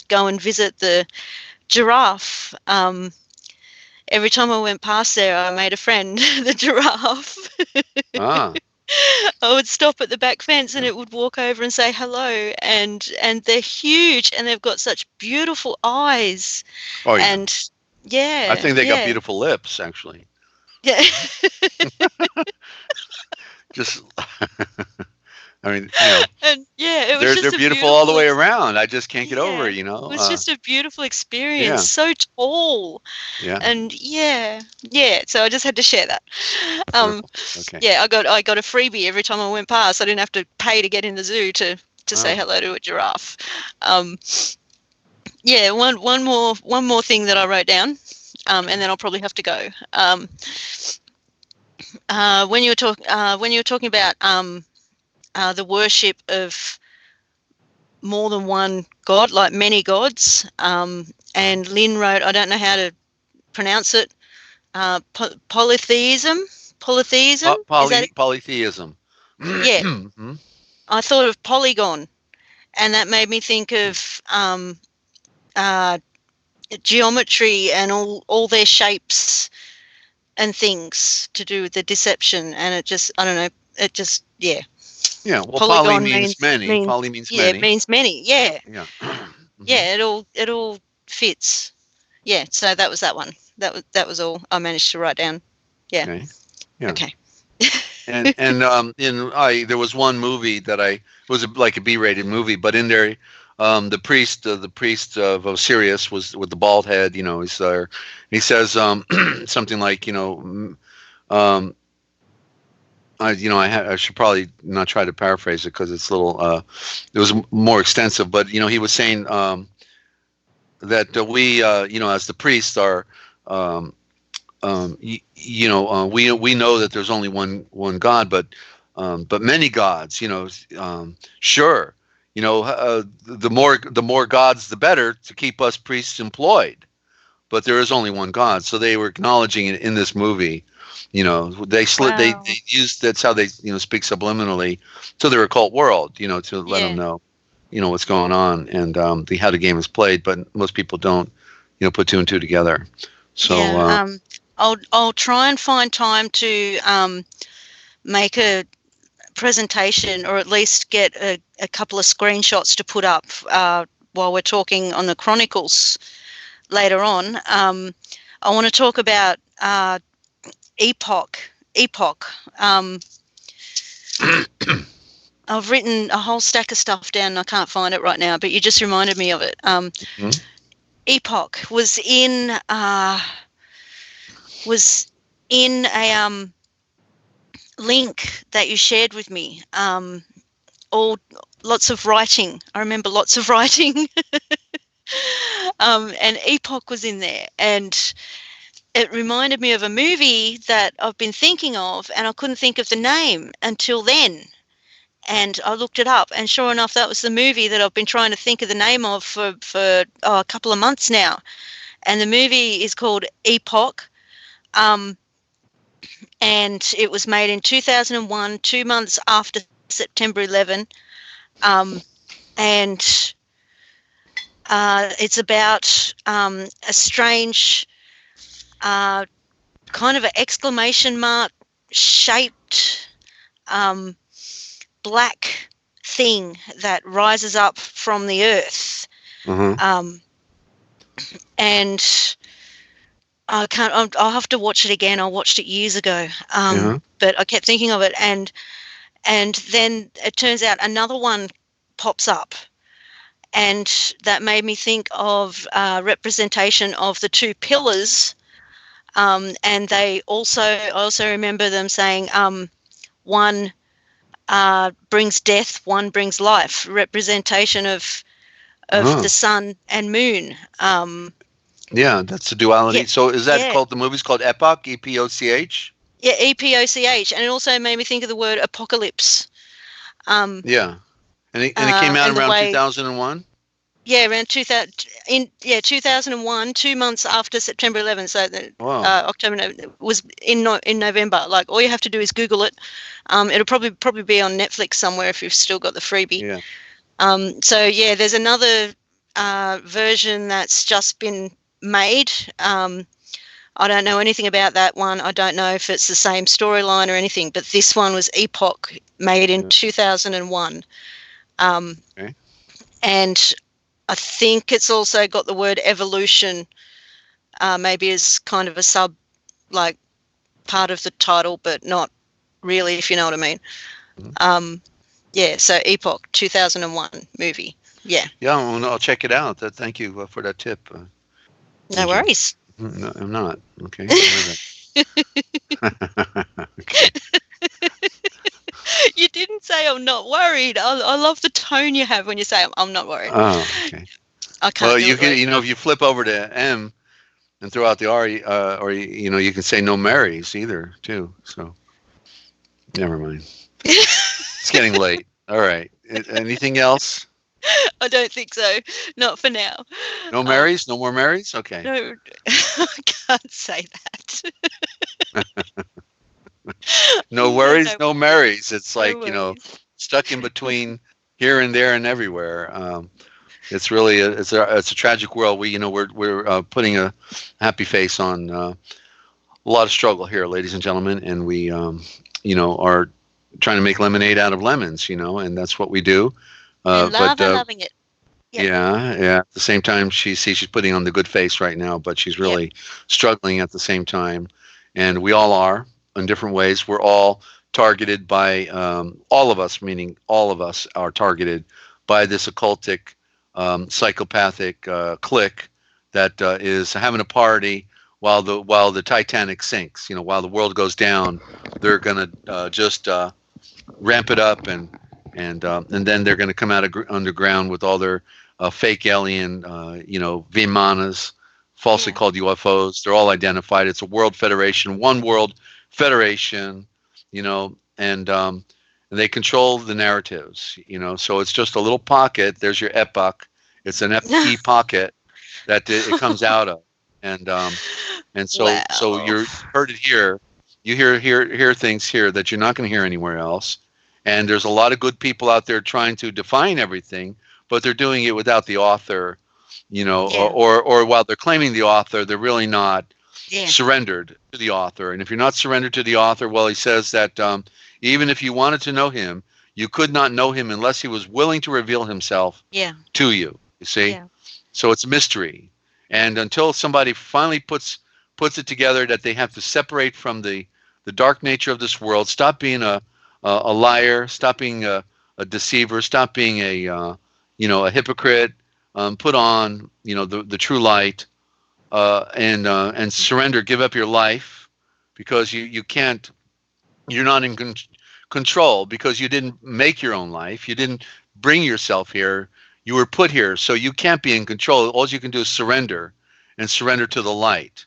Speaker 7: go and visit the giraffe. Every time I went past there, I made a friend, the giraffe.
Speaker 1: Ah.
Speaker 7: I would stop at the back fence and it would walk over and say hello, and they're huge and they've got such beautiful eyes.
Speaker 1: Oh, yeah.
Speaker 7: And yeah,
Speaker 1: I think they got beautiful lips, actually.
Speaker 7: Yeah.
Speaker 1: Just, I mean, you know,
Speaker 7: And yeah, it was
Speaker 1: they're beautiful all the way around. I just can't get over it, you know.
Speaker 7: It was just a beautiful experience.
Speaker 1: yeah.
Speaker 7: So tall.
Speaker 1: Yeah.
Speaker 7: And yeah. So I just had to share that.
Speaker 1: Okay.
Speaker 7: Yeah, I got a freebie every time I went past. I didn't have to pay to get in the zoo to say hello to a giraffe. Yeah, one more thing that I wrote down, and then I'll probably have to go. When you were talking about the worship of more than one god, like many gods, and Lynn wrote, I don't know how to pronounce it, polytheism. Polytheism.
Speaker 1: Polytheism.
Speaker 7: Yeah.
Speaker 1: Mhm.
Speaker 7: I thought of polygon, and that made me think of geometry and all their shapes and things to do with the deception. And it just, I don't know, it just, yeah.
Speaker 1: Yeah, well,
Speaker 7: Polygon
Speaker 1: poly means many. Poly means many.
Speaker 7: Yeah, it means many. Yeah.
Speaker 1: Yeah.
Speaker 7: Yeah, it all fits. Yeah, so that was that one. That was all I managed to write down. Yeah.
Speaker 1: Okay. Yeah.
Speaker 7: Okay.
Speaker 1: And there was one movie that it was like a B-rated movie, but in there, the priest of Osiris was with the bald head. You know, he's there. He says something like, I should probably not try to paraphrase it because it's a little. It was more extensive, but he was saying that we, as the priests are. We know that there's only one God, but many gods. Sure. The more gods, the better to keep us priests employed. But there is only one God, so they were acknowledging it in this movie. They used, that's how they speak subliminally to their occult world. To let them know, what's going on and how the game is played. But most people don't, put two and two together. So.
Speaker 7: Yeah, I'll try and find time to make a presentation, or at least get a couple of screenshots to put up while we're talking on the Chronicles later on. I want to talk about epoch. I've written a whole stack of stuff down and I can't find it right now, but you just reminded me of it. Epoch was in a link that you shared with me. Lots of writing. I remember lots of writing. And epoch was in there, and it reminded me of a movie that I've been thinking of, and I couldn't think of the name until then. And I looked it up, and sure enough, that was the movie that I've been trying to think of the name of for a couple of months now. And the movie is called Epoch. And it was made in 2001, 2 months after September 11. And it's about a strange kind of an exclamation mark shaped black thing that rises up from the earth. And I'll have to watch it again. I watched it years ago, but I kept thinking of it, and then it turns out another one pops up, and that made me think of representation of the two pillars, and I also remember them saying one brings death, one brings life, representation of the sun and moon.
Speaker 1: Yeah, that's the duality.
Speaker 7: Yeah,
Speaker 1: So is that
Speaker 7: yeah.
Speaker 1: called, the movie's called Epoch, EPOCH?
Speaker 7: Yeah, EPOCH, and it also made me think of the word apocalypse.
Speaker 1: Yeah. And it came out
Speaker 7: And the
Speaker 1: around
Speaker 7: way,
Speaker 1: 2001?
Speaker 7: yeah, around 2001, 2 months after September 11th. So
Speaker 1: Wow.
Speaker 7: October was in November. Like, all you have to do is Google it. It'll probably be on Netflix somewhere if you've still got the freebie.
Speaker 1: Yeah.
Speaker 7: So yeah, there's another version that's just been made. I don't know anything about that one. I don't know if it's the same storyline or anything, but this one was Epoch, made in 2001.
Speaker 1: Okay.
Speaker 7: And I think it's also got the word evolution, maybe as kind of a like part of the title, but not really, if you know what I mean. Yeah, so Epoch, 2001 movie. Yeah.
Speaker 1: Yeah, well, I'll check it out. Thank you for that tip.
Speaker 7: No worries.
Speaker 1: No, I'm not. Okay. Okay.
Speaker 7: You didn't say I'm not worried. I love the tone you have when you say I'm not worried.
Speaker 1: Oh, okay.
Speaker 7: I can't.
Speaker 1: Well,
Speaker 7: do
Speaker 1: you
Speaker 7: it
Speaker 1: can,
Speaker 7: right now.
Speaker 1: if you flip over to M and throw out the R, or you can say no Marys either too. So, never mind. It's getting late. All right. Anything else?
Speaker 7: I don't think so. Not for now.
Speaker 1: No Marys? No more Marys? Okay.
Speaker 7: No, I can't say that.
Speaker 1: No worries, no Marys. It's like,
Speaker 7: worries.
Speaker 1: stuck in between here and there and everywhere. It's really it's a tragic world. We're putting a happy face on a lot of struggle here, ladies and gentlemen, and we are trying to make lemonade out of lemons, and that's what we do.
Speaker 7: Loving it.
Speaker 1: Yeah. At the same time, she's putting on the good face right now, but she's really struggling at the same time, and we all are in different ways. We're all targeted by all of us, meaning all of us are targeted by this occultic, psychopathic clique that is having a party while the Titanic sinks. While the world goes down, they're gonna just ramp it up, and then they're gonna come out of underground with all their fake alien, Vimanas, falsely called UFOs. They're all identified. It's a world federation, one world federation, and they control the narratives, so it's just a little pocket. There's your epoch. It's an FP pocket that it comes out of, and so so you heard it here. You hear things here that you're not going to hear anywhere else. And there's a lot of good people out there trying to define everything, but they're doing it without the author, or while they're claiming the author, they're really not surrendered to the author. And if you're not surrendered to the author, well, he says that even if you wanted to know him, you could not know him unless he was willing to reveal himself to you. You see? Yeah. So it's a mystery. And until somebody finally puts it together that they have to separate from the dark nature of this world, stop being a liar, stop being a deceiver, stop being a hypocrite, put on the true light, and surrender, give up your life, because you're not in control, because you didn't make your own life, you didn't bring yourself here, you were put here, so you can't be in control. All you can do is surrender, and surrender to the light.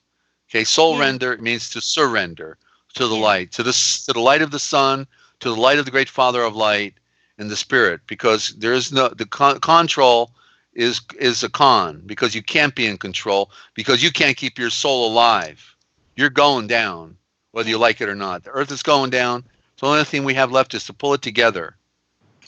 Speaker 1: Okay, soul render means to surrender to the light, to the light of the sun, to the light of the great Father of light, and the Spirit, because there is no control is a con, because you can't be in control, because you can't keep your soul alive. You're going down, whether you like it or not. The earth is going down. So the only thing we have left is to pull it together.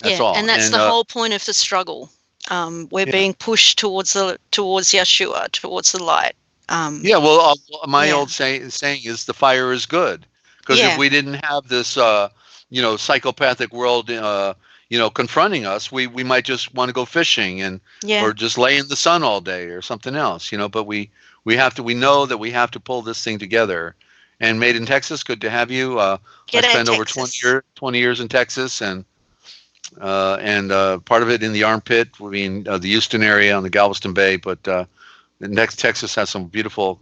Speaker 1: That's all.
Speaker 7: And that's the whole point of the struggle. We're being pushed towards Yeshua, towards the light.
Speaker 1: My old saying is the fire is good, because if we didn't have this psychopathic world confronting us, we might just want to go fishing or just lay in the sun all day or something else, but we know that we have to pull this thing together. And Made in Texas, good to have you. I spent over 20 years in Texas, and part of it in the armpit, the Houston area on the Galveston Bay, but Texas has some beautiful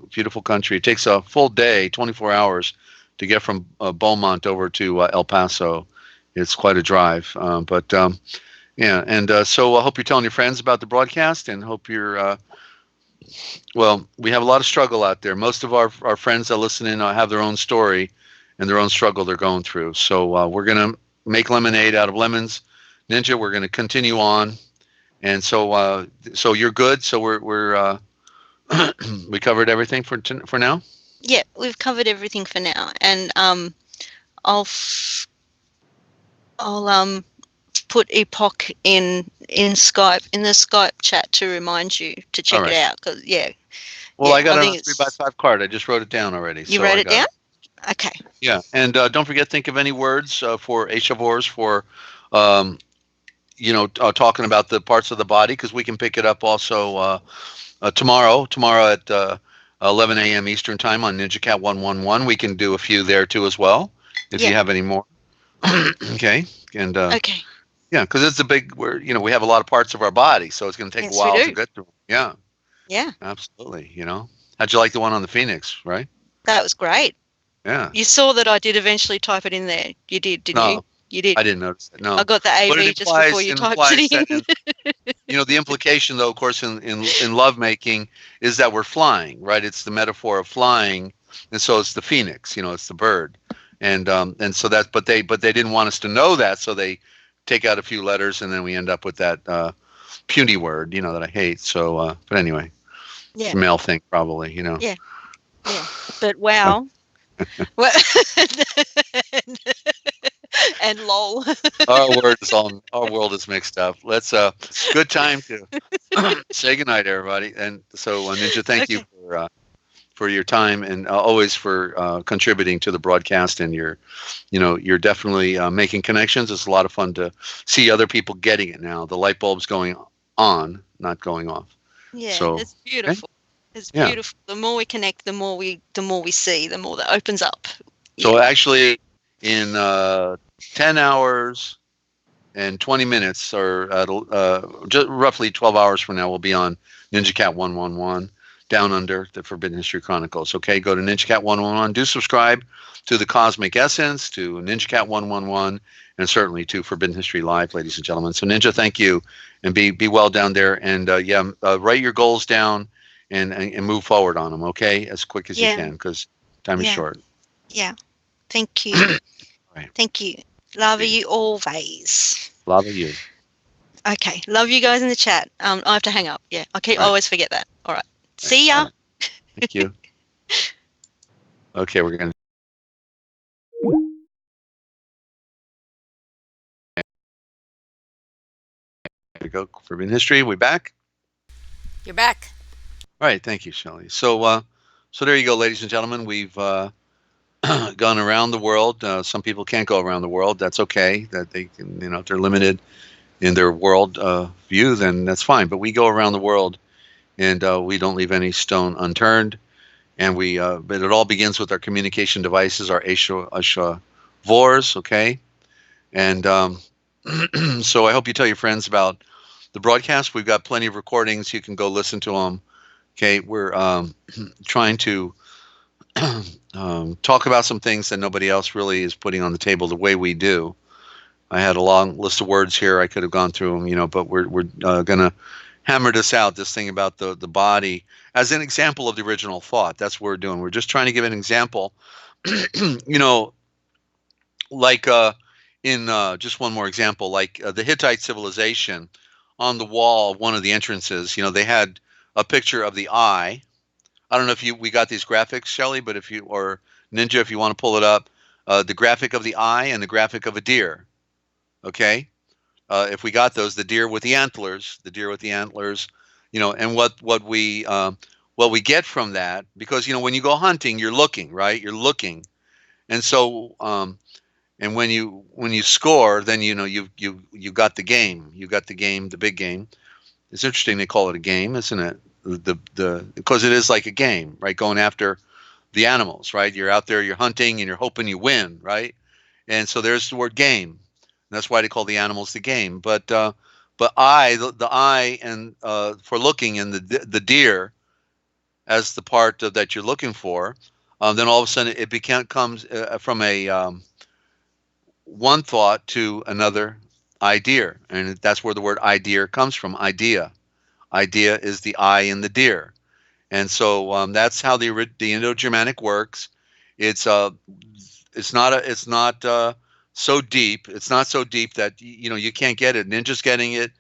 Speaker 1: country. It takes a full day, 24 hours, to get from Beaumont over to El Paso. It's quite a drive. So I hope you're telling your friends about the broadcast, and hope you're Well, we have a lot of struggle out there. Most of our friends that listen in have their own story and their own struggle they're going through. So we're going to make lemonade out of lemons. Ninja, we're going to continue on. And so you're good. So we're we covered everything for now.
Speaker 7: Yeah, we've covered everything for now, and I'll put Epoch in Skype, in the Skype chat, to remind you to check it out. Because
Speaker 1: Well, I got
Speaker 7: I
Speaker 1: a
Speaker 7: think
Speaker 1: 3x5 card. I just wrote it down already.
Speaker 7: You wrote it down? Okay.
Speaker 1: Yeah, and don't forget, think of any words for Echavores for, talking about the parts of the body, because we can pick it up also tomorrow at 11 a.m. Eastern Time on Ninja Cat 111. We can do a few there too as well, if you have any more. Okay. And
Speaker 7: okay.
Speaker 1: Yeah, because it's a big. We have a lot of parts of our body, so it's going to take a while to get through. Yeah.
Speaker 7: Yeah.
Speaker 1: Absolutely. How'd you like the one on the Phoenix? Right.
Speaker 7: That was great.
Speaker 1: Yeah.
Speaker 7: You saw that I did eventually type it in there. You did, didn't you? You did.
Speaker 1: I didn't notice it. No.
Speaker 7: I got the AV just before you typed it in.
Speaker 1: The implication, though, of course, in lovemaking is that we're flying, right? It's the metaphor of flying, and so it's the phoenix. It's the bird, and so that. But they didn't want us to know that, so they take out a few letters, and then we end up with that puny word, that I hate. So, but anyway, it's a male thing, probably. Yeah.
Speaker 7: Yeah. But wow. Well, and lol.
Speaker 1: Our world is mixed up. Let's good time to say goodnight, everybody. And so Ninja, thank you for your time, and always for contributing to the broadcast, and you're definitely making connections. It's a lot of fun to see other people getting it now. The light bulb's going on, not going off.
Speaker 7: Yeah,
Speaker 1: so,
Speaker 7: it's beautiful. It's beautiful. The more we connect, the more we see, the more that opens up.
Speaker 1: So actually, in 10 hours and 20 minutes, or just roughly 12 hours from now, we'll be on Ninja Cat 111, Down Under, the Forbidden History Chronicles. Okay, go to Ninja Cat 111. Do subscribe to the Cosmic Essence, to Ninja Cat 111, and certainly to Forbidden History Live, ladies and gentlemen. So Ninja, thank you, and be well down there. And write your goals down and move forward on them, okay, as quick as you can, because time is short.
Speaker 7: Yeah. Thank you.
Speaker 1: Right.
Speaker 7: Thank you. Love you always.
Speaker 1: Love you.
Speaker 7: Okay. Love you guys in the chat. I have to hang up. Yeah. I always forget that. All right. See ya.
Speaker 1: Thank you. Okay, we're going to go Forbidden History. We back?
Speaker 6: You're back.
Speaker 1: All right. Thank you, Shelley. So there you go, ladies and gentlemen. We've gone around the world. Some people can't go around the world. That's okay. That they can, if they're limited in their world view, then that's fine. But we go around the world, and we don't leave any stone unturned. And but it all begins with our communication devices, our Echavores, okay? And so I hope you tell your friends about the broadcast. We've got plenty of recordings. You can go listen to them. Okay, we're trying to talk about some things that nobody else really is putting on the table the way we do. I had a long list of words here. I could have gone through them, but we're going to hammer this out, this thing about the body, as an example of the original thought. That's what we're doing. We're just trying to give an example, like in just one more example, like the Hittite civilization. On the wall of one of the entrances, they had a picture of the eye. I don't know if we got these graphics, Shelley, but or Ninja, if you want to pull it up, the graphic of the eye and the graphic of a deer. Okay, if we got those, the deer with the antlers, and what we get from that, because when you go hunting, you're looking, right? You're looking, and so and when you score, then you got the game. You got the game, the big game. It's interesting they call it a game, isn't it? Because it is like a game, right? Going after the animals, right? You're out there, you're hunting, and you're hoping you win, right? And so there's the word game. And that's why they call the animals the game. But the eye, and for looking, and the deer as the part that you're looking for, then all of a sudden it comes from a one thought to another idea, and that's where the word idea comes from. Idea is the eye in the deer, And so that's how the Indo-Germanic works. It's not so deep. It's not so deep that you can't get it. Ninja's getting it.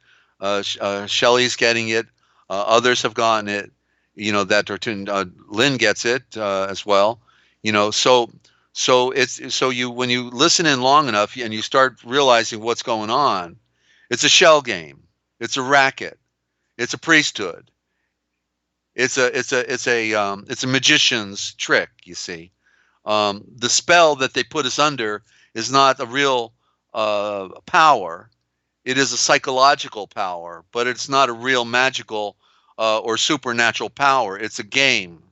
Speaker 1: Shelley's getting it. Others have gotten it. Lynn gets it as well. So you when you listen in long enough and you start realizing what's going on, it's a shell game. It's a racket. It's a priesthood. It's a magician's trick. You see. The spell that they put us under is not a real power. It is a psychological power, but it's not a real magical or supernatural power. It's a game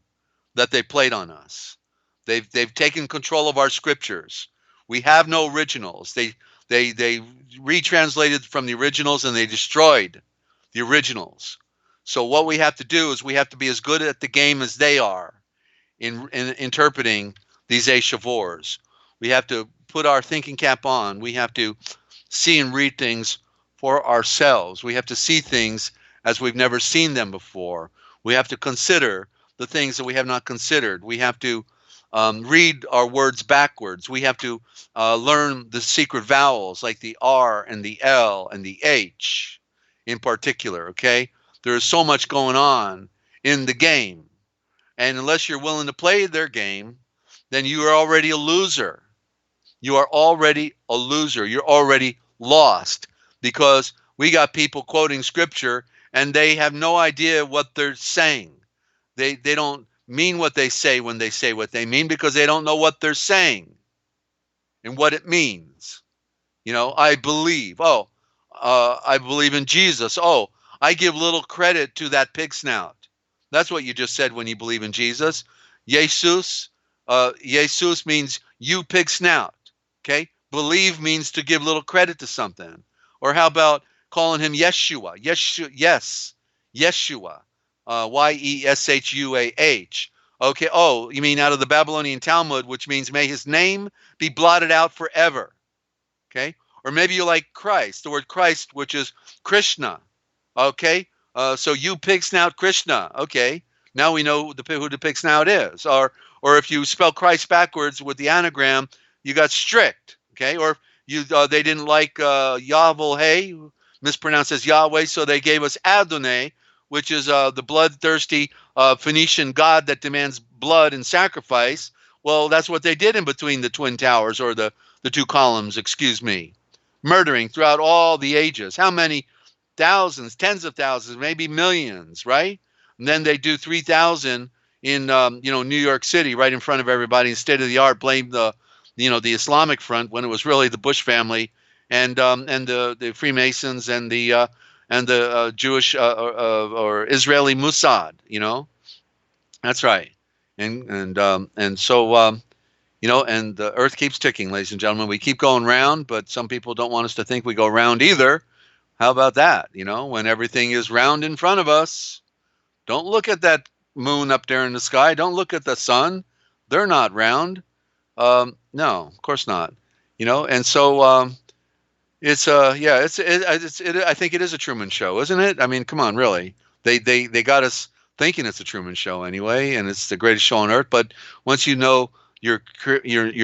Speaker 1: that they played on us. They've taken control of our scriptures. We have no originals. They retranslated from the originals and they destroyed the originals. So what we have to do is we have to be as good at the game as they are in interpreting these Shavors. We have to put our thinking cap on. We have to see and read things for ourselves. We have to see things as we've never seen them before. We have to consider the things that we have not considered. We have to read our words backwards. We have to learn the secret vowels like the R and the L and the H in particular, okay? There is so much going on in the game. And unless you're willing to play their game, then you are already a loser. You are already a loser. You're already lost because we got people quoting scripture and they have no idea what they're saying. They don't mean what they say when they say what they mean because they don't know what they're saying and what it means. I believe. I believe in Jesus. I give little credit to that pig snout. That's what you just said when you believe in Jesus. Jesus. Jesus means you pig snout. Okay? Believe means to give little credit to something. Or how about calling him Yeshua? Yeshua. Yeshuah. Okay. Oh, you mean out of the Babylonian Talmud, which means may his name be blotted out forever. Okay. Or maybe you like Christ, the word Christ, which is Krishna. Okay. So you pig snout Krishna. Okay. Now we know who the pig snout is. Or if you spell Christ backwards with the anagram, you got strict. Okay. Or they didn't like Yahweh, mispronounced as Yahweh, so they gave us Adonai, which is the bloodthirsty Phoenician god that demands blood and sacrifice. Well, that's what they did in between the Twin Towers, or the two columns, excuse me. Murdering throughout all the ages. How many? Thousands, tens of thousands, maybe millions, right? And then they do 3,000 in New York City, right in front of everybody, in state of the art. Blame the Islamic Front when it was really the Bush family and the Freemasons and the Jewish or Israeli Mossad. That's right. And so and the earth keeps ticking, ladies and gentlemen. We keep going round, but some people don't want us to think we go round either. How about that? When everything is round in front of us, don't look at that moon up there in the sky. Don't look at the sun. They're not round. No, of course not. And so I think it is a Truman Show, isn't it? I mean, come on, really. They got us thinking it's a Truman Show anyway, and it's the greatest show on earth. But once you know your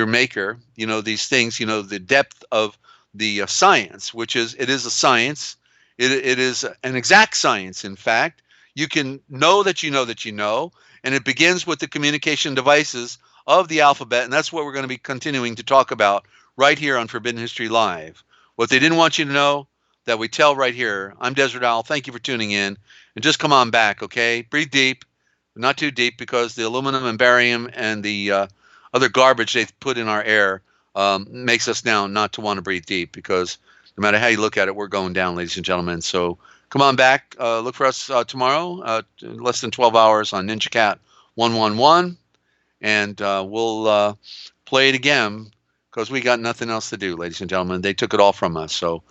Speaker 1: maker, these things, the depth of the science, which it is a science. It is an exact science, in fact. You can know that you know that you know, and it begins with the communication devices of the alphabet, and that's what we're going to be continuing to talk about right here on Forbidden History Live. What they didn't want you to know, that we tell right here. I'm Dezert-Owl. Thank you for tuning in, and just come on back, okay? Breathe deep, but not too deep, because the aluminum and barium and the other garbage they've put in our air makes us now not to want to breathe deep, because no matter how you look at it, we're going down, ladies and gentlemen. So come on back. Look for us tomorrow, less than 12 hours on Ninja Cat 111, and we'll play it again because we got nothing else to do, ladies and gentlemen. They took it all from us. So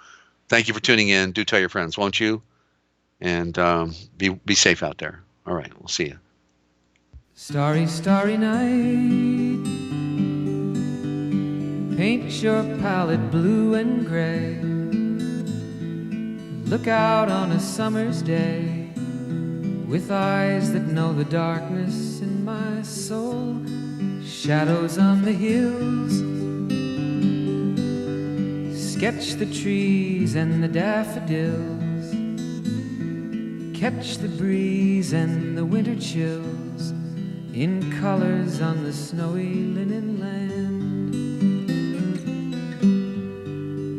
Speaker 1: thank you for tuning in. Do tell your friends, won't you? And be safe out there. All right, we'll see you.
Speaker 5: Starry, starry night, paint your palette blue and gray. Look out on a summer's day
Speaker 8: with eyes that know the darkness in my soul, shadows on the hills, sketch the trees and the daffodils, catch the breeze and the winter chills in colors on the snowy linen land.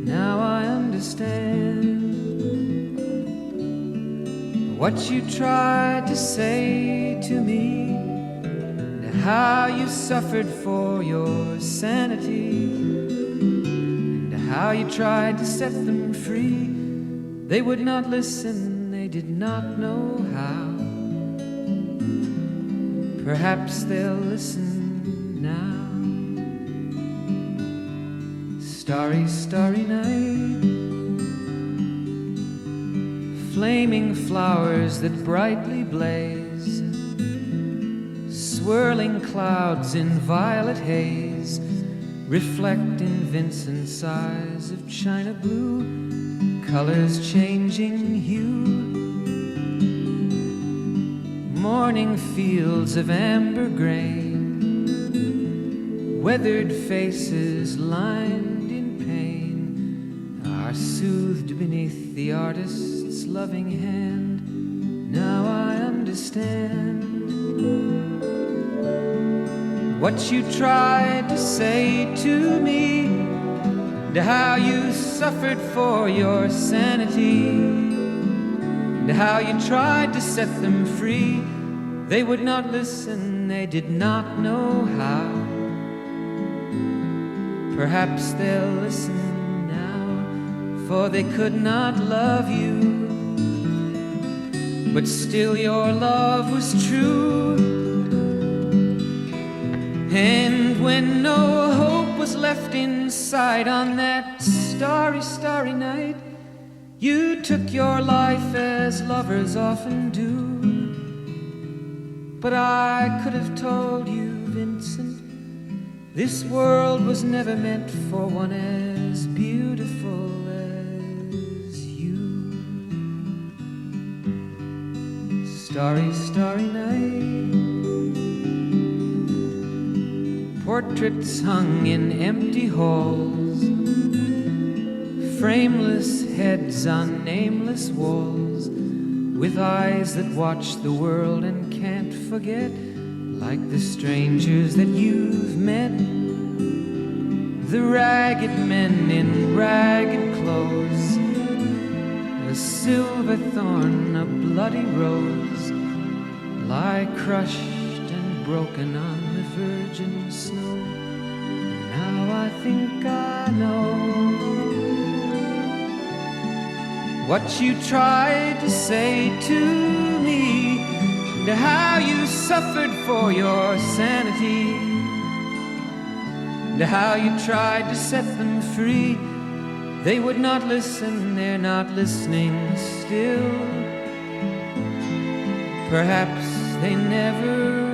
Speaker 8: Now I understand what you tried to say to me, and how you suffered for your sanity, and how you tried to set them free. They would not listen, they did not know how. Perhaps they'll listen now. Starry, starry night, flaming flowers that brightly blaze, swirling clouds in violet haze, reflect in Vincent's eyes of china blue, colors changing hue. Morning fields of amber grain, weathered faces lined in pain, are soothed beneath the artist's loving hand. Now I understand what you tried to say to me, and how you suffered for your sanity, and how you tried to set them free. They would not listen, they did not know how. Perhaps they'll listen now, for they could not love you, but still your love was true. And when no hope was left inside on that starry, starry night, you took your life as lovers often do. But I could have told you, Vincent, this world was never meant for one as beautiful as you. Starry, starry night, portraits hung in empty halls, frameless heads on nameless walls, with eyes that watch the world and can't forget, like the strangers that you've met, the ragged men in ragged clothes, a silver thorn, a bloody rose, lie crushed and broken on the virgin snow. Now I think I know what you tried to say to me, and how you suffered for your sanity, and how you tried to set them free. They would not listen, they're not listening still. Perhaps they never